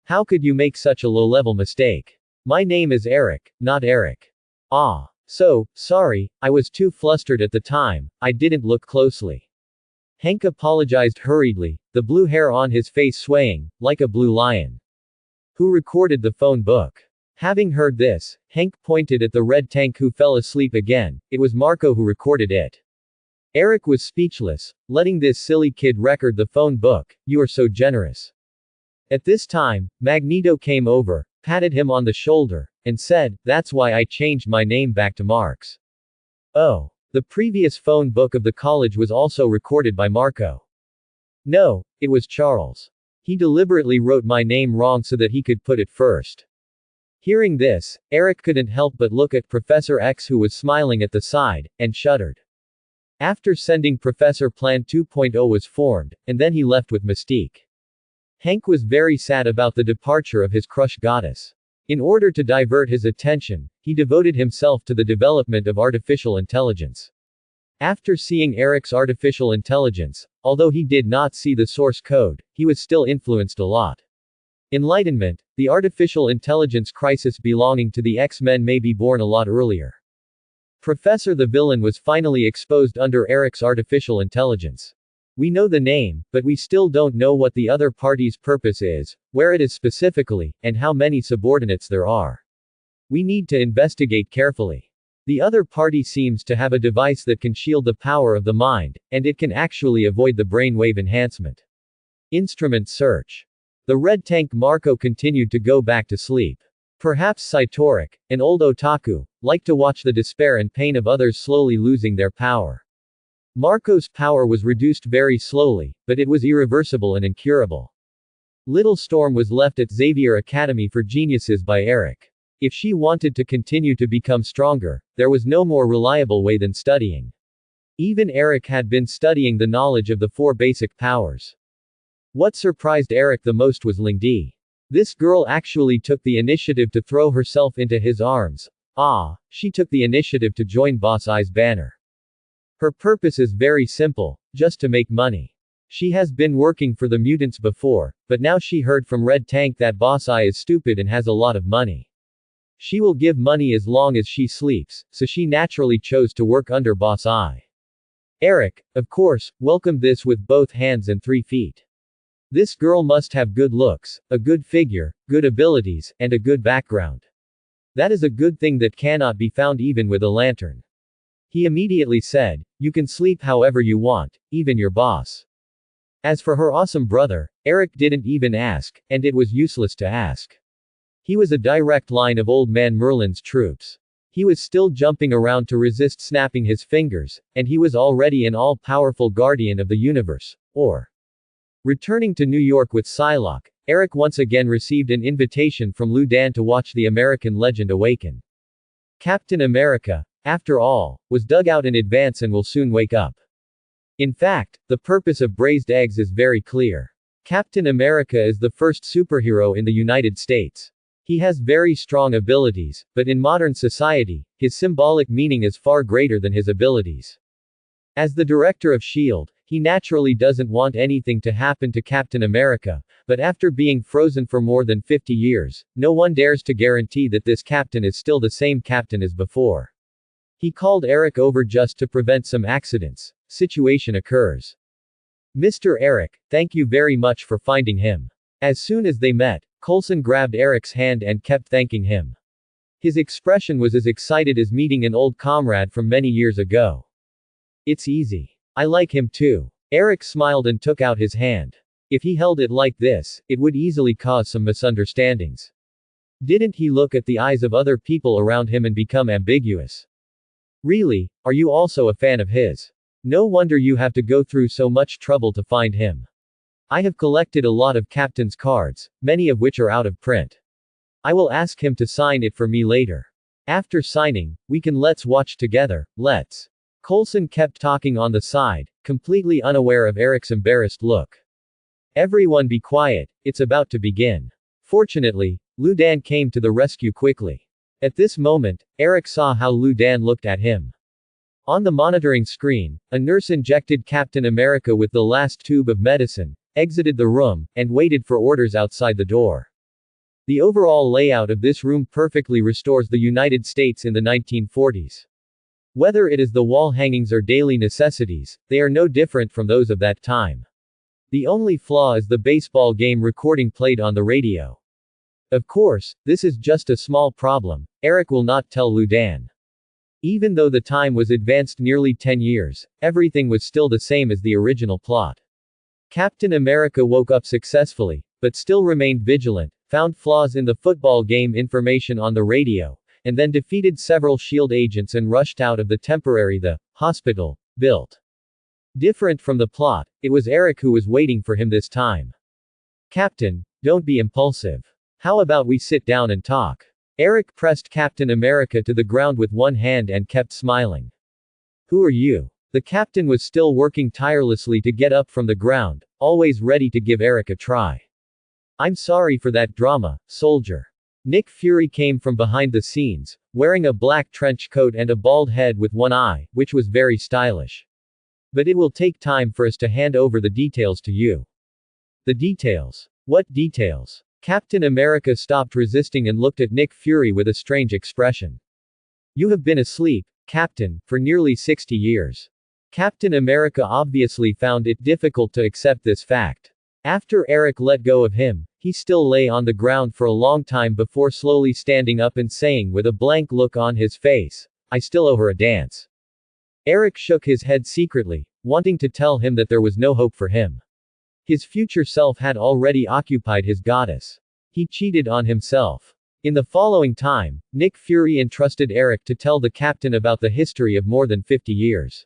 How could you make such a low-level mistake? My name is Eric, not Eric. Ah. So, sorry, I was too flustered at the time, I didn't look closely. Hank apologized hurriedly, the blue hair on his face swaying, like a blue lion. Who recorded the phone book? Having heard this, Hank pointed at the red tank who fell asleep again. It was Marco who recorded it. Eric was speechless, letting this silly kid record the phone book, you are so generous. At this time, Magneto came over, patted him on the shoulder, and said, that's why I changed my name back to Marx. Oh. The previous phone book of the college was also recorded by Marco. No, it was Charles. He deliberately wrote my name wrong so that he could put it first. Hearing this, Eric couldn't help but look at Professor X, who was smiling at the side, and shuddered. After sending Professor Plan 2.0 was formed, and then he left with Mystique. Hank was very sad about the departure of his crush goddess. In order to divert his attention, he devoted himself to the development of artificial intelligence. After seeing Eric's artificial intelligence, although he did not see the source code, he was still influenced a lot. Enlightenment, the artificial intelligence crisis belonging to the X-Men may be born a lot earlier. Professor the Villain was finally exposed under Eric's artificial intelligence. We know the name, but we still don't know what the other party's purpose is, where it is specifically, and how many subordinates there are. We need to investigate carefully. The other party seems to have a device that can shield the power of the mind, and it can actually avoid the brainwave enhancement. Instrument search. The red tank Marco continued to go back to sleep. Perhaps Saitoric, an old otaku, liked to watch the despair and pain of others slowly losing their power. Marco's power was reduced very slowly, but it was irreversible and incurable. Little Storm was left at Xavier Academy for Geniuses by Eric. If she wanted to continue to become stronger, there was no more reliable way than studying. Even Eric had been studying the knowledge of the 4 basic powers. What surprised Eric the most was Lingdi. This girl actually took the initiative to throw herself into his arms. She took the initiative to join Boss Eye's banner. Her purpose is very simple, just to make money. She has been working for the mutants before, but now she heard from Red Tank that Boss Eye is stupid and has a lot of money. She will give money as long as she sleeps, so she naturally chose to work under Boss Eye. Eric, of course, welcomed this with both hands and 3 feet. This girl must have good looks, a good figure, good abilities, and a good background. That is a good thing that cannot be found even with a lantern. He immediately said, "You can sleep however you want, even your boss." As for her awesome brother, Eric didn't even ask, and it was useless to ask. He was a direct line of Old Man Merlin's troops. He was still jumping around to resist snapping his fingers, and he was already an all-powerful guardian of the universe, or. Returning to New York with Psylocke, Eric once again received an invitation from Lu Dan to watch the American legend awaken. Captain America, after all, was dug out in advance and will soon wake up. In fact, the purpose of braised eggs is very clear. Captain America is the first superhero in the United States. He has very strong abilities, but in modern society, his symbolic meaning is far greater than his abilities. As the director of S.H.I.E.L.D., he naturally doesn't want anything to happen to Captain America, but after being frozen for more than 50 years, no one dares to guarantee that this captain is still the same captain as before. He called Eric over just to prevent some accidents. Situation occurs. "Mr. Eric, thank you very much for finding him." As soon as they met, Coulson grabbed Eric's hand and kept thanking him. His expression was as excited as meeting an old comrade from many years ago. "It's easy. I like him too." Eric smiled and took out his hand. If he held it like this, it would easily cause some misunderstandings. Didn't he look at the eyes of other people around him and become ambiguous? "Really, are you also a fan of his? No wonder you have to go through so much trouble to find him. I have collected a lot of captain's cards, many of which are out of print. I will ask him to sign it for me later. After signing, we can let's watch together, let's." Coulson kept talking on the side, completely unaware of Eric's embarrassed look. "Everyone be quiet, it's about to begin." Fortunately, Lu Dan came to the rescue quickly. At this moment, Eric saw how Lu Dan looked at him. On the monitoring screen, a nurse injected Captain America with the last tube of medicine, exited the room, and waited for orders outside the door. The overall layout of this room perfectly restores the United States in the 1940s. Whether it is the wall hangings or daily necessities, they are no different from those of that time. The only flaw is the baseball game recording played on the radio. Of course, this is just a small problem. Eric will not tell Lu Dan. Even though the time was advanced nearly 10 years, everything was still the same as the original plot. Captain America woke up successfully, but still remained vigilant, found flaws in the football game information on the radio, and then defeated several S.H.I.E.L.D. agents and rushed out of the hospital, built. Different from the plot, it was Eric who was waiting for him this time. "Captain, don't be impulsive. How about we sit down and talk?" Eric pressed Captain America to the ground with one hand and kept smiling. "Who are you?" The captain was still working tirelessly to get up from the ground, always ready to give Eric a try. "I'm sorry for that drama, soldier." Nick Fury came from behind the scenes, wearing a black trench coat and a bald head with one eye, which was very stylish. "But it will take time for us to hand over the details to you." "The details? What details?" Captain America stopped resisting and looked at Nick Fury with a strange expression. "You have been asleep, Captain, for nearly 60 years. Captain America obviously found it difficult to accept this fact. After Eric let go of him, he still lay on the ground for a long time before slowly standing up and saying with a blank look on his face, "I still owe her a dance." Eric shook his head secretly, wanting to tell him that there was no hope for him. His future self had already occupied his goddess. He cheated on himself. In the following time, Nick Fury entrusted Eric to tell the captain about the history of more than 50 years.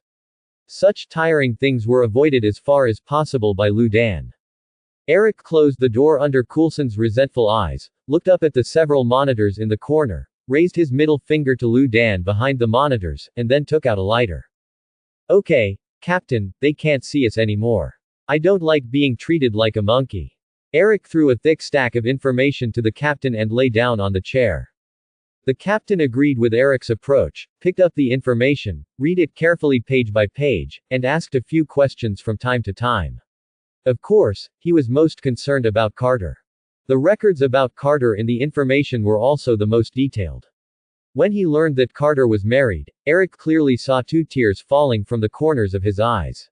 Such tiring things were avoided as far as possible by Lu Dan. Eric closed the door under Coulson's resentful eyes, looked up at the several monitors in the corner, raised his middle finger to Lu Dan behind the monitors, and then took out a lighter. Okay, Captain, they can't see us anymore. I don't like being treated like a monkey. Eric threw a thick stack of information to the captain and lay down on the chair. The captain agreed with Eric's approach, picked up the information, read it carefully page by page, and asked a few questions from time to time. Of course, he was most concerned about Carter. The records about Carter in the information were also the most detailed. When he learned that Carter was married, Eric clearly saw 2 tears falling from the corners of his eyes.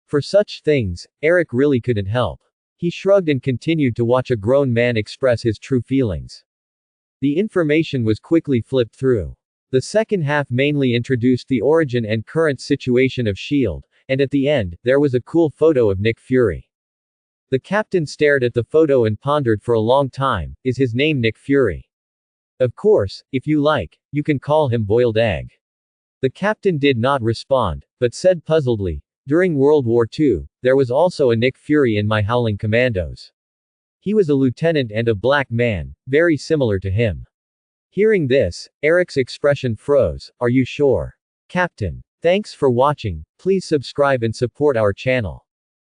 For such things, Eric really couldn't help. He shrugged and continued to watch a grown man express his true feelings. The information was quickly flipped through. The second half mainly introduced the origin and current situation of S.H.I.E.L.D., and at the end, there was a cool photo of Nick Fury. The captain stared at the photo and pondered for a long time. Is his name Nick Fury? Of course, if you like, you can call him Boiled Egg. The captain did not respond, but said puzzledly, during World War II, there was also a Nick Fury in my Howling Commandos. He was a lieutenant and a black man, very similar to him. Hearing this, Eric's expression froze. Are you sure? Captain. Thanks for watching, please subscribe and support our channel.